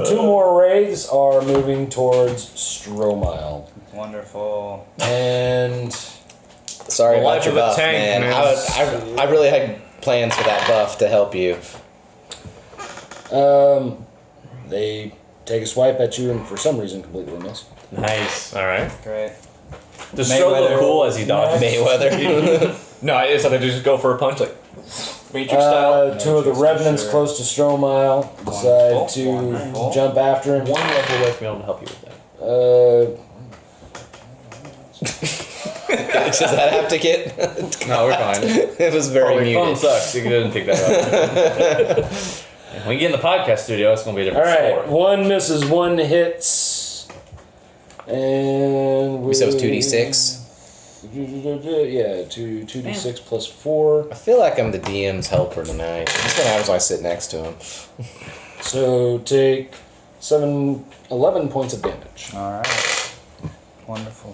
2 more wraiths are moving towards Stromile. Wonderful. And Sorry The about life your of a buff, tank, man. man. I really had plans for that buff to help you. they take a swipe at you and for some reason completely miss. Nice. All right. Great. Does Stro look Mayweather. cool as he dodges? Mayweather. No, it's like they just go for a punch, like Matrix style. Two of the revenants close to Stromile decide to Wonderful. jump after him. One level away from being able to help you with that. Does that have to get? No, we're fine. It was very Phone muted. sucks. You couldn't pick that up. When you get in the podcast studio, it's going to be a different Alright, story. one misses, one hits. And We said it was 2d6. Yeah, 2d6 plus 4. I feel like I'm the DM's helper tonight. That's what happens when I sit next to him. So take 11 points of damage. Alright. Wonderful.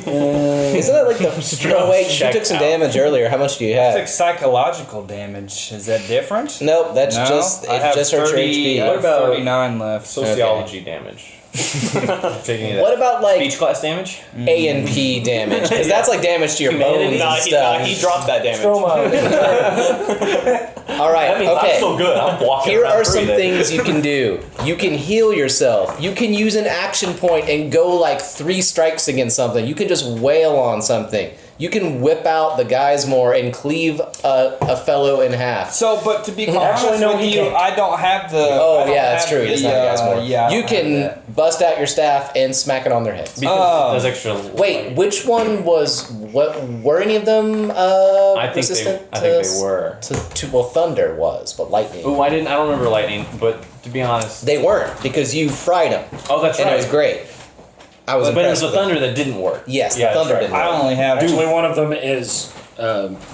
And Isn't that like the... No, wait, you check took some out. damage earlier. How much do you It's have? like psychological damage. Is that different? Nope, that's No? just I have just her 30, HP. I What have about 39 left. Sociology damage. Taking What about like speech class damage? A and P damage? Because that's like damage to your bones Nah, and he stuff. dropped that damage. Stromile. All right, That means I'm okay. still good. I'm walking Here around are some breathing. things you can do. You can heal yourself. You can use an action point and go like 3 strikes against something. You can just wail on something. You can whip out the Geismore and cleave a fellow in half. So, but to be honest Actually, no, with he you, can't. I don't have the. Oh I don't yeah, that's have true. He doesn't the, have Geismore. Yeah, I you don't have can that. bust out your staff and smack it on their heads. Because Oh. there's extra. Wait, which one was what? Were any of them I think resistant they were. to well, thunder was, but lightning. Ooh, I don't remember lightning, but to be honest. They weren't because you fried them, Oh, that's and right. it was great. I was But it was impressed the with it. thunder that didn't work. Yes, Yeah, the thunder that's didn't right. I work. only have Actually, one of them is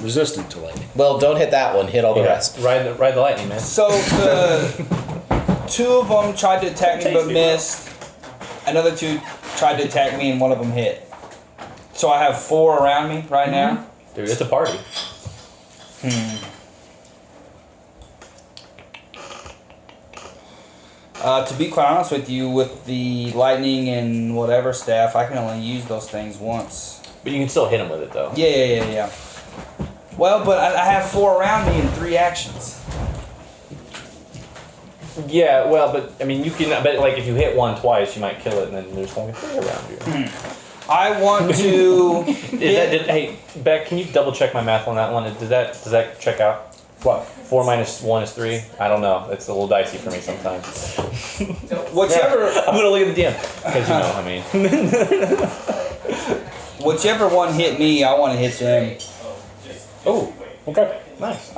resistant to lightning. Well, don't hit that one. Hit all the Yeah. rest. Ride the lightning, man. So the 2 of them tried to attack me but missed. Another 2 tried to attack me and one of them hit. So I have 4 around me right now. Dude, it's a party. To be quite honest with you, with the lightning and whatever staff, I can only use those things once. But you can still hit him with it, though. Yeah. Well, but I have 4 around me in 3 actions. Yeah, well, but I mean, you can. But like, if you hit one twice, you might kill it, and then there's only 3 around you. I want to. Hey, Beck, can you double check my math on that one? Does that check out? What? 4 minus 1 is 3. I don't know. It's a little dicey for me sometimes. Whichever, I'm gonna look at the DM because I mean. whichever one hit me, I want to hit them. Oh, Okay. nice.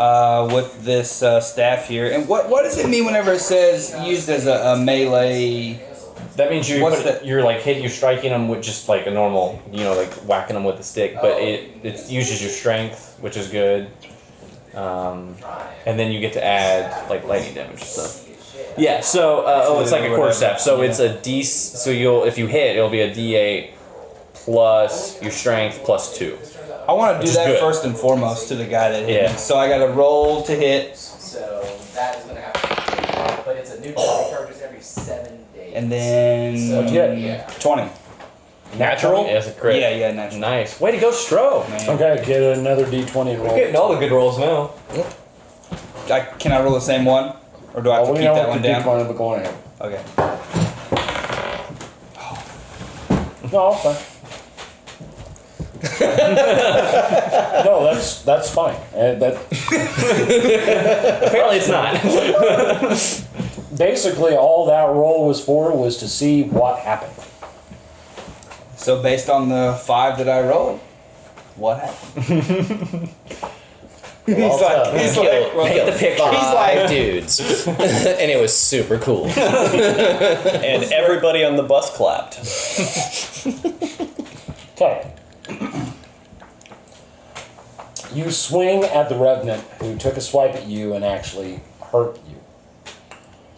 With this staff here. And what does it mean whenever it says used as a melee? That means What's that? you're like you're striking them with just like a normal, like whacking them with a stick, but it uses your strength, which is good. And then you get to add like lightning damage and stuff. Yeah. So it's like a quarter step. So it's a D. So if you hit, it'll be a D8 plus your strength plus 2. I want to Which do is that good. first and foremost to the guy that hit Yeah. me. So I got to roll to hit, So that is going to have to be, but it's a new charges every 7 days. and then What'd you get? Yeah. 20. Natural. Yeah, it's a crit. Yeah, natural. Nice. Way to go, Stro. Man. Okay, get another d20 and roll. Getting all the good rolls now. Can I roll the same one, or do I have to we keep know that what one the down? d20 but go on ahead. Okay. No, fine. No, that's fine. Apparently, it's not. Basically, all that roll was for was to see what happened. So based on the 5 that I rolled, what happened? He's like, well, Hit the pick. He's like- 5 dudes, and it was super cool. And everybody on the bus clapped. Okay. You swing at the Revenant who took a swipe at you and actually hurt you.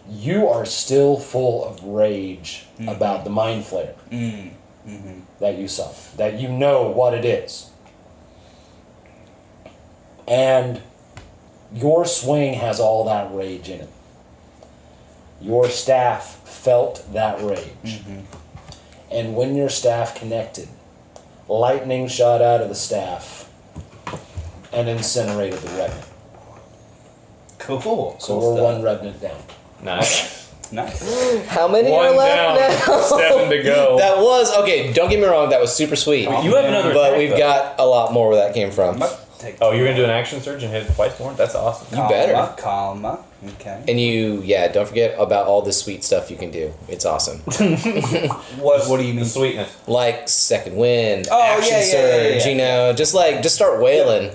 You are still full of rage about the Mind Flayer that you saw, that you know what it is. And your swing has all that rage in it. Your staff felt that rage. And when your staff connected, lightning shot out of the staff and incinerated the Revenant. Cool. So we're one Revenant down. Nice. Nice. How many are One left down, now? 7 to go. That was okay. Don't get me wrong. That was super sweet. You have another But attack, we've though. got a lot more where that came from. Oh, you're gonna do an action surge and hit it twice more? That's awesome. You better. Calma. Okay. And don't forget about all the sweet stuff you can do. It's awesome. What do you The mean? sweetness. Like second wind, Oh, action yeah, surge, yeah. just start wailing.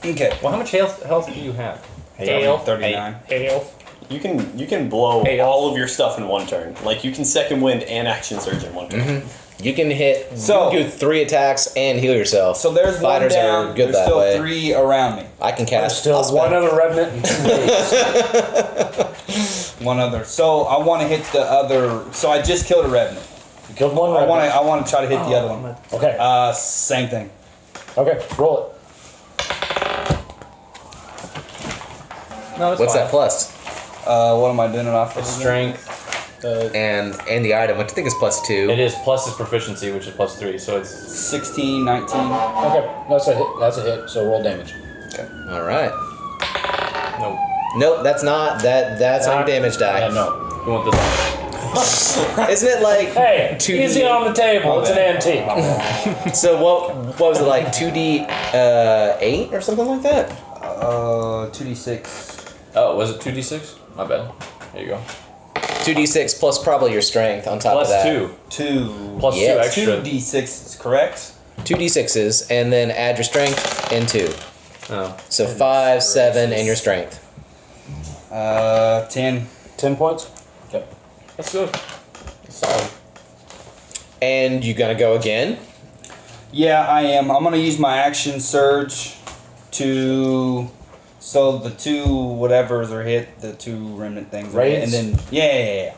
Okay. Well, how much health do you have? Hail. 39. Hail. You can blow Hey, all of your stuff in one turn. Like you can second wind and action surge in one turn. You can hit. So- you can do 3 attacks and heal yourself. So there's Fighters one down. are good There's that still way. 3 around me. I can There's cast. still I'll one spend- other revenant and 2 waves. One other. So I want to hit the other. So I just killed a revenant. You killed one I revenant. want to try to hit the other one. Okay. Same thing. Okay. Roll it. No, it's What's fine. that plus? What am I doing it off of? It's again? strength. And the item, which I think is +2. It is plus his proficiency, which is +3, so it's 16, 19. Okay. That's a hit. That's a hit. So roll damage. All right. no. Nope, that's not that's on your damage die. Yeah, no. You want this? Isn't it like Hey, 2D? easy on the table. It's an antique. So what was it like 2D 8 or something like that? 2d6. Oh, was it 2d6? My bad. There you go. 2d6 plus probably your strength on top of Plus that. 2. 2. Plus Yes. 2 extra. 2d6 is correct. 2d6s and then add your strength and 2. Oh. So 5, 7, and your strength. 10. 10 points. Okay. That's good. That's solid. And you gonna go again? Yeah, I am. I'm gonna use my action surge to. So the 2 whatevers are hit, the 2 remnant things are hit, and Raids? then yeah.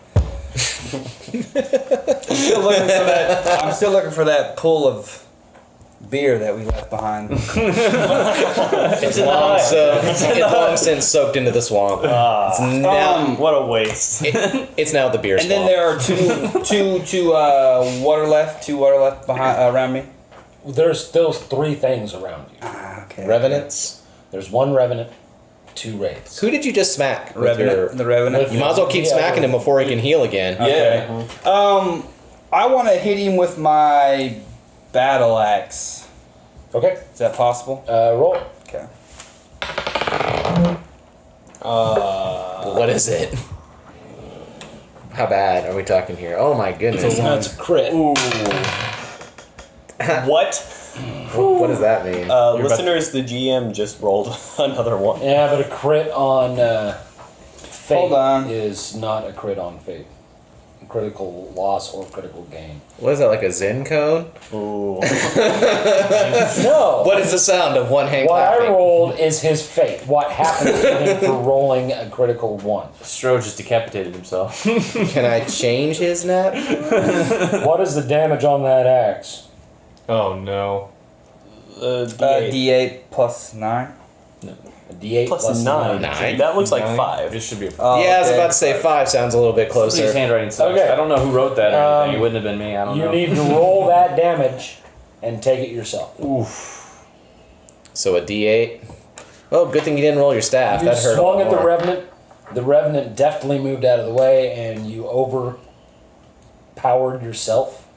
I'm still looking for that pool of beer that we left behind. It's long since soaked into the swamp. It's now What a waste. it's now the beer And swamp. then there are two water left behind around me. There's still 3 things around you. Okay. Revenants. There's 1 revenant, 2 wraiths. Who did you just smack? with Revenant. The revenant. With- You might as well keep Yeah, smacking him before he can heal again. Yeah. I want to hit him with my battle axe. Okay. Is that possible? Roll. Okay. What is it? How bad are we talking here? Oh my goodness. That's a crit. What? What does that mean? Listeners, the GM just rolled another one. Yeah, but a crit on fate Hold on. is not a crit on fate. Critical loss or critical gain. What is that, like a Zen cone? Ooh. No. What is the sound of one hand What I clapping? rolled is his fate. What happens to him for rolling a critical 1? Stro just decapitated himself. Can I change his nap? What is the damage on that axe? Oh no. D8 D8 plus 9. A D8 plus 9. Nine. That looks like 9. 5. This should be a Oh, Yeah, I was okay. about to say 5 sounds a little bit Somebody's closer. handwriting sucks. Okay. I don't know who wrote that or anything. It Um, wouldn't have been me. I don't You know. need to roll that damage and take it yourself. So a D8. Oh, good thing you didn't roll your staff. You That hurt a swung lot at the more. revenant. The revenant deftly moved out of the way, and you overpowered yourself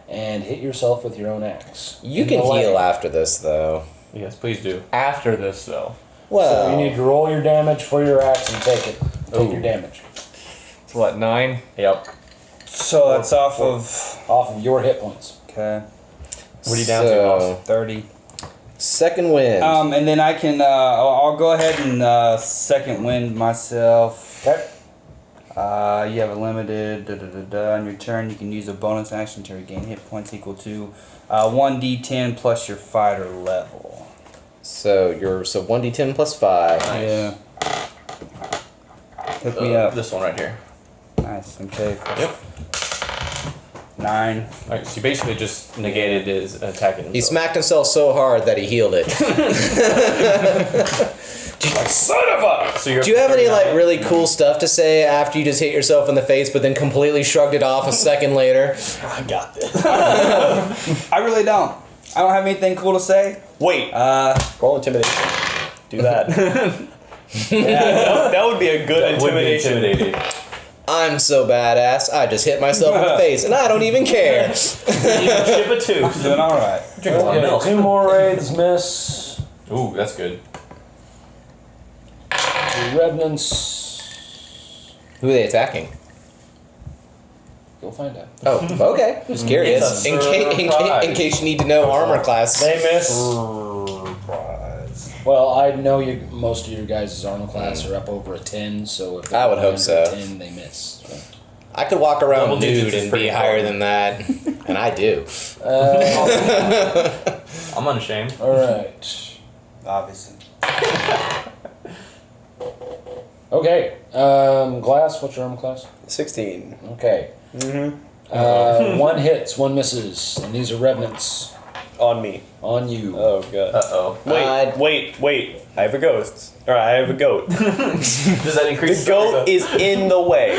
and hit yourself with your own axe. You In can the leg. heal after this, though. Yes, please do. After this though. Well, So you need to roll your damage for your axe and take it. Take your Ooh. damage It's what, 9? Yep. So that's off of. off of your hit points. Okay. What are you down to, boss? 30. Second wind. And then I can. I'll go ahead and second wind myself. Okay. You have a limited. On your turn, you can use a bonus action to regain hit points equal to 1d10 plus your fighter level. So 1d10 plus 5. Yeah. Hook me up. This one right here. Nice. Okay. Yep. 9. Alright, so you basically just negated his attack. He smacked himself so hard that he healed it. Son of a! So you're Do you have any like really cool stuff to say after you just hit yourself in the face, but then completely shrugged it off a second later? I got this. I really don't. I don't have anything cool to say. Wait, roll intimidation. Do that. Yeah. That would be a good Would be intimidation. intimidating. I'm so badass, I just hit myself in the face, and I don't even care. You can ship a two. Doing all right. Drink a lot of milk. 2 more raids miss. Ooh, that's good. The revenants. Who are they attacking? You'll find out. Oh, okay. Just curious. It's a In case you need to know armor class. They miss. Surprise. Well, I know most of your guys' armor class are up over a 10, so if I would hope under so. 10, they miss. So. I could walk around Double digits nude is and pretty be higher than that, and I do. I'm unashamed. All right. Obviously. Okay. Glass, what's your armor class? 16. Okay. Mm-hmm. 1 hits, 1 misses, and these are revenants On me. on you. Oh, God. Uh-oh. Wait. I have a ghost. Or I have a goat. Does that increase The goat is in the way.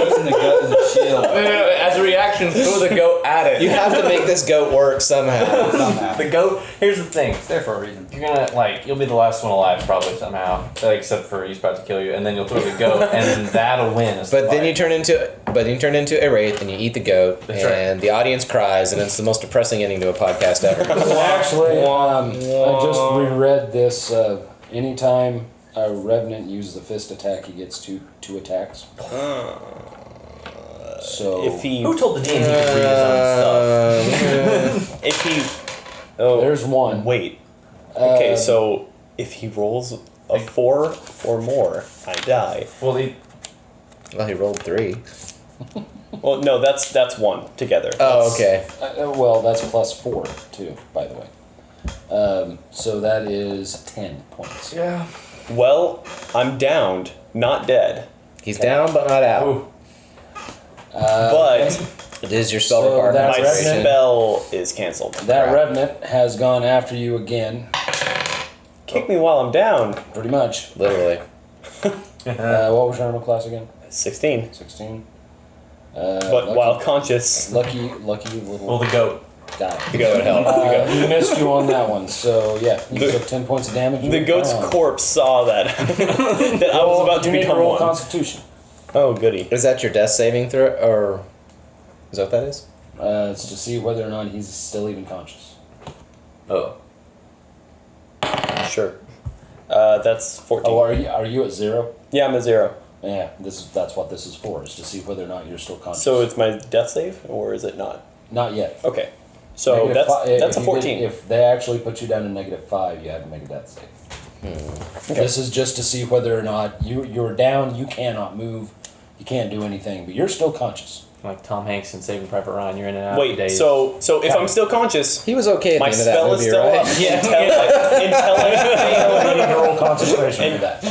Using the gut as a shield. As a reaction, throw the goat at it. You have to make this goat work somehow. Somehow. The goat, here's the thing. It's there for a reason. You're gonna, you'll be the last one alive probably somehow. Except for he's about to kill you. And then you'll throw the goat, and then that'll win. But then you turn into a wraith and you eat the goat, That's and the audience cries, and it's the most depressing ending to a podcast ever. Actually, I just reread this. Anytime a revenant uses a fist attack, he gets two attacks. So If he. Who told the DM he could read his own stuff? If he. Oh. there's one. Wait. Okay, Um, so if he rolls a 4 or more, I die. Well, Well, he rolled 3. Well, no, that's 1 together. Oh, okay. Well, that's +4 too, by the way. So that is 10 points. Yeah. Well, I'm downed, not dead. He's down but not out. Ooh. But It is your spell So requirement. that's my Revenant. spell is canceled. That Crap. revenant has gone after you again, Kick me while I'm down. pretty much. Literally. What was your armor class again? 16. 16. But lucky, while conscious, lucky little Well, the goat. guy. The goat would help. He missed you on that one, so yeah, you The- took 10 points of damage. the You goat's were down. corpse saw that that I was Roll- about to you need become roll one. Constitution. Oh, goody. Is that your death saving throw, or is that what that is? It's to see whether or not he's still even conscious. Oh. Sure. That's 14. Oh, are you at 0? Yeah, I'm a 0. Yeah, that's what this is for, is to see whether or not you're still conscious. So it's my death save, or is it not? Not yet. Okay. So Negative that's a if you 14. did- if they actually put you down to -5, you have to make a death save. Okay. This is just to see whether or not you're down, you cannot move, you can't do anything, but you're still conscious. Like Tom Hanks in Saving Private Ryan, you're in and out Wait, days. so if I'm still conscious, He was okay at the my end of that spell movie, is still right? up until I fail. You need to roll concentration for that.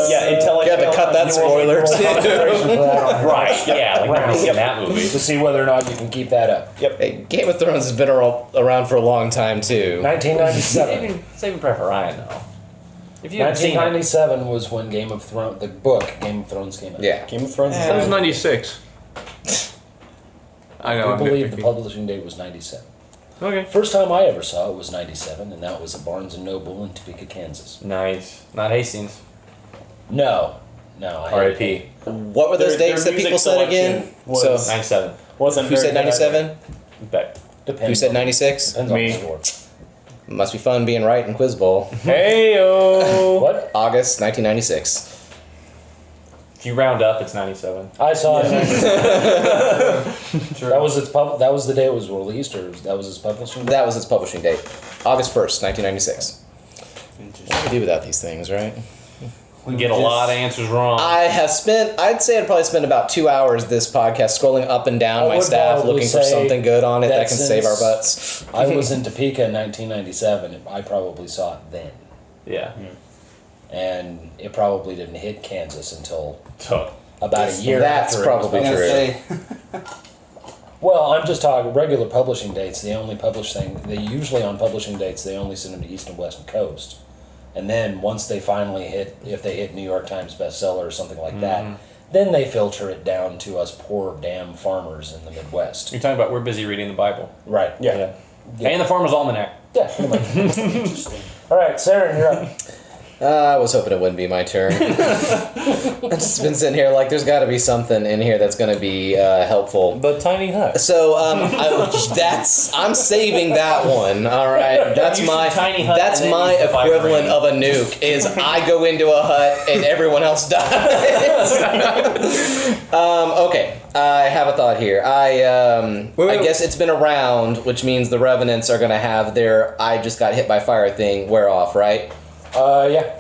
Yeah, until I You had to fail. cut that You roll- spoiler you roll too. concentration for that on Right, yeah, like Right. in that movie. to see whether or not you can keep that up. Hey, Game of Thrones has been around for a long time too. 1997. Saving Private Ryan, though. If you haven't seen it, 1997 was when Game of Thrones, the book Game of Thrones came out. Yeah. Game of Thrones. That was 96. I know. I I'm believe the nitpicking. publishing date was 97. Okay. First time I ever saw it was 97, and that was at Barnes & Noble in Topeka, Kansas. nice. Not Hastings. No. I R.I.P. What were those Their dates that music people said again? selection So was- 97. Wasn't who very said good either. 97? Bet. Depends Who said on- 96? Depends Me. on the score. Must be fun being right in Quiz Bowl. Hey-o. What? August 1996. If you round up, it's 97. I saw it. That was That was the day it was released, or that was its publishing? That was its publishing date. August 1st, 1996. What do we do without these things, right? We get a lot of answers wrong. I'd say I'd probably spend about 2 hours this podcast scrolling up and down I my would staff probably looking for say something good on it that that can save our since butts. I was in Topeka in 1997, and I probably saw it then. yeah. And it probably didn't hit Kansas until So, about a year That's after. probably I'm gonna true. say, Well, I'm just talking regular publishing dates. They only publish things. They usually on publishing dates they only send them to East and West Coast, and then once they finally hit, if they hit New York Times bestseller or something like that, then they filter it down to us poor damn farmers in the Midwest. you're talking about we're busy reading the Bible. Right. Yeah. And the Farmer's Almanac. Yeah. Pretty much. All right, Serin, you're up. I was hoping it wouldn't be my turn. I've just been sitting here like there's got to be something in here that's going to be helpful. The tiny hut. So I'm saving that one. All right, that's You my should tiny hut that's and then my use the fire equivalent ring. of a nuke. Is I go into a hut and everyone else dies. Okay, I have a thought here. I guess it's been around, which means the revenants are going to have their "I just got hit by fire" thing wear off, right? Yeah.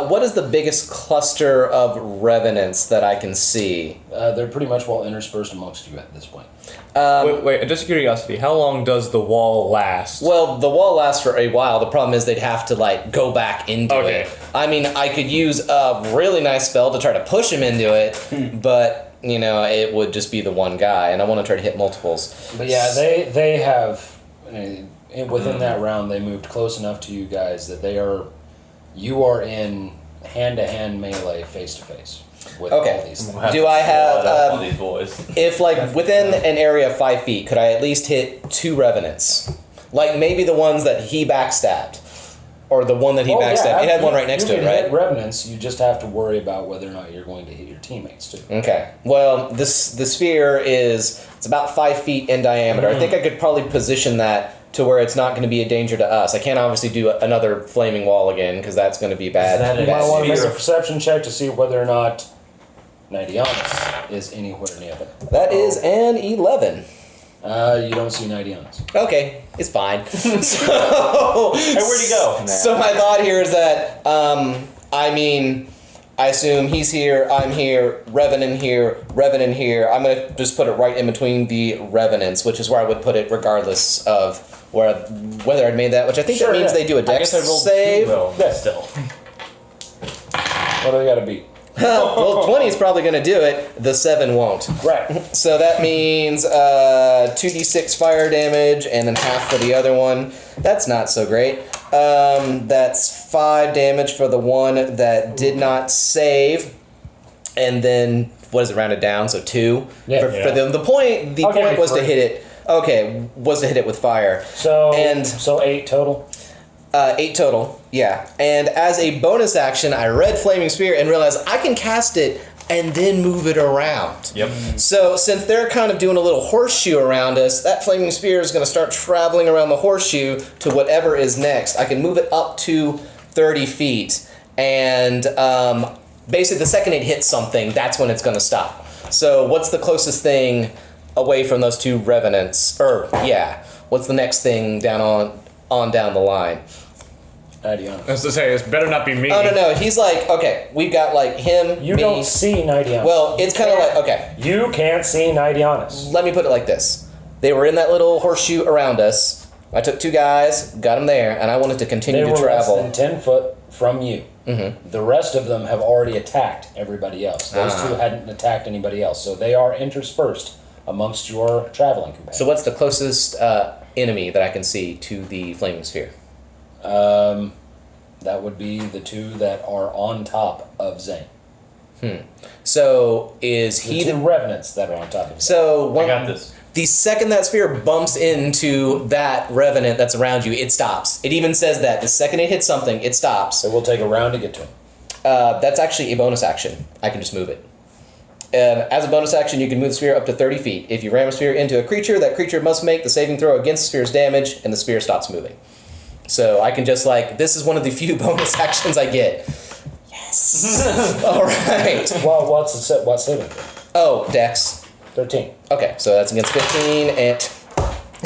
What is the biggest cluster of revenants that I can see? They're pretty much well interspersed amongst you at this point. Wait, just curiosity. How long does the wall last? Well, the wall lasts for a while. The problem is they'd have to like go back into Okay. it. I mean, I could use a really nice spell to try to push him into it, but you know, it would just be the one guy, and I want to try to hit multiples. But yeah, they have within that round they moved close enough to you guys that you are in hand-to-hand melee face-to-face with all Okay. these things. We'll Do I have, squad up on these boys? If like within an area of 5 feet, could I at least hit 2 revenants? Like maybe the ones that he backstabbed, or the one that he backstabbed. It had one right next to it, You can right? hit revenants, you just have to worry about whether or not you're going to hit your teammates too. Okay. Well, the sphere it's about 5 feet in diameter. I think I could probably position that to where it's not going to be a danger to us. I can't obviously do another flaming wall again because that's going to be bad. Is that You a- might want to make a Sphere. perception check to see whether or not Nidianus is anywhere near them. That is an 11. You don't see Nidianus. Okay, it's fine. So, Hey, where'd he go? So my thought here is that, I assume he's here, I'm here, Revenant here. I'm going to just put it right in between the Revenants, which is where I would put it regardless of whether I'd made that, which I think Sure, that means yeah. they do a I dex guess I rolled save. 2 though. Yeah. Still. What do they got to beat? Well, 20 is probably going to do it. The 7 won't. Right. So that means 2d6 fire damage and then half for the other one. That's not so great. That's 5 damage for the one that did not save. And then, what is it, rounded down? So 2. Yeah. For the point I'll give you was to 3. hit it. Okay, was to hit it with fire. So And- 8 total. 8 total, yeah. And as a bonus action, I read Flaming Spear and realized I can cast it and then move it around. Yep. So since they're kind of doing a little horseshoe around us, that Flaming Spear is going to start traveling around the horseshoe to whatever is next. I can move it up to 30 feet. And basically the second it hits something, that's when it's going to stop. So what's the closest thing away from those 2 revenants? What's the next thing down the line? Nidianus. I was to say, it better not be me. Oh, no, he's like, okay, we've got like him, You me. don't see Nidianus. Well, it's kind of like, okay, You can't see Nidianus. let me put it like this. They were in that little horseshoe around us. I took 2 guys, got them there, and I wanted to continue They to were less travel. than 10 foot from you. Mm-hmm. The rest of them have already attacked everybody else. Those 2 hadn't attacked anybody else. So they are interspersed amongst your traveling companions. So what's the closest enemy that I can see to the Flaming Sphere? That would be the 2 that are on top of Zayne. So is The he 2 revenants that are on top of Zayne. So I one, got this. the second that sphere bumps into that revenant that's around you, it stops. It even says that. The second it hits something, it stops. So we'll take a round to get to him. That's actually a bonus action. I can just move it. As a bonus action, you can move the sphere up to 30 feet. If you ram a sphere into a creature, that creature must make the saving throw against the sphere's damage, and the sphere stops moving. So I can just this is one of the few bonus actions I get. Yes! Alright. Well, what saving throw? Oh, Dex. 13. Okay, so that's against 15, and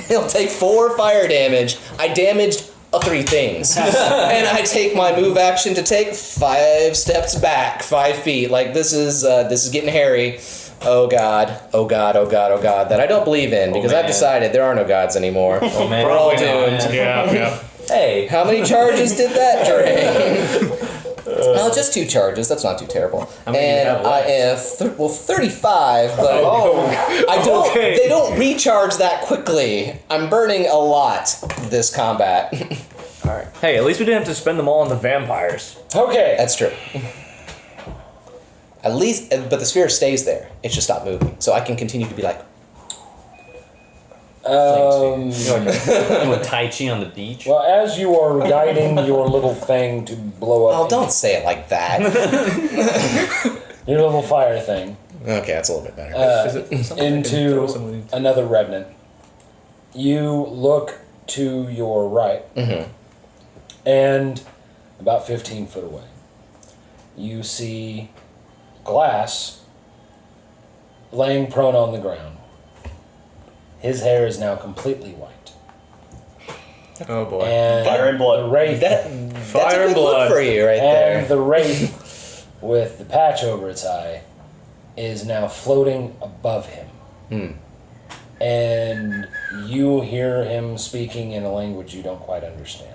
he'll take 4 fire damage. I damaged 3 things. And I take my move action to take 5 steps back, 5 feet. Like, this is getting hairy. Oh god, oh god, oh god, oh god. That I don't believe in, because I've man. decided there are no gods anymore. Oh man. We're all Probably not. doomed. Yeah. Hey. How many charges did that drain? Well, just 2 charges. That's not too terrible. How many do you And have I left? have 35, but I don't. Okay. They don't recharge that quickly. I'm burning a lot this combat. Alright. Hey, at least we didn't have to spend them all on the vampires. Okay. That's true. At least, but the sphere stays there. It should stop moving, so I can continue to be like. Doing Tai Chi on the beach. Well, as you are guiding your little thing to blow up. Oh, don't say it like that. Your little fire thing. Okay, that's a little bit better. Into another revenant. You look to your right, and about 15 foot away, you see Glass laying prone on the ground. His hair is now completely white. Oh boy. And Fire and blood. The wraith, That's Fire a and good look blood. for you right and there. the wraith with the patch over its eye is now floating above him. And you hear him speaking in a language you don't quite understand.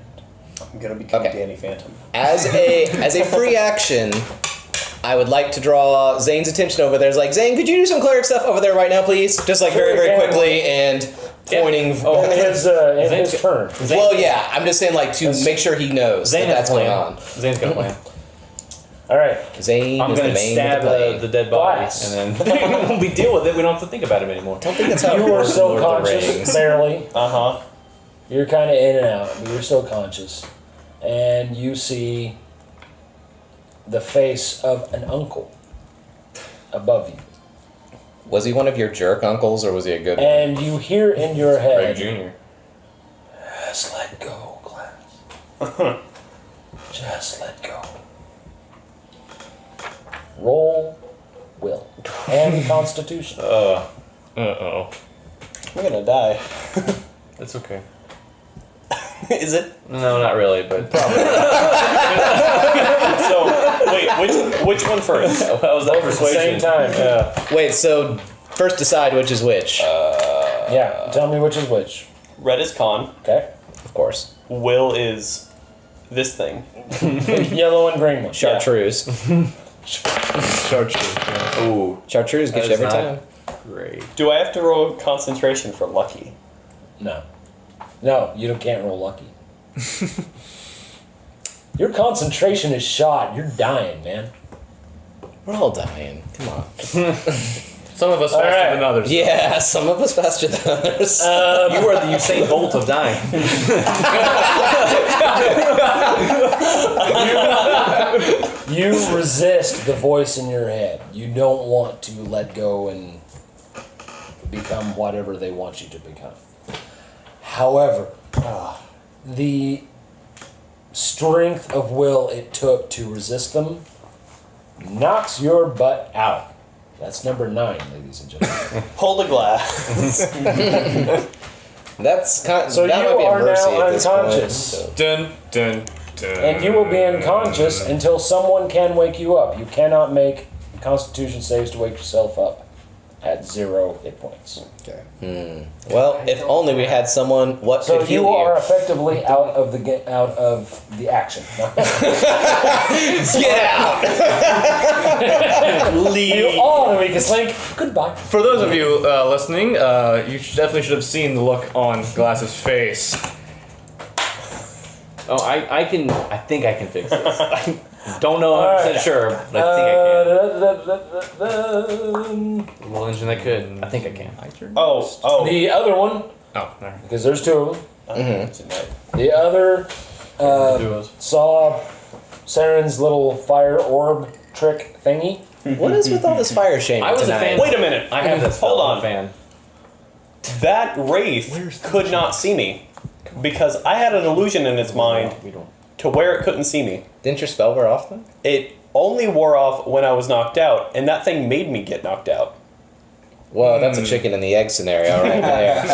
I'm gonna become Okay. Danny Phantom. As a free action, I would like to draw Zayne's attention over there. It's like, Zayne, could you do some cleric stuff over there right now, please? Just like very, very quickly and pointing. Oh, in his turn. Well, yeah, I'm just saying like to make sure he knows Zayne that has that's a going plan. on. Zane's got a plan. All right. Zayne I'm is the going to main stab of the dead body, Glass. and then when we deal with it, we don't have to think about him anymore. I don't think that's how it You are works in still Lord of the conscious, Rings. barely. Uh-huh. You're kind of in and out, but you're still conscious. And you see the face of an uncle above you. Was he one of your jerk uncles or was he a good one? And you hear in your Greg head, Jr. just let go, Glass. Just let go. Roll will and constitution. Uh-oh. I'm gonna die. That's okay. Is it? No, not really, but probably. So, wait, which one first? How was that Both at the same persuasion? time. Yeah. Wait, so first decide which is which. Yeah, tell me which is which. Red is con. Okay? Of course. Will is this thing. Yellow and green one. Chartreuse. Chartreuse. Yeah. Ooh, Chartreuse gets you That every is time. not great. Do I have to roll concentration for lucky? No. No, you can't roll lucky. Your concentration is shot. You're dying, man. We're all dying. Come on. Some of us faster right. than others. Yeah, some of us faster than others. You are the Usain Bolt of dying. You resist the voice in your head. You don't want to let go and become whatever they want you to become. However, the strength of will it took to resist them knocks your butt out. That's number 9, ladies and gentlemen. Hold a glass. That's kind. So that you might be a are mercy now at this point. unconscious. So. Dun, dun, dun. And you will be unconscious until someone can wake you up. You cannot make Constitution saves to wake yourself up at 0 hit points. Okay. Well, if only we had someone. What So could heal you you? are effectively out of the action. Get out! You are the weakest link. Goodbye. For those of you listening, you definitely should have seen the look on Glass's face. Oh, I think I can fix this. I don't know 100% Alright. sure, but I think I can. Little engine that could. I think I can. Oh. The other one, Oh, there. because there's 2 of them. Mm-hmm. The other Duos. saw Serin's little fire orb trick thingy. What is with all this fire shaming I was a tonight? fan. Wait a minute. I have that spell. Hold I'm on. a fan. That wraith could not see me because I had an illusion in its mind We don't. to where it couldn't see me. Didn't your spell wear off then? It only wore off when I was knocked out, and that thing made me get knocked out. Well, that's a chicken and the egg scenario right there.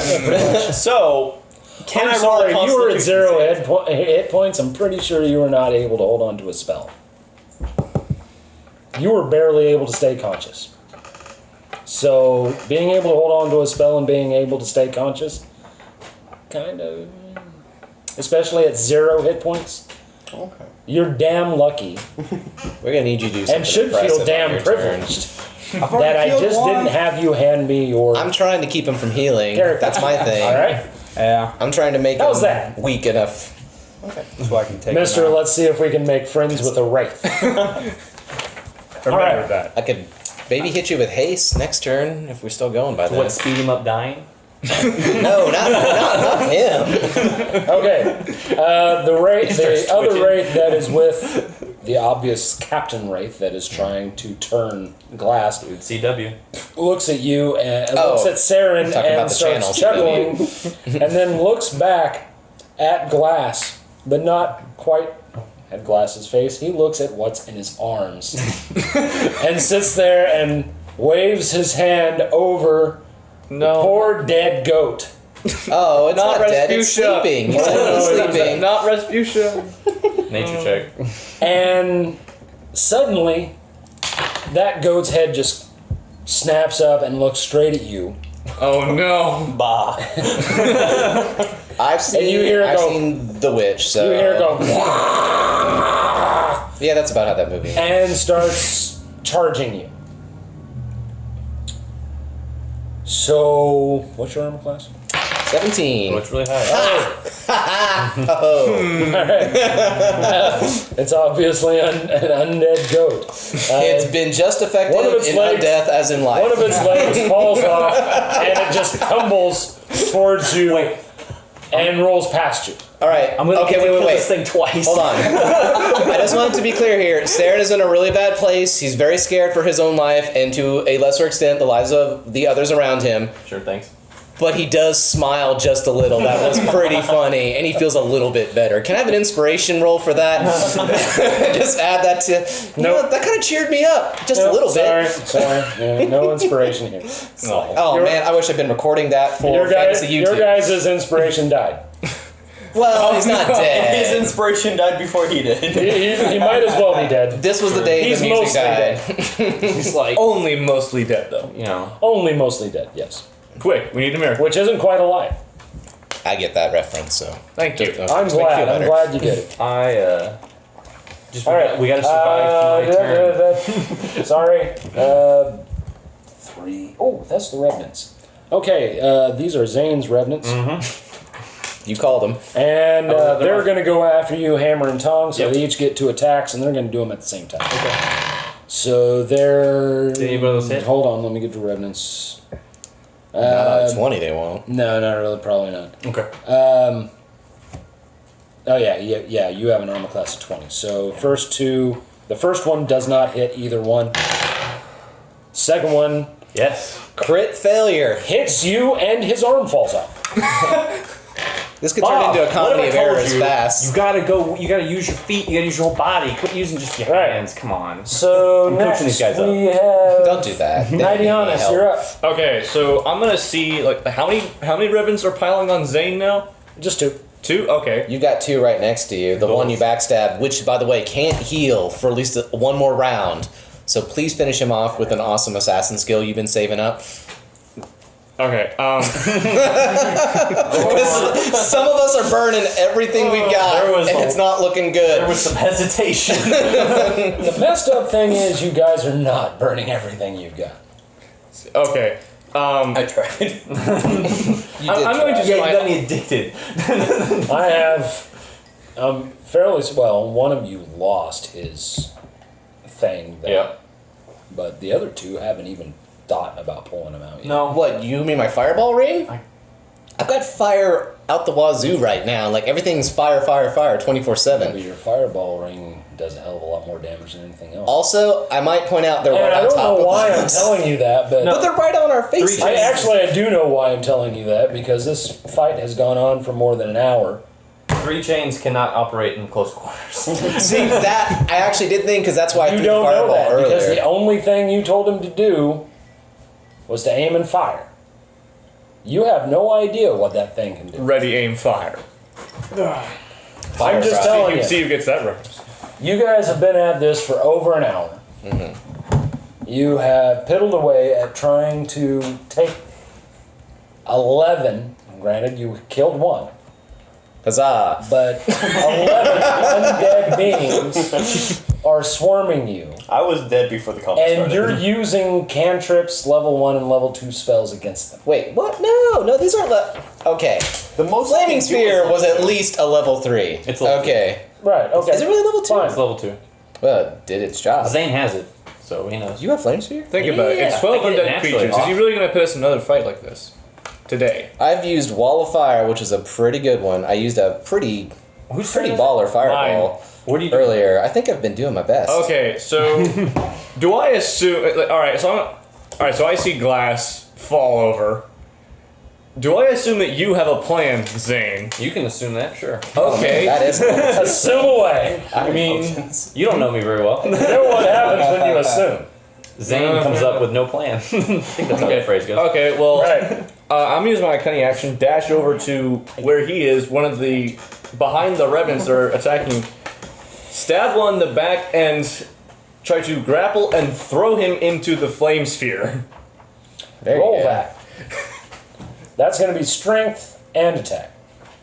So, can I'm I roll sorry, a you were at Constitution 0 save? hit points. I'm pretty sure you were not able to hold on to a spell. You were barely able to stay conscious. So, being able to hold on to a spell and being able to stay conscious, kind of, especially at 0 hit points, Okay. you're damn lucky We're gonna need you to do something and should impressive feel on damn your turn. privileged that I just didn't have you hand me your. I'm trying to keep him from healing. Character. That's my thing. All right, Yeah. I'm trying to make How's him that? weak enough. So I can take Mister. him out. Let's see if we can make friends with a wraith. Remember Alright. that. I could maybe hit you with haste next turn if we're still going by then. What, speed him up dying? No, not him. Okay. The other wraith that is with the obvious Captain Wraith that is trying to turn glass CW. looks at you and looks at Serin Talking about and the starts channels. chuckling, and then looks back at Glass, but not quite at Glass's face. He looks at what's in his arms and sits there and waves his hand over the poor dead goat. Oh, it's not dead. It's Respucia. sleeping. He's only sleeping. Not Respucia. Nature check. And suddenly, that goat's head just snaps up and looks straight at you. Oh no. Bah. I've seen. you hear it I've go- seen The Witch. So You hear it go, yeah, that's about how that movie. and starts charging you. So, what's your armor class? 17. Oh, it's really high. Oh. It's obviously an undead goat. It's been just effective one of its in legs- undeath as in life. One of its legs falls off, and it just tumbles towards you and rolls past you. All right. I'm gonna okay, get to wait. kill this thing twice. Hold on. I just wanted to be clear here. Serin is in a really bad place. He's very scared for his own life and to a lesser extent the lives of the others around him. Sure, thanks. But he does smile just a little. That was pretty funny. And he feels a little bit better. Can I have an inspiration roll for that? Just add that to... You know, that kind of cheered me up. Just a little bit. Sorry. Yeah, no inspiration here. Oh, man. I wish I'd been recording that for Your Fantasy YouTube. guys' inspiration died. Well, he's not His dead. inspiration died before he did. He might as well be dead. This was the day He's the music mostly died. dead. He's like, Only mostly dead though. you know. Only mostly dead, yes. Quick, we need a miracle. Which isn't quite alive. I get that reference, so... Thank you. I'm glad. I'm glad you get it. Just All right. we gotta survive through my turn. Sorry. 3. Oh, that's the revenants. Okay, these are Zayne's revenants. You called him. And Oh, they're going to go after you hammer and tongs, so Yep. they each get 2 attacks, and they're going to do them at the same time. Okay. So they're... Did either of those hit? Hold on, let me get the revenants. Not out of 20, they won't. No, not really, probably not. Okay. Oh yeah, you have an armor class of 20. So first 2, the first one does not hit either one. Second one Yes. Crit failure. hits you and his arm falls off. This could turn into a comedy of errors fast. You gotta go. You gotta use your feet. You gotta use your whole body. Quit using just your Right. hands. Come on. So I'm next coaching these guys up. we have Don't do that. They need any Nidianus, help. you're up. Okay, so I'm gonna see like how many Revens are piling on Zayne now? Just 2. 2? Okay. You got 2 right next to you. The one you backstabbed, which, by the way, can't heal for at least one more round. So please finish him off with an awesome assassin skill you've been saving up. Okay. Some of us are burning everything we've got, There was and a- it's not looking good. There was some hesitation. The messed up thing is you guys are not burning everything you've got. Okay. I tried. You did I'm going try. to yeah, try. you got me addicted. I have fairly well. One of you lost his thing, there, Yeah. but the other 2 haven't even thought about pulling him out yet. No. What, you mean my fireball ring? I've got fire out the wazoo right now. Like, everything's fire, fire, fire, 24/7. But your fireball ring does a hell of a lot more damage than anything else. Also, I might point out they're And right I on don't top know of why I'm us. telling you that, but But they're right on our faces. I do know why I'm telling you that, because this fight has gone on for more than an hour. 3 chains cannot operate in close quarters. See, that I actually did think, because that's why I You threw the don't know fireball that, earlier. because the only thing you told him to do was to aim and fire. You have no idea what that thing can do. Ready, aim, fire. I'm just telling you. See who gets that reference. You guys have been at this for over an hour. You have piddled away at trying to take 11. Granted, you killed 1. Huzzah. But 11 undead beings are swarming you. I was dead before the combat And started. you're using cantrips, level 1 and level 2 spells against them. Wait, what? No, these aren't okay. The most Flaming I can do Sphere is was at least a level 3. It's level okay. Right, okay. Is it really level 2? Fine. It's level 2. Well, it did its job. Zayne has it, so he knows. You have Flame Sphere? Think about it. It's Yeah, 12 I get it undead naturally. creatures. Is he really going to put us in another fight like this? today? I've used Wall of Fire, which is a pretty good one. I used a pretty baller fireball What do you earlier. I think I've been doing my best. Okay, so do I assume? All right, so I see glass fall over. Do I assume that you have a plan, Zayne? You can assume that, sure. Okay. That is Assume away. I mean, You don't know me very well. You know what happens when you assume. Zane comes up with no plan. I think that's how that phrase goes. okay. Well, Right. I'm using my cunning action, dash over to where he is. One of the behind the revenants are attacking. Stab one in the back and try to grapple and throw him into the flame sphere. Very Roll good. that. That's going to be strength and attack.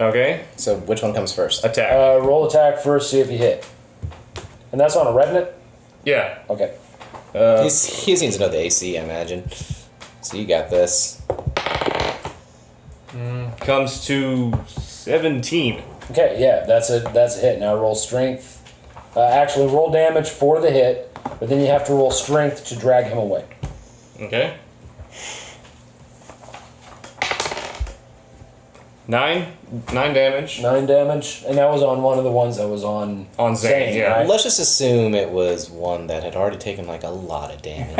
Okay, So which one comes first? attack. Roll attack first, see if you hit. And that's on a revenant? Yeah. Okay. He seems to know the AC, I imagine. So you got this. Comes to 17. Okay, yeah, that's a hit. Now roll strength. Actually, roll damage for the hit, but then you have to roll strength to drag him away. Okay. 9 damage. 9 damage, and that was on one of the ones that was on Zayne, yeah. right? Let's just assume it was one that had already taken like a lot of damage.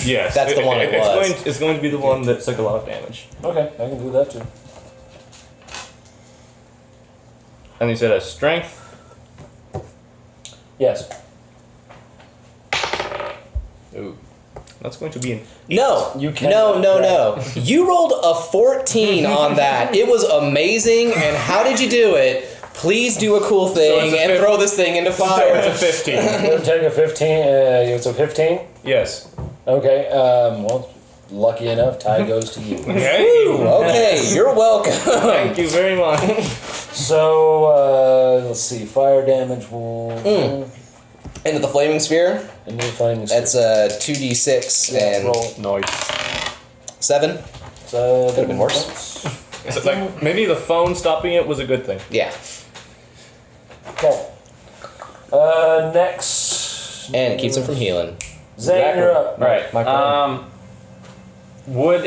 Yes, That's the one it was. It's going to be the one that took a lot of damage. Okay, I can do that too. And he said a strength. Yes. Ooh. That's going to be an No, You can- no. You rolled a 14 on that. It was amazing. And how did you do it? Please do a cool thing it's a and fif- throw this thing into So fire. it's a 15. We'll take a 15. It's a 15. Yes. Okay. Well, lucky enough, tie goes to you. Okay. Okay, you're welcome. Thank you very much. So let's see. Fire damage will. Into the flaming sphere. And new flaming. That's a 2d6 and roll it. Nice. 7. So Could've been worse. Is it like maybe the phone stopping it was a good thing? Yeah. Okay. Next. And it keeps him from healing. Zayne, you're up. Right. My plan. Would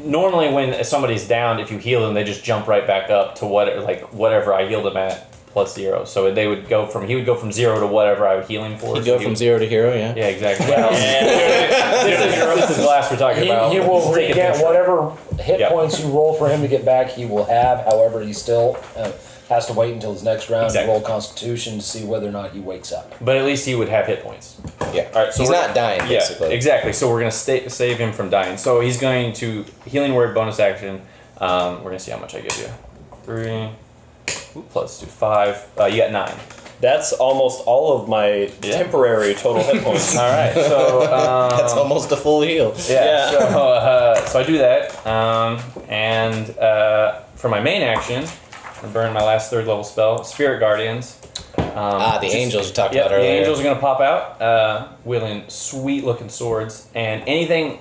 normally when somebody's down, if you heal them, they just jump right back up to whatever I healed them at plus 0. So he would go from 0 to whatever I would heal him for. You So go from 0 to hero, yeah. Yeah, exactly. This is glass we're talking about. He will Take a regain picture. whatever hit Yep. points you roll for him to get back. He will have. However, he still has to wait until his next round Exactly. to roll Constitution to see whether or not he wakes up. But at least he would have hit points. Yeah. All right, so He's we're- not dying, basically. Yeah, exactly. So we're gonna save him from dying. So he's going to healing word bonus action. We're gonna see how much I give you. 3 plus 2, 5. You got 9. That's almost all of my temporary total hit points. All right. So That's almost a full heal. yeah. So I do that, and for my main action, I burn my last 3rd level spell, Spirit Guardians. The angels you talked Yep, about the earlier. angels are going to pop out, wielding sweet-looking swords, and anything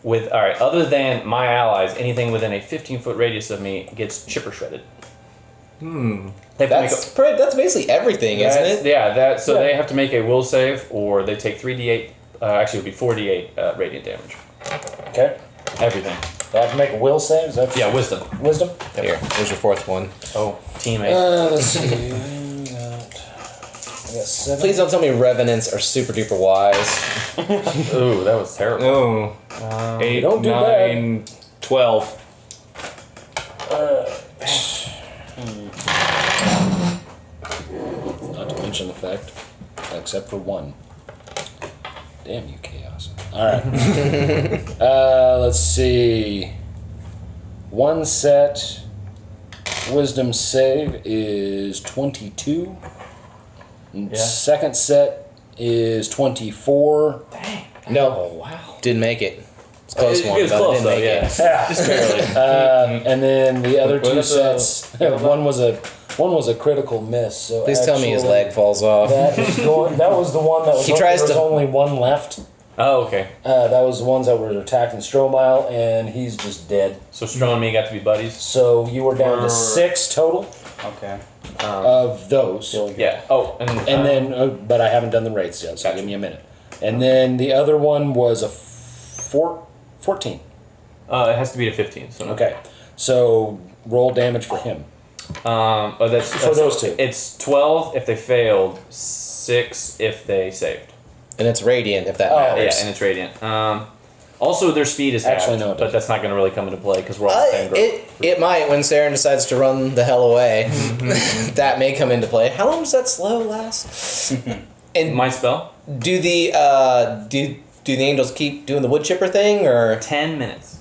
other than my allies, anything within a 15-foot radius of me gets chipper shredded. They have to That's basically everything, isn't it? Yeah, they have to make a will save, or they take 3d8. Actually, it would be 4d8 radiant damage. Okay. Everything. Do I have to make a will save? Is that Wisdom. wisdom? Here, here's your 4th one. Oh, teammate. Let's see. I got 7. Please don't tell me revenants are super duper wise. Ooh, that was terrible. Oh. 8, don't do 9, 12. Not to mention effect, except for 1. Damn you, chaos. Alright. Let's see. 1 set wisdom save is 22. Yeah. Second set is 24. No. Oh, wow. Didn't make it. It's a close It one, was but close, it didn't though, make yeah. it. Yeah. Just barely. And then the other 2 Was it, sets, one was a critical miss. So Please tell me his actually, leg falls off. That was the one that was. He tries there was to- only 1 left. Oh, okay. That was the ones that were attacking Stromile, and he's just dead. So Strom and me got to be buddies. So you were down to 6 total Okay. of those. Yeah. Oh, and then, but I haven't done the rates yet, so give me a minute. And then the other one was a 14. It has to be to 15. So Okay. So roll damage for him. that's those two. It's 12 if they failed, 6 if they saved. And it's radiant if that Oh, matters. Yeah, and it's radiant. Also, their speed is Actually, halved, no, it but doesn't. that's not going to really come into play because we're all the same group. It might when Serin decides to run the hell away. That may come into play. How long does that slow last? And My spell? do the do the angels keep doing the wood chipper thing or? 10 minutes.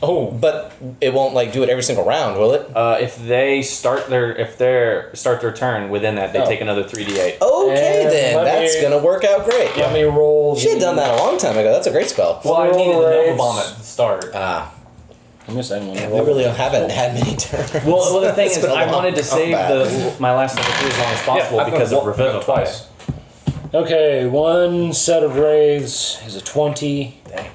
Oh, but it won't like do it every single round, will it? If they start their turn within that, they Oh. take another 3d8. Okay, And then let that's me- gonna work out great. Let me roll. She had done that a long time ago. That's a great spell. Well, I needed the Nova Raids. Bomb at the start. I'm just saying. We really haven't had many turns. Well, the thing It's is, been a I long wanted to save combat. my last level 3 as long as possible I've because gone of Revivify. twice. Okay, one set of raids is a 20. Dang.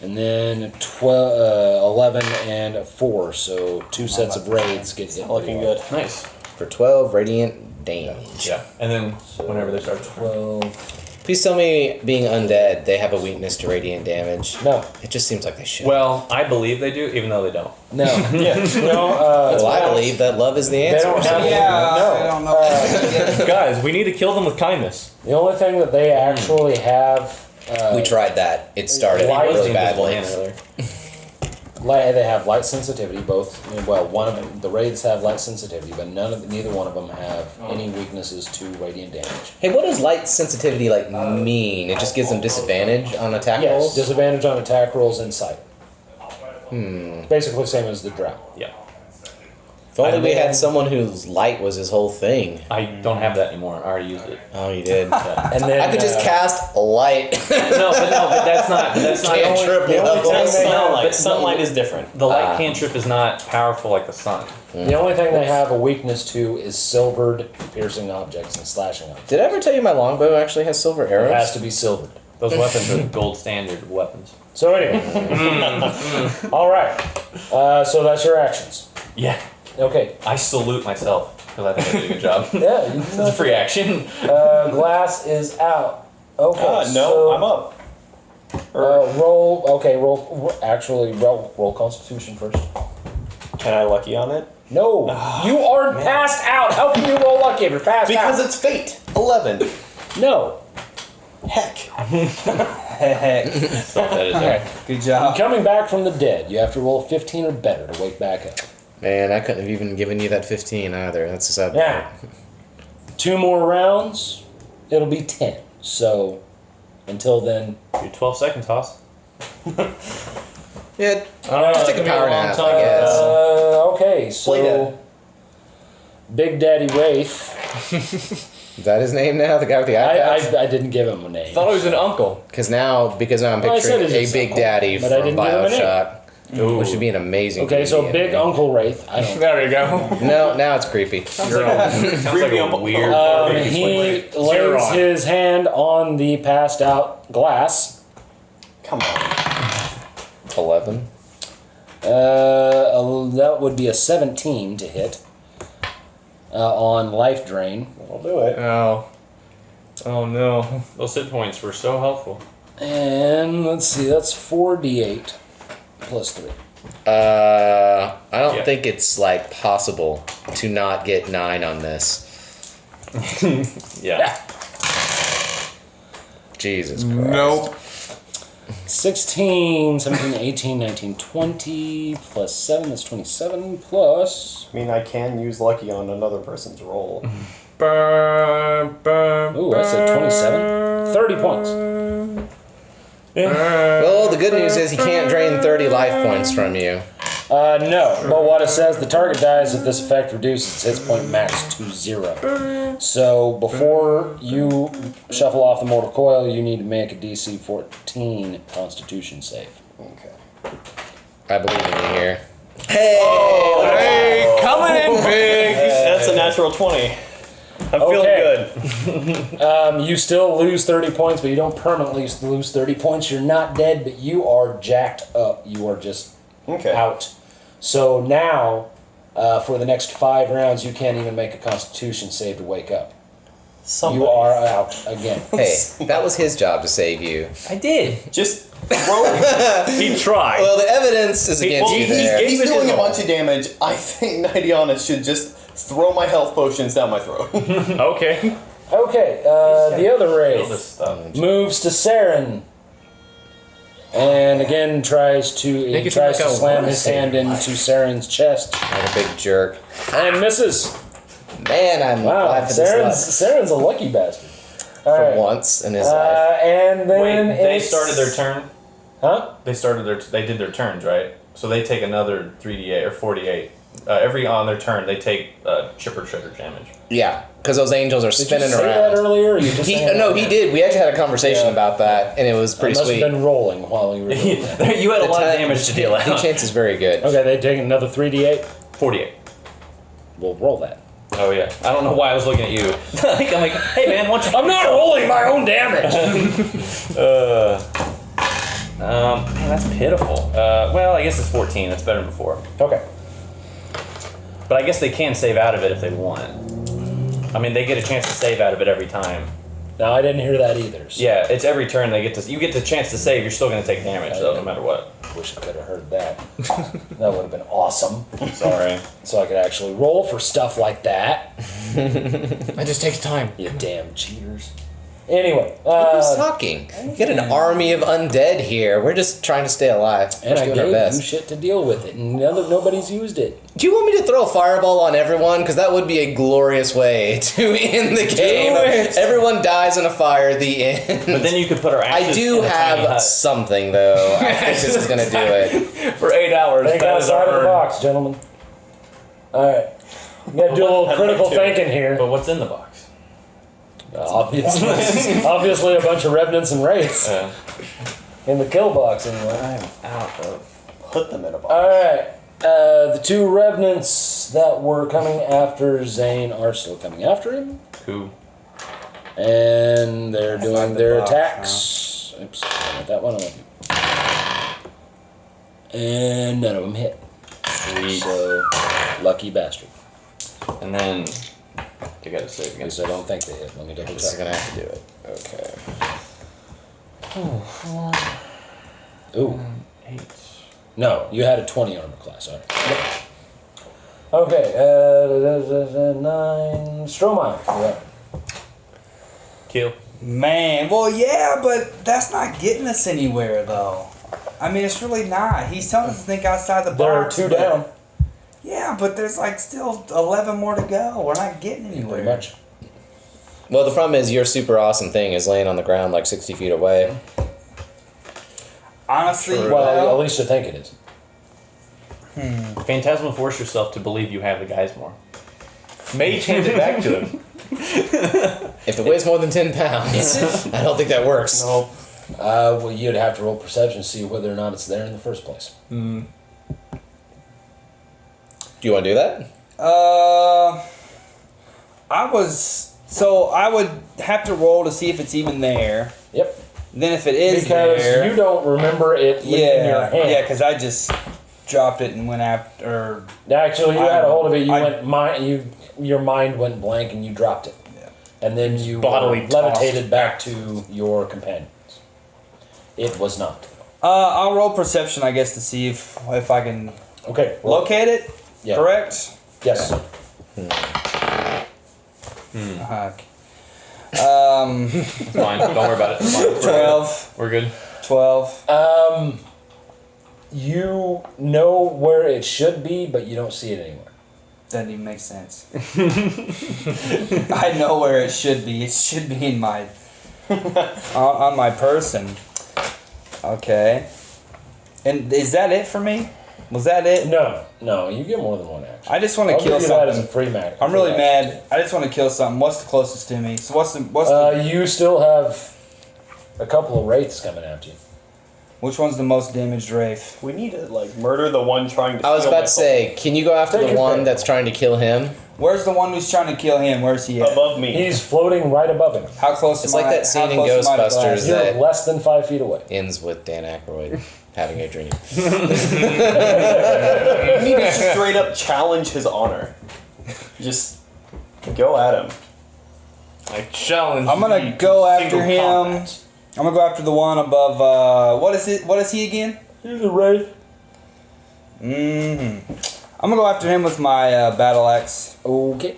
And then a 11 and a 4. So 2 sets of raids get hit. Looking good. Nice. For 12 radiant damage. Yeah. And then whenever they start. 12. Please tell me, being undead, they have a weakness to radiant damage. No. It just seems like they should. Well, I believe they do, even though they don't. No. Yeah. No. Well, I believe that love is the They answer. don't have. Yeah, No. I don't know. Guys, we need to kill them with kindness. The only thing that they actually have. We tried that. It started Light really Invisible badly. hand earlier. They have light sensitivity. Both. Well, one of them. The raids have light sensitivity, but neither one of them have any weaknesses to radiant damage. Hey, what does light sensitivity like mean? It just gives them disadvantage on attack Yes. rolls? Disadvantage on attack rolls and sight. Basically, same as the drought. Yeah. If only we had someone whose light was his whole thing. I don't have that anymore. I already used it. Oh, you did. And then I could just cast light. No, but that's not. Cantrip the only level. thing they have- Sunlight. Sunlight is different. The light cantrip is not powerful like the sun. The only thing they have a weakness to is silvered piercing objects and slashing objects. Did I ever tell you my longbow actually has silver It has arrows? to be silvered. Those weapons are the gold standard of weapons. So anyway, all right. So that's your actions. Yeah. Okay. I salute myself because I think I did a good job. Yeah. It's a free action. Glass is out. Okay. No, so, I'm up. roll. Okay. Roll Constitution first. Can I lucky on it? No, you are passed out. How can you roll lucky if you're passed Because out? it's fate. 11. No. Heck. Heck. So that is there. Good job. Coming back from the dead, you have to roll 15 or better to wake back up. Man, I couldn't have even given you that 15 either. That's the sad Yeah. part. 2 more rounds, it'll be 10. So, until then, Your 12 seconds, Hoss. Yeah, just take a power nap, I Uh, guess. okay, Play so dead. Big Daddy Wraith. Is that his name now? The guy with the eye patch? I didn't give him a name. Thought it was an uncle. Because now I'm Well, I said picturing his a Big uncle, Daddy but from I didn't give him a name. Bioshock, which would be an amazing. Okay, so D&D Big enemy. Uncle Wraith. I don't. There you go. No, now it's creepy. Sounds like a weird. He lays his hand on the passed out glass. Come on. 11. That would be a 17 to hit on life drain. I'll do it. Oh. Oh no. Those hit points were so helpful. And let's see, that's 4d8 plus 3. I don't Yeah. think it's like possible to not get 9 on this. Yeah. Jesus Christ. Nope. 16, 17, 18, 19, 20 plus 7, that's 27 plus. I mean, I can use lucky on another person's roll. Ooh, I said 27. 30 points. Well, the good news is he can't drain 30 life points from you. No, but what it says, the target dies if this effect reduces its hit point max to 0. So before you shuffle off the mortal coil, you need to make a DC 14 Constitution save. Okay. I believe in you here. Hey! Hey, coming in big. That's a natural 20. I'm feeling Okay. good. You still lose 30 points, but you don't permanently lose 30 points. You're not dead, but you are jacked up. You are just Okay. out. So now, for the next 5 rounds, you can't even make a Constitution save to wake up. Somebody. You are out again. Hey, that was his job to save you. I did. Just He tried. Well, the evidence is against you there. He's doing a bunch of damage. I think Nidianus should just throw my health potions down my throat. Okay. Okay, the other Kill wraith this stuff. moves to Serin. And again tries Make to it sound like I slam wanna his save hand your into Serin's chest. Like a big jerk. And misses. Man, I'm Wow, glad for this luck. Seren's a lucky bastard. For Alright. once in his life. And then Wait, they it's- started their turn. Huh? They did their turns, right? So they take another 3d8 or 48. Every on their turn, they take chipper trigger damage. Yeah, because those angels are Did you spinning say around. that earlier? Or you just saying No, that he now? did. We actually had a conversation Yeah. about that, and it was I pretty must sweet. have been rolling while you were doing that. You had a The lot of time- damage to deal The out. chance is very good. Okay, they take another 3d8. 48. We'll roll that. Oh yeah. I don't know why I was looking at you. I'm like, hey man, why don't you? I'm not rolling my own damage! Man, that's pitiful. Well, I guess it's 14. That's better than before. Okay. But I guess they can save out of it if they want. I mean, they get a chance to save out of it every time. No, I didn't hear that either. So Yeah, it's every turn they get to. You get the chance to save. You're still going to take damage though, no matter what. wish I could have heard that. That would have been awesome. Sorry. So I could actually roll for stuff like that. It just takes time. You damn cheaters. Anyway, Who's talking? You get an army of undead here. We're just trying to stay alive. and We're I doing our gave best. you shit to deal with it, and nobody's used it. Do you want me to throw a fireball on everyone? Because that would be a glorious way to end the game. it. Everyone dies in a fire, the end. But then you could put our ashes I do in a tiny have hut. something, though. I think this is going to do it. For 8 hours. Think that is outside of the our- box, gentlemen. Alright. You gotta do a little I'd critical like to. thinking here. But what's in the box? Obviously a bunch of revenants and wraiths. In the kill box, anyway. I'm out of. Put them in a box. Alright. The two revenants that were coming after Zayne are still coming after him. Who? And they're doing the their box, attacks. Oops, I want that one. I want you. And none of them hit. Sweet. So, lucky bastard. And then you gotta save against. Because I don't think they hit. Let me double This is check. going to have to do it. Okay. Ooh. 8. No, you had a 20 armor class. All right. Okay, 9. Stromile. You're up. Kill. Man, well, yeah, but that's not getting us anywhere, though. I mean, it's really not. He's telling us to think outside the There are box. 2 but- down. Yeah, but there's like still 11 more to go. We're not getting anywhere. Pretty much. Well, the problem is your super awesome thing is laying on the ground like 60 feet away. Honestly, Well, at least you think it is. Phantasmal, force yourself to believe you have the guys more. Mage hands it back to him. If it weighs more than 10 pounds, I don't think that works. No. Well, you'd have to roll perception to see whether or not it's there in the first place. Do you want to do that? I would have to roll to see if it's even there. Yep. Then if it is Because there, you don't remember it leaving your hand. yeah, because I just dropped it and went after. Actually, you had a hold of it. I- Your mind went blank and you dropped it. Yeah. And then you bodily levitated back to your companions. It was not. I'll roll perception, I guess, to see if I can Okay. roll. locate it. Yeah. Correct. Yes. It's fine. Don't worry about it. It's fine. We're good. 12. We're good. 12. You know where it should be, but you don't see it anywhere. Doesn't even make sense. I know where it should be. It should be in my on my person. Okay. And is that it for me? Was that it? No, you get more than one action. I just want to I'll kill give you that as a something. free mag. I'm really mad. I just want to kill something. What's the closest to me? So what's the You still have a couple of wraiths coming after you. which one's the most damaged wraith? We need to like murder the one trying to. I was steal about my to say, can you go after Take the your one pick. that's trying to kill him? Where's the one who's trying to kill him? Where's he soul. at? Above me. He's floating right above him. How close It's am like I? that scene how in close am I to Ghostbusters blast? You're that- less than 5 feet away. Ends with Dan Aykroyd having a dream. You need to straight up challenge his honor. Just go at him. I challenge I'm gonna you go to after single him. combat. I'm gonna go after the one above. What is it? What is he again? He's a wraith. I'm gonna go after him with my battle axe. Okay.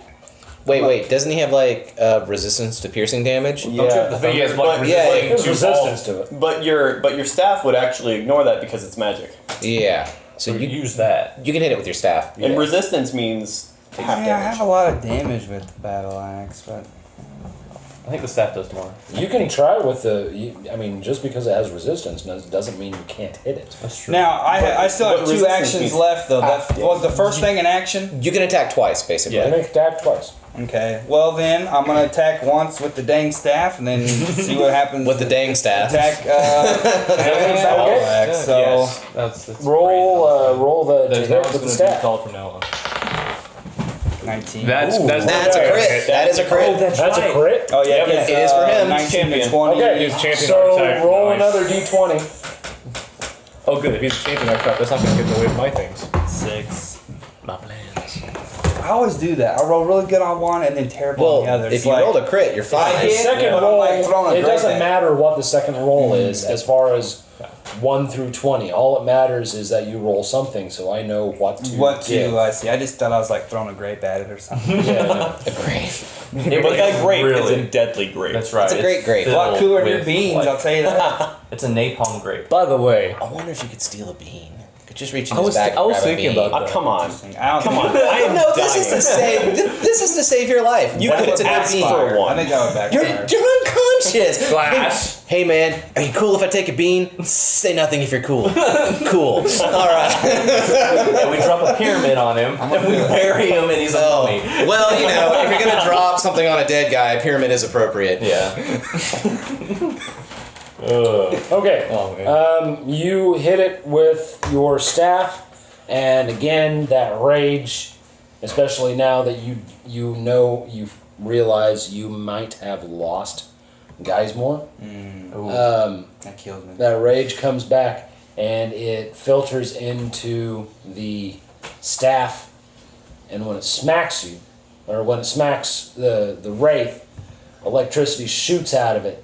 Wait. Doesn't he have like resistance to piercing damage? Don't you have the think he has thunder- like but- yeah, There's resistance to it. But your staff would actually ignore that because it's magic. Yeah. So So you use that. can hit it with your staff. And resistance means half Yeah, I damage. have a lot of damage with the battle axe, but I think the staff does more. You can try with I mean, just because it has resistance doesn't mean you can't hit it. That's true. now I still have but 2 resistance actions means left though. That was the first thing in action. You can attack twice, basically. Yeah. Make attack twice. Okay. Well then, I'm gonna attack once with the dang staff, and then see what happens With the dang staff. Attack. Battle axe. So Yes, that's Roll the to There's hit no with the one's gonna be staff. called from now on. 19. That's That's a crit. That is a crit. That's a crit. Oh yeah, Yep, it's, it is for him. 19 to Champion. 20. Okay, He's champion so archetype. roll Nice. another d20. Oh, good. If he's a champion archetype, that's not going to get in the way of my things. 6. My plans. I always do that. I roll really good on one and then terrible on the Well, other. if It's you like, rolled a crit, you're I fine. hit, Second but I'm roll, like throwing a it great doesn't back. matter what the second roll is as far as 1 through 20. All it matters is that you roll something, so I know what to give. I see. I just thought I was like throwing a grape at it or something. Yeah, no. A great. But that grape is Really? a deadly grape. That's right. It's a great grape. A lot cooler than your with, beans, like- I'll tell you that. It's a napalm grape. By the way, I wonder if you could steal a bean. Could just reach in I his was bag. I was and grab a thinking bean. about that. Come on. I don't Come think- on. I am No, this is dying. to save. This is to save your life. You What could if it's a good ask bean? for one. I think that would You're backfire. unconscious. Glass. Hey man, are you cool if I take a bean? Say nothing if you're cool. Cool. All right. And we drop a pyramid on him, and we bury him, and he's a Oh, mummy. well, you know, if you're gonna drop something on a dead guy, a pyramid is appropriate. Yeah. Okay. Oh, man. You hit it with your staff, and again that rage, especially now that you realize you might have lost Geismore. That kills me. That rage comes back and it filters into the staff, and when it smacks you, or when it smacks the wraith, electricity shoots out of it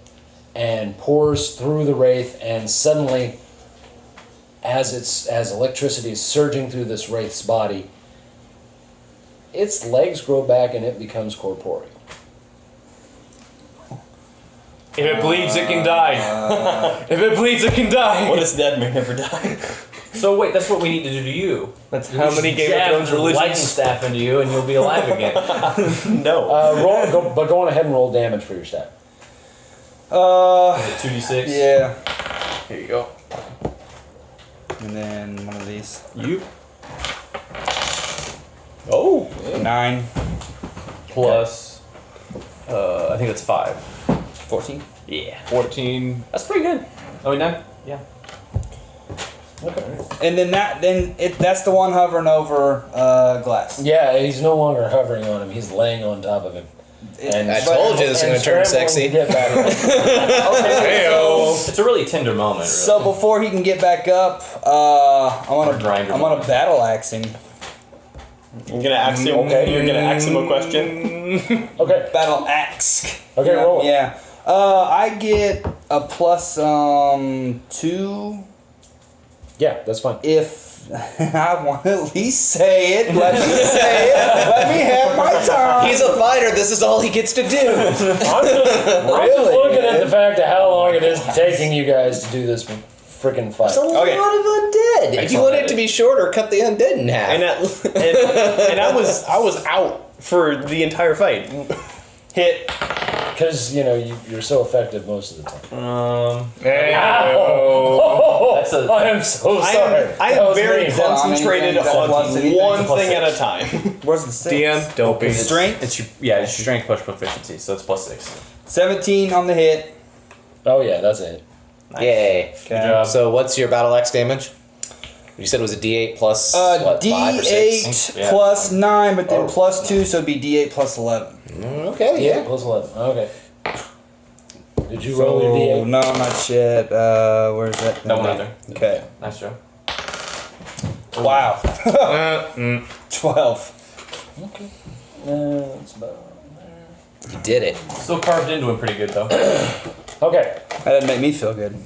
and pours through the wraith, and suddenly, as electricity is surging through this wraith's body, its legs grow back and it becomes corporeal. If it bleeds, it can die. If it bleeds, it can die. What is dead may never die? So wait, that's what we need to do to you. That's how many Game of Thrones the lightning religions. staff into you, and you'll be alive again. No. Go on ahead and roll damage for your staff. 2d6. Yeah. Here you go. And then one of these. You. Oh. 9. Plus. I think that's 5. 14. Yeah. 14. That's pretty good. Oh, 9. Yeah. And then that's the one hovering over glass. Yeah, he's no longer hovering on him. He's laying on top of him. And I told you this is and gonna turn scrambling sexy. to get back up. Heyo. It's a really tender moment. Really. So before he can get back up, I want Or grinder to battle axe him. You're gonna ask him. Okay. You're gonna ask him a question. Okay. Battle axe. Okay, yeah, roll it. Yeah. I get a plus 2 Yeah, that's fine. if I want to at least say it. Let me say it. Let me have my time. He's a fighter. This is all he gets to do. I'm just looking at the fact of how long it is taking you guys to do this freaking fight. It's a lot Okay. of undead. If you want it to be shorter, cut the undead in half. And I was out for the entire fight. Hit. Because, you're so effective most of the time. Heyo. That's a- I am so I sorry. am That was very me. concentrated Is that on plus anything? one Plus thing at a 6. time. Where's the 6? DM, don't be. Strength. It's your strength plus proficiency, so it's plus 6. 17 on the hit. Oh, yeah, that's it. Yay. Okay. job. So what's your battle axe damage? You said it was a D8 plus what, 5 or 6? D8 Yeah. plus 9, but then Oh. plus 2, so it'd be D8 plus 11. Okay, yeah. Plus 11. Okay. Did you roll your D8? No, not yet. Where's that? No one out there. Okay. Nice job. Wow. 12. Okay. That's about You did it. Still carved into him pretty good, though. Okay. That doesn't make me feel good.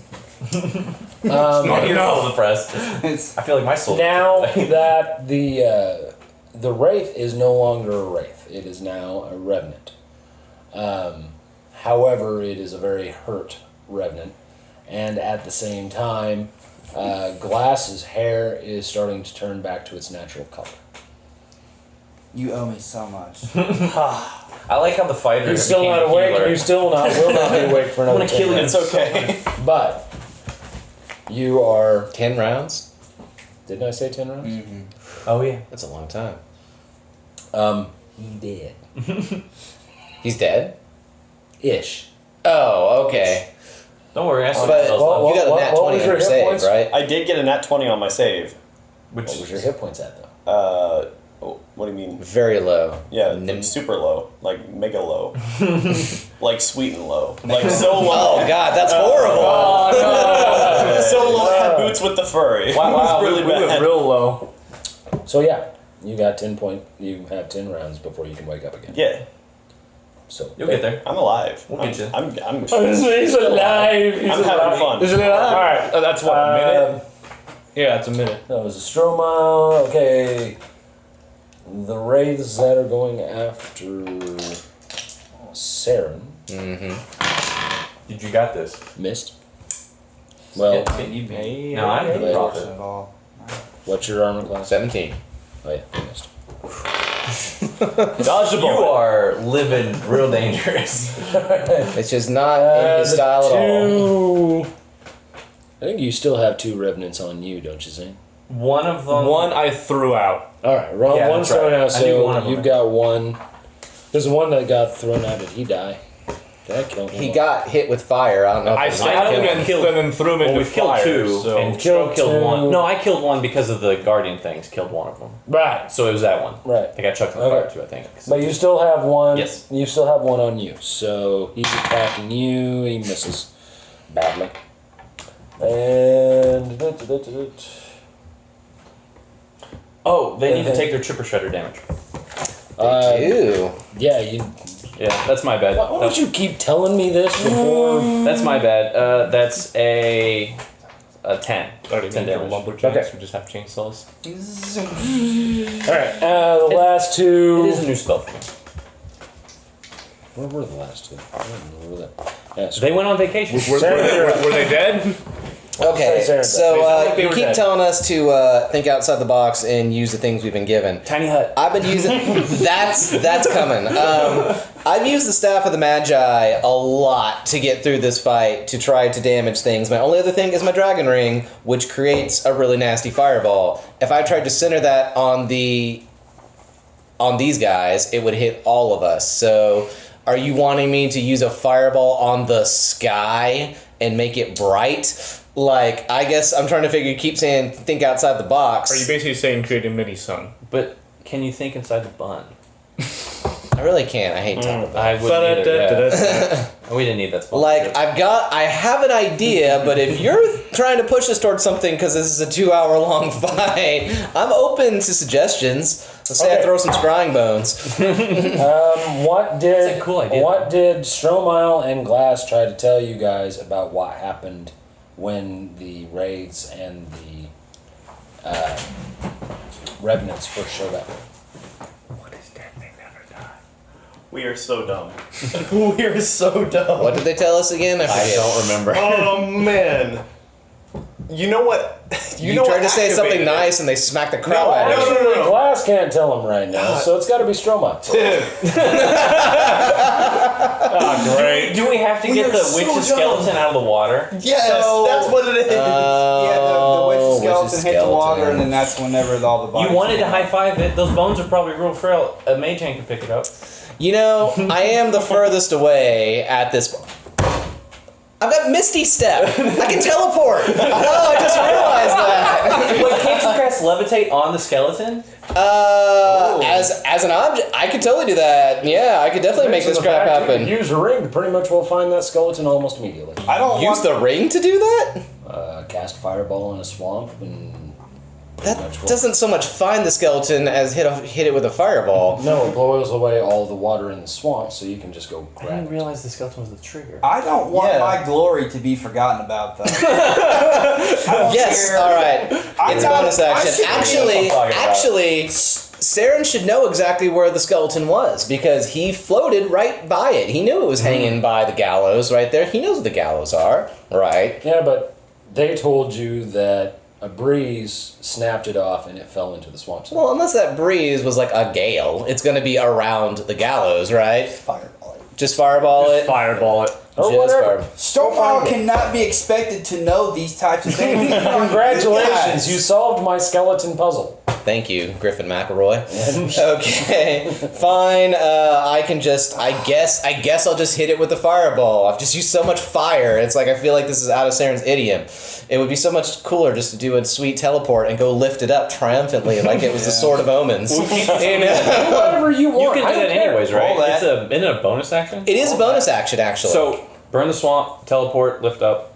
You're all depressed. It's, I feel like my soul. Now that the wraith is no longer a wraith, it is now a revenant. However, it is a very hurt revenant, and at the same time, Glass's hair is starting to turn back to its natural color. you owe me so much. I like how the fighter. You're still became not a awake. healer. You still will not be awake for I'm another gonna 10 kill you. minutes. It's okay. But you are. 10 rounds? Didn't I say 10 rounds? Mm-hmm. Oh yeah. That's a long time. He did. He's dead? Ish. Oh, okay. Don't worry. I still But got well, you got a nat what 20 was on your your hit save, points? right? I did get a nat 20 on my save. Which What was your hit points at, though? What do you mean? Very low. Yeah, Nim- like super low, like mega low, like sweet and low, like so low. Oh, God, that's horrible. So low. I had boots with the furry. Wow, It's really we went bad. real low. So, yeah. You got 10 point. You have 10 rounds before you can wake up again. Yeah, So you'll get there. I'm alive. We'll get you. I'm He's alive. He's I'm having fun. Isn't it? All right. That's what, a minute? Um, Yeah, it's a minute. That was a Stromile. Okay. The wraiths that are going after Serin Did you got this? missed. Well, Yeah, you may. No, I'm the Later. prophet. what's your armor class? 17. Oh yeah, you missed. Dodge the You bullet. are living real dangerous. It's just not in his style at all. I think you still have 2 revenants on you, don't you, Zayne? One of them. One I threw out. All right, wrong. Yeah, One's that's right. thrown out, I knew so one of them. you've got one. There's one that got thrown out. Did he die? Did I kill him? He got hit with fire. I don't know. I if it was stabbed him kill. and then threw him Well, into we've killed fire. 2, So. and Killed Stro killed 1. two. No, I killed 1 because of the guardian things. Killed one of them. Right, So it was that one. right. I got chucked in the Okay. fire too, I think. But you still have one. Yes. You still have one on you. So he's attacking you. He misses badly. And Oh, they need to take their chipper shredder damage. Ew. yeah, you. Yeah, that's my bad. Why don't you keep telling me this before? That's my bad. That's a 10. 10 damage. Lumberjacks Okay. who just have chainsaws. All right. The last two. It is a new spell for me. Where were the last two? I don't remember that. Yeah, They went on vacation. Were they dead? Okay, Say Serin, so they you were keep dead. telling us to think outside the box and use the things we've been given. Tiny hut. I've been using. that's coming. I've used the staff of the Magi a lot to get through this fight to try to damage things. My only other thing is my dragon ring, which creates a really nasty fireball. If I tried to center that on these guys, it would hit all of us. So, are you wanting me to use a fireball on the sky and make it bright? Like, I guess I'm trying to figure. You keep saying think outside the box. Are you basically saying create a mini sun? But can you think inside the bun? I really can't. I hate talking about. I wouldn't either. Yeah. We didn't need that spell. Like, I have an idea, but if you're trying to push us towards something because this is a 2-hour-long fight, I'm open to suggestions. Let's say I Okay. throw some scrying bones. What did That's a cool idea. What did Stromile and Glass try to tell you guys about what happened when the wraiths and the revenants first showed up? We are so dumb. We are so dumb. What did they tell us again? I I forget. don't remember. Oh man. You know what? You know tried what to say something activated it? nice and they smacked the crap out of no, you. no. Glass can't tell him right now, so it's got to be Stromile. Great. Do we have to We get are the so witch's dumb. skeleton out of the water? Yes, So- that's what it is. Yeah, the witch's skeleton witch's hit the water, skeleton. and then that's whenever all the bodies. You wanted to high five it. Those bones are probably real frail. A mage hand could pick it up. You know, I am the furthest away at this. I've got Misty Step. I can teleport. Oh, I just realized that. Wait, can't you cast levitate on the skeleton? As an object, I could totally do that. Yeah, I could definitely make this crap happen. Use a ring to pretty much will find that skeleton almost immediately. I don't Use want the ring to do that? Cast fireball in a swamp and That much will- doesn't so much find the skeleton as hit it with a fireball. No, it boils away all the water in the swamp, so you can just go I grab didn't it. realize the skeleton was the trigger. I don't want Yeah. my glory to be forgotten about, though. I don't Yes, care. all right. I It's got- bonus I action. should be- Actually, Serin should know exactly where the skeleton was because he floated right by it. He knew it was hanging by the gallows right there. He knows where the gallows are, right? Yeah, but they told you that a breeze snapped it off and it fell into the swamp. Well, unless that breeze was like a gale, it's going to be around the gallows, right? Fireball. Just fireball it. Fireball it. Or Just whatever. fireball. Stromile cannot be expected to know these types of things. Congratulations, you solved my skeleton puzzle. Thank you, Griffin McElroy. Okay, fine. I guess I'll just hit it with the fireball. I've just used so much fire. It's like I feel like this is out of Serin's idiom. It would be so much cooler just to do a sweet teleport and go lift it up triumphantly, like it was the Sword of Omens. You know? Whatever you You want. can I do don't that care. anyways, right? All that. Isn't it a bonus action? It is a bonus action, actually. So burn the swamp, teleport, lift up.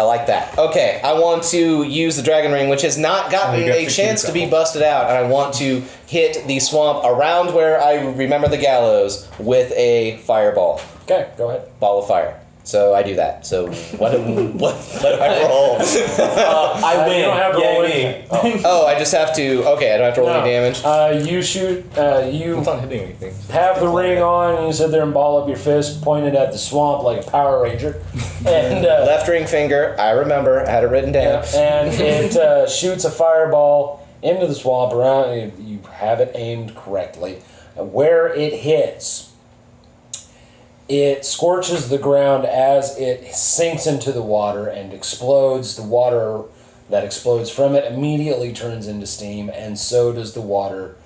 I like that. Okay, I want to use the dragon ring, which has not gotten you got a 60 chance to be seconds. busted out, and I want to hit the swamp around where I remember the gallows with a fireball. Okay, go ahead. Ball of fire. So I do that. So what do I roll? I You don't have to roll anything. Oh, I just have to. Okay, I don't have to roll any damage. You shoot. You It's not hitting anything. have the ring on, and you sit there and ball up your fist, pointed at the swamp like a Power Ranger, and Left ring finger. I remember. I had it written down. and it shoots a fireball into the swamp around. You have it aimed correctly. Where it hits, it scorches the ground as it sinks into the water and explodes. The water that explodes from it immediately turns into steam, and so does the water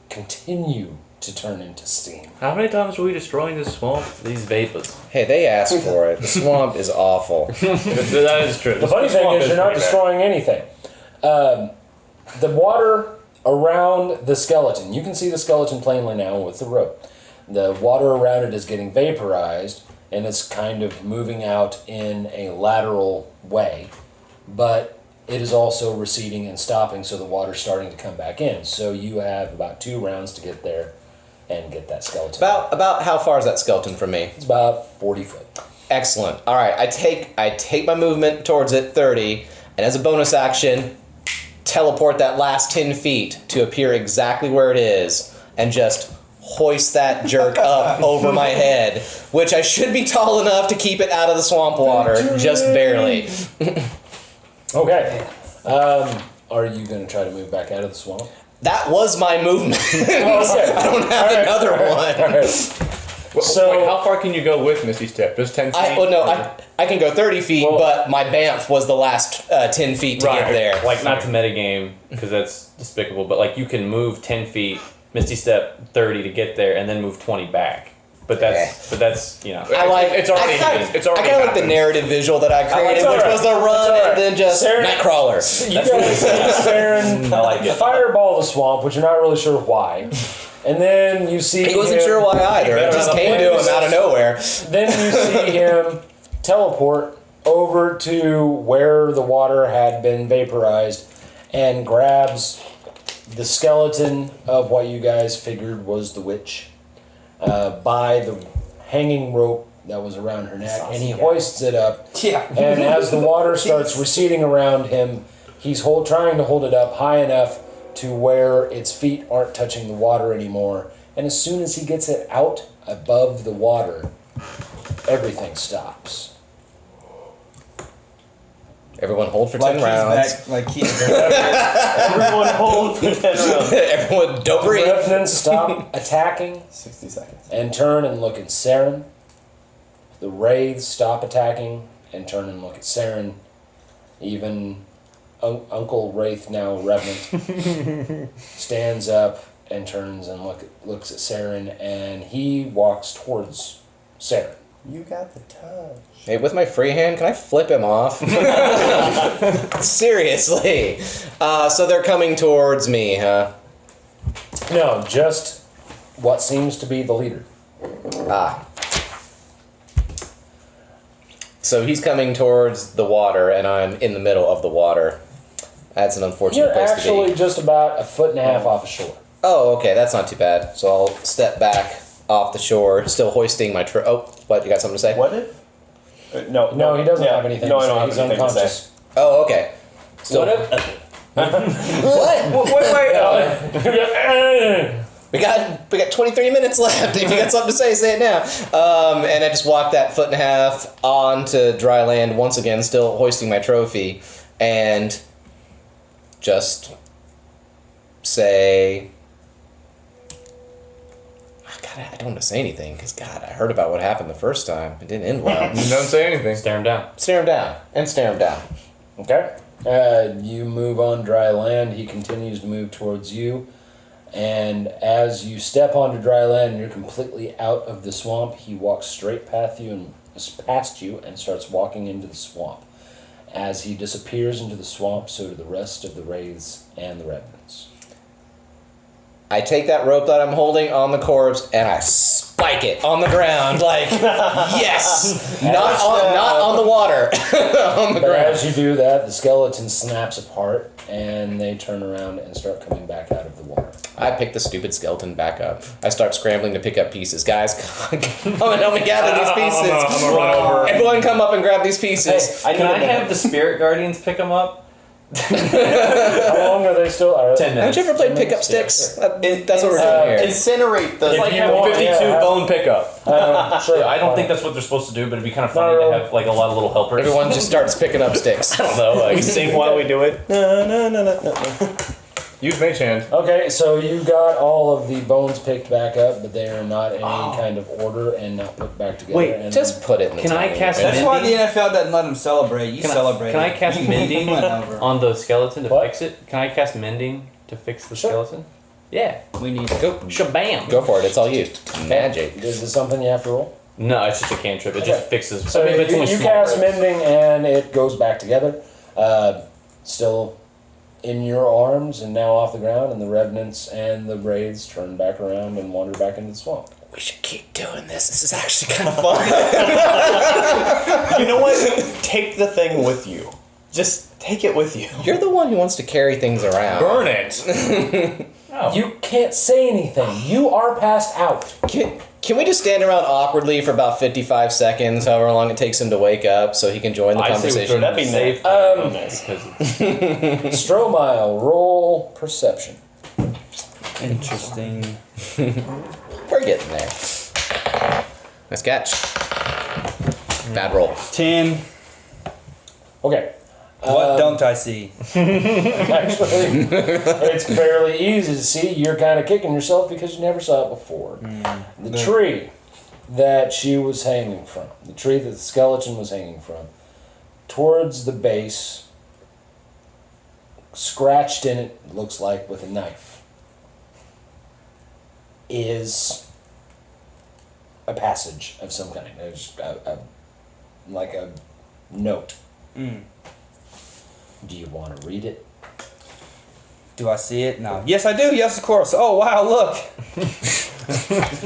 continue to turn into steam. How many times are we destroying this swamp? These vapors. Hey, they asked for it. The swamp is awful. That is true. The funny thing is, you're not destroying anything. The water around the skeleton, you can see the skeleton plainly now with the rope. The water around it is getting vaporized, and it's kind of moving out in a lateral way, but it is also receding and stopping, so the water's starting to come back in. So you have about 2 rounds to get there and get that skeleton. About how far is that skeleton from me? It's about 40 foot. Excellent. All right, I take my movement towards it, 30, and as a bonus action, teleport that last 10 feet to appear exactly where it is, and just hoist that jerk up over my head, which I should be tall enough to keep it out of the swamp water, just barely. Okay. Are you going to try to move back out of the swamp? That was my movement. Okay. I don't have another one. So- Wait, how far can you go with Misty Step? Just 10 feet? I can go 30 feet, Well- but my Banff was the last 10 feet to get Right. there. Like, not to metagame, because that's despicable, but like you can move 10 feet, Misty Step 30 to get there, and then move 20 back. But that's you know. I like. It's already I kinda, happened. It's already I kind of like the happened. narrative visual that I created, it's which alright. was the run It's and then just Sarah- Nightcrawler. You guys see Serin I like it. fireball the swamp, which you're not really sure why. And then you see He wasn't him, sure why either. It just came to him out of nowhere. Then you see him teleport over to where the water had been vaporized and grabs the skeleton of what you guys figured was the witch by the hanging rope that was around her neck, and he hoists it up. Yeah. And as the water starts receding around him, he's trying to hold it up high enough to where its feet aren't touching the water anymore. And as soon as he gets it out above the water, everything stops. Everyone hold for Like 10 he's rounds. back, like he's Everyone hold for 10 rounds. Everyone don't The breathe. revenants stop attacking 60 seconds. and turn and look at Serin. The wraiths stop attacking and turn and look at Serin. Even Uncle Wraith, now Revenant, stands up and turns and looks at Serin, and he walks towards Serin. You got the touch. Hey, with my free hand, can I flip him off? Seriously. So they're coming towards me, huh? No, just what seems to be the leader. Ah. So he's coming towards the water, and I'm in the middle of the water. That's an unfortunate You're place to actually be. just about a foot and a half off of shore. Oh, okay, that's not too bad. So I'll step back off the shore, still hoisting my Oh, what? You got something to say? What if? No, No, he doesn't have anything No, to I say. don't have He's anything to say. unconscious. Oh, okay. Still. What if? What? We got 23 minutes left. If you got something to say it now. And I just walked that foot and a half onto dry land once again, still hoisting my trophy, and just say, God, I don't want to say anything because God, I heard about what happened the first time. It didn't end well. Don't say anything. Stare him down. Stare him down and stare him down. Okay. You move on dry land. He continues to move towards you. And as you step onto dry land and you're completely out of the swamp, he walks straight past you and starts walking into the swamp. As he disappears into the swamp, so do the rest of the wraiths and the revenants. I take that rope that I'm holding on the corpse and I spike it on the ground, like yes, not on the water, on the But ground. as you do that, the skeleton snaps apart and they turn around and start coming back out of the water. I pick the stupid skeleton back up. I start scrambling to pick up pieces. Guys, come and help me gather these pieces. I'm gonna run over. Everyone come up and grab these pieces. Can I have the spirit guardians pick them up? How long are they still? 10 minutes. Haven't you ever played pickup sticks? That's what we're doing here. Incinerate the. It's like If you having want 52 bone pickup. Sure. I don't think that's what they're supposed to do, but it'd be kind of funny to have like a lot of little helpers. Everyone just starts picking up sticks. I don't know. Like, Sing while we do it. No. Use mage hand. Okay, so you got all of the bones picked back up, but they are not in any kind of order and not put back together. Wait, and Just put it in the Can I tiny cast bin. That's why the NFL doesn't let them celebrate. You Can I- celebrate. can I cast mending Went over. on the skeleton to What? fix it? Can I cast mending to fix the Sure. skeleton? Yeah. We need. Go, Shabam. go for it. It's all you. Magic. Is this something you have to roll? No, it's just a cantrip. It just fixes. So I mean, it's you only small cast breaks. mending and it goes back together. Still in your arms and now off the ground, and the revenants and the wraiths turn back around and wander back into the swamp. We should keep doing this. This is actually kind of fun. You know what? Take the thing with you. Just take it with you. You're the one who wants to carry things around. Burn it. Oh. You can't say anything. You are passed out. Can we just stand around awkwardly for about 55 seconds, however long it takes him to wake up, so he can join the I say we conversation? throw That'd be safe. nice. Stromile, roll perception. Interesting. We're getting there. Nice catch. Bad roll. 10. Okay. What don't I see? Actually, it's fairly easy to see. You're kind of kicking yourself because you never saw it before. The tree that she was hanging from, the tree that the skeleton was hanging from, towards the base, scratched in it, looks like with a knife, is a passage of some kind. There's like a note. Do you want to read it? Do I see it? No. Yes, I do. Yes, of course. Oh, wow, look.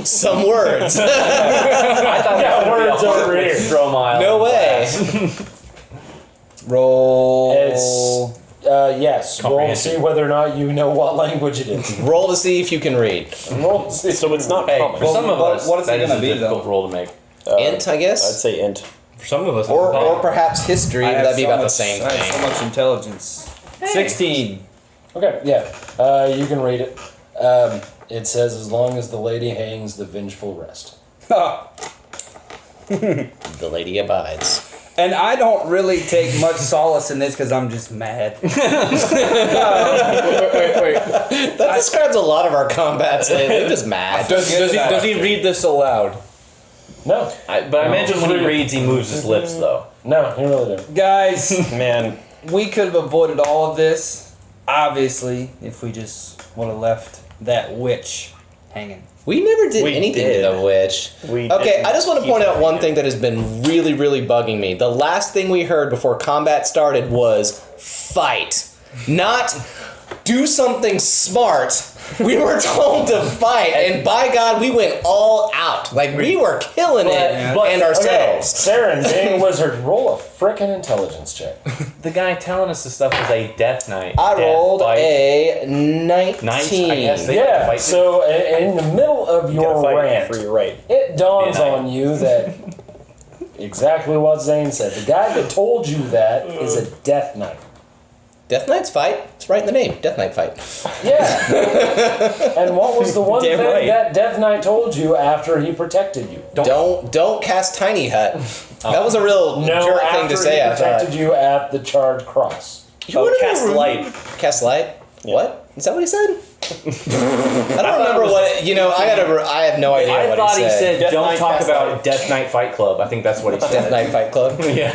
Some words. I thought Yeah, that would be words a over hard here. Stromile. No way. Roll. It's yes. Roll to Comprehension. see whether or not you know what language it is. Roll to see if you can read. Roll to see. So it's not Hey, common. for some of what- us, what is it that is gonna a be, difficult though? roll to make. Int, I I'd guess? say int. For some of us, Or perhaps history. I have That'd be so about the much- same I have so thing. much intelligence. 16. Okay, yeah. You can read it. It says, "As long as the lady hangs, the vengeful rest." The lady abides. And I don't really take much solace in this because I'm just mad. wait. That describes a lot of our combats lately. I'm just mad. Does he read this aloud? No, But I imagine when he reads, he moves his lips, though. no, you really don't. Guys, Man, we could have avoided all of this, obviously, if we just would have left that witch hanging. We never did We anything did. to the witch. We Okay, didn't I just want to keep point out her one hanging. thing that has been really, really bugging me. The last thing we heard before combat started was fight, not do something smart. We were told to fight, and by God, we went all out. Like, we were killing it and ourselves. Okay, Serin, being a wizard, roll a frickin' intelligence check. the guy telling us this stuff was a death knight. I Death rolled fight. a 19. Nice, I guess they Yeah, fight so in the middle of You gotta your fight rant, for your right. it dawns Yeah, on you that exactly what Zayne said. The guy that told you that is a Death Knight. Death Knight's fight. It's right in the name. Death Knight fight. Yeah. And what was the one Damn thing right. that Death Knight told you after he protected you? Don't cast Tiny Hut. That was a real No, jerk after thing to say. he I thought. protected you at the Charred Cross. Oh, cast light. Cast light. What? Is that what he said? I don't remember what. I have no idea I what thought he said. Death don't Knight talk Cast about Light. Death Knight Fight Club. I think that's what he Death said. Knight Fight Club. Yeah.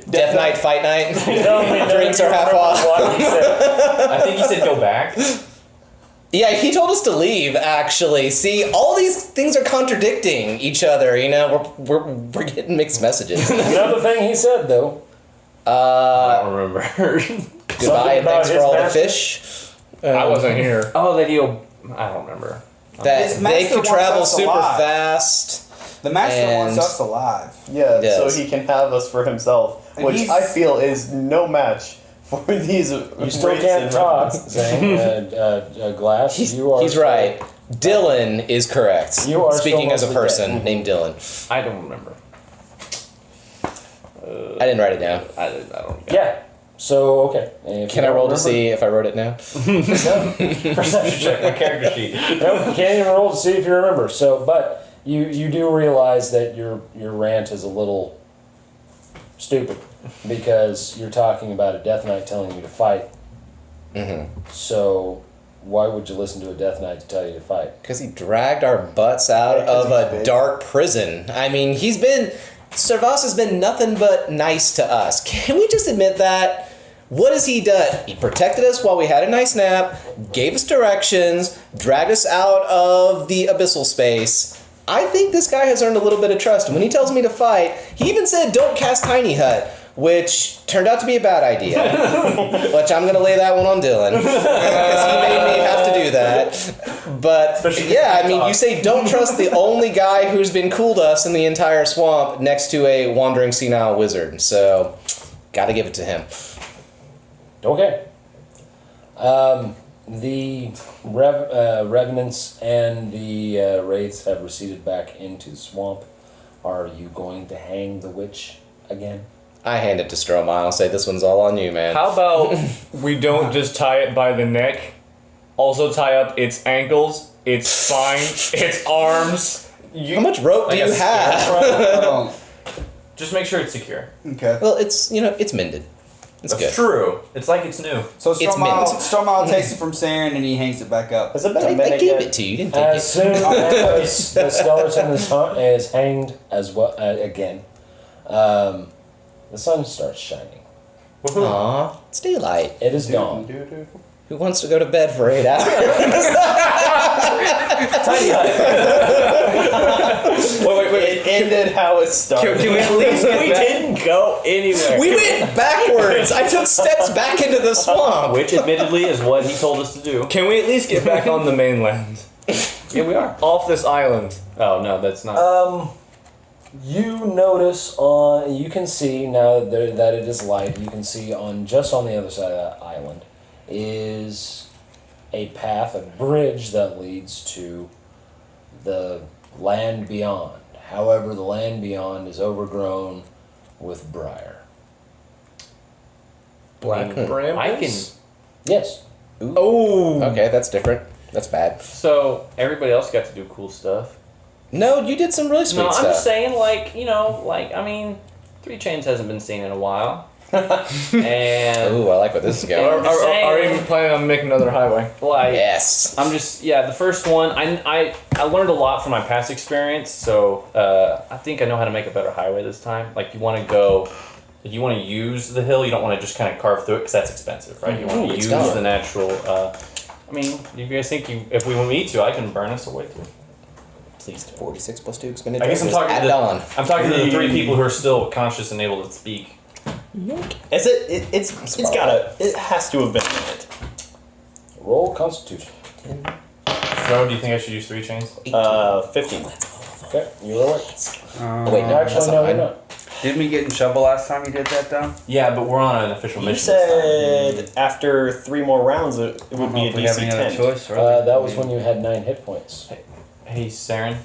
Death Knight Fight Night. Tell me that Drinks you are half remember off. what he said. I think he said go back. Yeah, he told us to leave. Actually, see, all these things are contradicting each other. We're getting mixed messages. Another thing he said, though. I don't remember. Goodbye and about thanks for his all master? the fish. I wasn't here. Oh, that he'll. I don't remember. That His they master could wants travel us super alive. fast. The master wants And- us alive. Yeah, Yes. so he can have us for himself, And which he's- I feel is no match for these. You still can't talk, Zayne. Glass. He's you are right. Dylan is correct. You are Speaking still as a mostly person dead. named Dylan. I don't remember. I didn't write it down. I don't. Yeah. So okay. If Can you I don't roll to remember- see if I wrote it now? No. Perception check. My character sheet. Nope, you can't even roll to see if you remember. So, but you do realize that your rant is a little stupid because you're talking about a Death Knight telling you to fight. Mm-hmm. So, why would you listen to a Death Knight to tell you to fight? Because he dragged our butts out of he's a big. dark prison. I mean, Servas has been nothing but nice to us. Can we just admit that? What has he done? He protected us while we had a nice nap, gave us directions, dragged us out of the abyssal space. I think this guy has earned a little bit of trust. And when he tells me to fight, he even said, don't cast Tiny Hut, which turned out to be a bad idea. Which I'm going to lay that one on Dylan. Because he made me have to do that. But yeah, I mean, you say don't trust the only guy who's been cool to us in the entire swamp next to a wandering senile wizard. So, gotta give it to him. Okay. The revenants and the wraiths have receded back into the swamp. Are you going to hang the witch again? I hand it to Stromile. I'll say this one's all on you, man. How about we don't just tie it by the neck, also tie up its ankles, its spine, its arms. How much rope do you have? Oh, Just make sure it's secure. okay. Well, it's mended. It's That's good. true. It's like it's new. So It's Stromile takes it from Serin and he hangs it back up. Has it been a I minute gave yet? it to you. You didn't take As it. soon as the skeleton is hanged as well again, the sun starts shining. Aw, it's daylight. It is gone. Who wants to go to bed for 8 hours? Wait. It ended how it started. Can we at least we didn't go anywhere. We went backwards. I took steps back into the swamp. Which admittedly is what he told us to do. Can we at least get back on the mainland? Yeah, we are. Off this island. Oh no, that's not. You notice you can see now that it is light. You can see just on the other side of that island is a path, a bridge that leads to the land beyond. However, the land beyond is overgrown with briar. Black I brambles? Yes. Oh. Okay, that's different. That's bad. So everybody else got to do cool stuff. No, you did some really sweet No, stuff. I'm just saying, I mean, 3 Chains hasn't been seen in a while. And Ooh, I like where this is going. Are you planning on making another highway? Yes. I'm just the first one. I learned a lot from my past experience, so I think I know how to make a better highway this time. Like you want to use the hill. You don't want to just kind of carve through it because that's expensive, right? You want to it's use done. the natural. I mean, you guys think if we meet to, I can burn us away through. Please, 46 plus 2 expended. I guess I'm talking at to dawn. I'm talking to the 3 people who are still conscious and able to speak. Is it? It has to have been a minute. Roll Constitution. So, do you think I should use 3 Chains? 15. Okay, you are right. Oh, wait, no, Actually, no, you're not. Didn't we get in trouble last time you did that, though? Yeah, but we're on an official You mission. this said after 3 more rounds it would be a If we have DC any other 10. choice, That was when you had 9 hit points. time. Hey, Serin,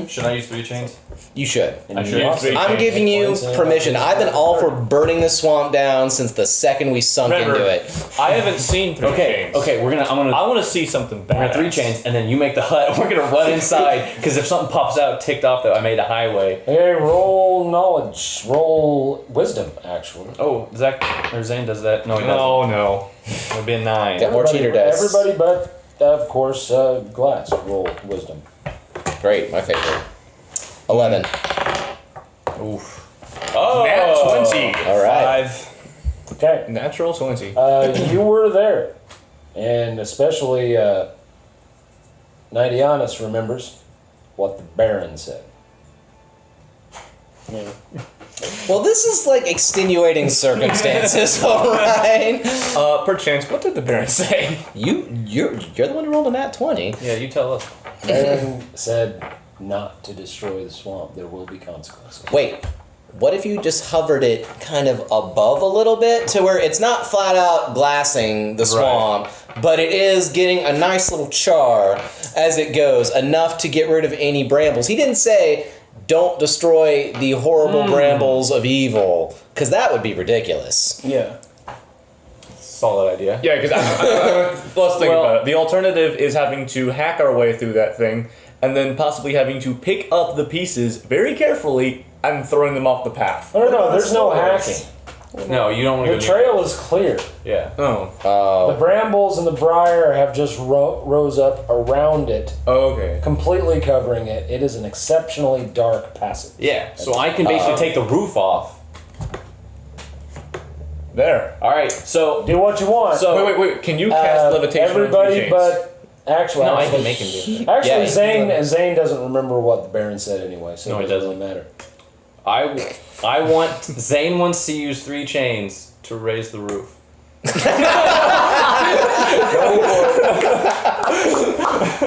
should I use 3 chains? You should. And I you should. lost I'm I'm hit giving you points and permission. I've been all for burning the swamp down since the second we sunk Remember, into it. I haven't seen 3 chains. Okay, I'm gonna I want to see something bad. we're gonna 3 chains, and then you make the hut. We're gonna run inside because if something pops out ticked off that I made a highway. Hey, roll knowledge. Roll wisdom, actually. Oh, Zach or Zayne does that? No, he doesn't. Oh no. It'll be a 9. Got more cheater dice. Everybody but, of course, Glass. Roll wisdom. Great, my favorite. 11. Oof. Oh, Nat 20. All right. 5. Okay. Natural 20. You were there. And especially Nidianus remembers what the Baron said. Well, this is like extenuating circumstances, all right? Perchance, what did the Baron say? You're the one who rolled a nat 20. Yeah, you tell us. Baron said not to destroy the swamp. There will be consequences. Wait, what if you just hovered it kind of above a little bit to where it's not flat out glassing the swamp, but it is getting a nice little char as it goes, enough to get rid of any brambles. He didn't say, don't destroy the horrible brambles of evil, because that would be ridiculous. Yeah. Solid idea. Yeah, because let's think about it. The alternative is having to hack our way through that thing, and then possibly having to pick up the pieces very carefully and throwing them off the path. No, there's no hacking. No, you don't want to The go near trail is clear. it. Yeah. Oh. The brambles and the briar have just rose up around it, Oh, okay. completely covering it. It is an exceptionally dark passage. Yeah. So I can basically take the roof off. There. All right. So Do what you want. So- Wait. Can you cast levitation on 3 Everybody chains? but actually, no, I can make him do that. Actually, Yeah, Zayne doesn't remember what the Baron said anyway, so No, it he doesn't really matter. I want Zayne wants to use 3 chains to raise the roof.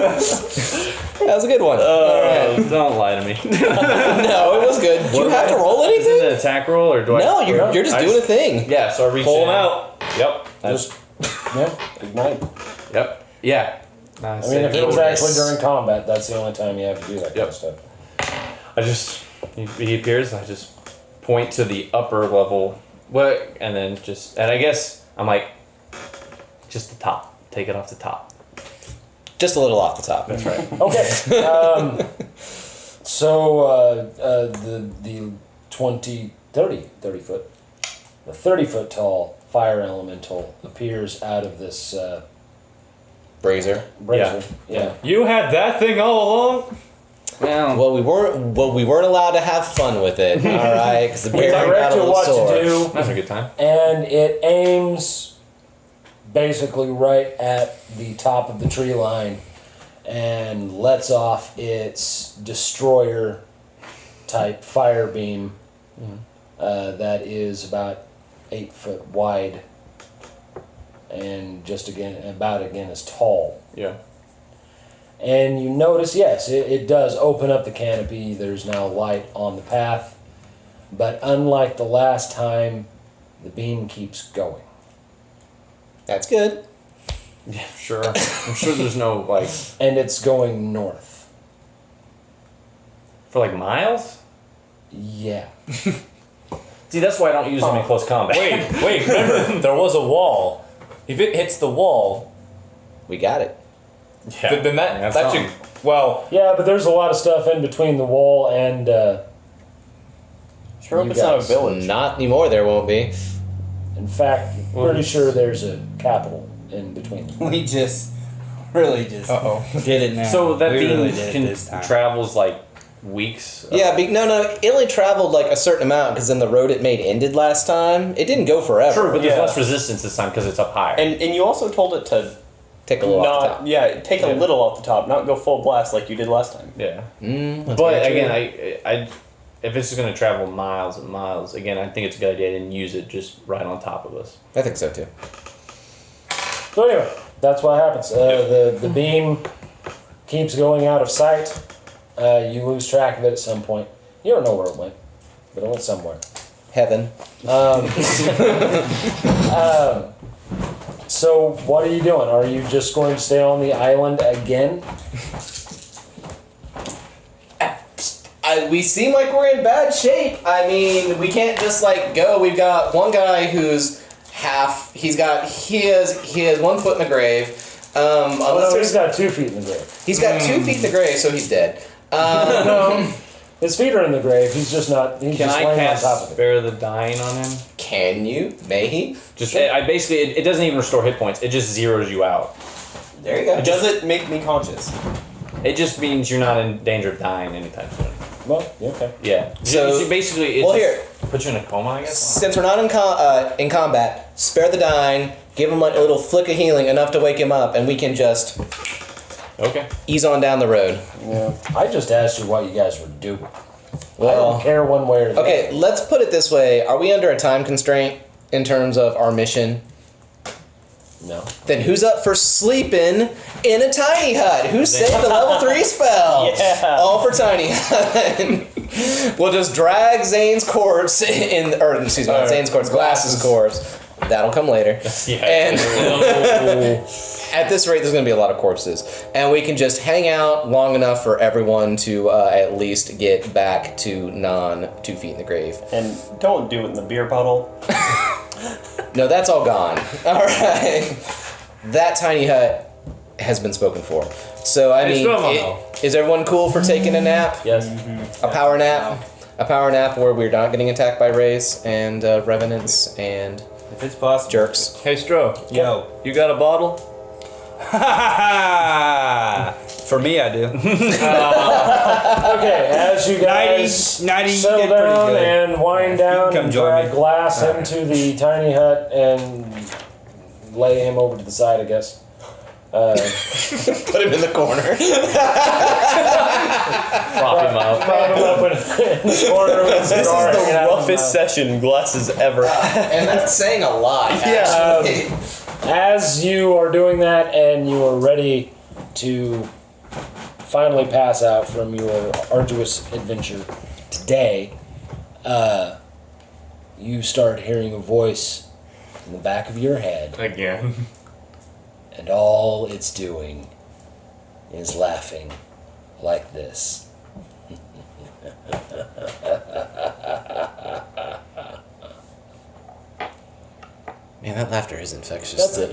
That was a good one. Don't lie to me. No, it was good. Do you have to roll Is it anything? an attack roll or do I? No, you're just I doing a thing. Yeah. So I reach Pull in. them out. Yep. Just ignite. Yep. Yeah. I mean, if it was Ignis. actually during combat, that's the only time you have to do that kind Yep. of stuff. I just he appears. I just point to the upper level. What? And then I guess I'm like, just the top. Take it off the top. Just a little off the top. That's right. Okay. So the 30 foot, the 30-foot tall fire elemental appears out of this Brazier. brazier. Yeah. You had that thing all along? Well, Well, we weren't allowed to have fun with it, all right? Because the We bear got direct a you little what sore. to do, that's a good time. and it aims basically right at the top of the tree line and lets off its destroyer type fire beam that is about 8 foot wide and just again as tall. Yeah. And you notice, yes, it does open up the canopy. There's now light on the path. But unlike the last time, the beam keeps going. That's good. Yeah. Sure. I'm sure there's no like And it's going north. for like miles. Yeah. See, that's why I don't use them in close combat. Wait, remember, there was a wall. If it hits the wall, We got it. Yeah. then That's that should... something. Well, Yeah, but there's a lot of stuff in between the wall and Sure hope You it's not a guys. village. Not anymore. There won't be. in fact, pretty sure there's a capital in between them. We just really just uh-oh. did it now. So that we beam really did it this time. travels like weeks. Yeah, no. It only traveled like a certain amount because then the road it made ended last time. It didn't go forever. True, but there's Yeah. less resistance this time because it's up higher. And you also told it to Take a little off the top. take a little off the top, not go full blast like you did last time. yeah. That's But very true. again, I if this is going to travel miles and miles, again, I think it's a good idea to use it just right on top of us. I think so too. So anyway, that's what happens. The beam keeps going out of sight. You lose track of it at some point. You don't know where it went, but it went somewhere. heaven. So what are you doing? Are you just going to stay on the island again? We seem like we're in bad shape. I mean, we can't just like go. We've got one guy who's half. He has 1 foot in the grave. Unless He's got 2 feet in the grave. he's got 2 feet in the grave, so he's dead. No, his feet are in the grave. He's just not. He's Can just I laying on cast top of it. Spare the Dying on him? Can you? May he? Just I basically it doesn't even restore hit points. It just zeroes you out. There you go. Does it make me conscious? It just means you're not in danger of dying anytime soon. Well, yeah, okay. Yeah. So- basically, it well, just here. puts you in a coma, I guess. Since we're not in combat, spare the dying. Give him like a little flick of healing, enough to wake him up, and we can just Okay. ease on down the road. Yeah. I just asked you what you guys were doing. I Well, don't care one way or the okay. other. Let's put it this way: are we under a time constraint in terms of our mission? No. Then who's up for sleeping in a tiny hut? Who saved the level 3 spell? Yeah. All for tiny hut. We'll just drag Zayne's corpse Zayne's corpse, Glass's corpse. That'll come later. Yeah. And at this rate, there's going to be a lot of corpses. And we can just hang out long enough for everyone to at least get back to 2 feet in the grave. And don't do it in the beer bottle. No, that's all gone. All right. That tiny hut has been spoken for. So, I mean, is everyone cool for taking a nap? Yes. A power nap? A power nap where we're not getting attacked by rays and revenants and If it's possible. jerks. Hey, Stro. Yo. You got a bottle? For me, I do. Okay, as you guys 90 settle did pretty down good. and wind down come and join drag me. Glass into the tiny hut and lay him over to the side, I guess. Put him in the corner. Prop him up. Prop him up in the corner with his This is cigar hanging the out of his roughest mouth. session Glasses ever. And that's saying a lot, Yeah. actually. As you are doing that and you are ready to finally pass out from your arduous adventure today, you start hearing a voice in the back of your head, Again. and all it's doing is laughing like this. Man, that laughter is infectious. That's it.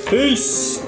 Peace.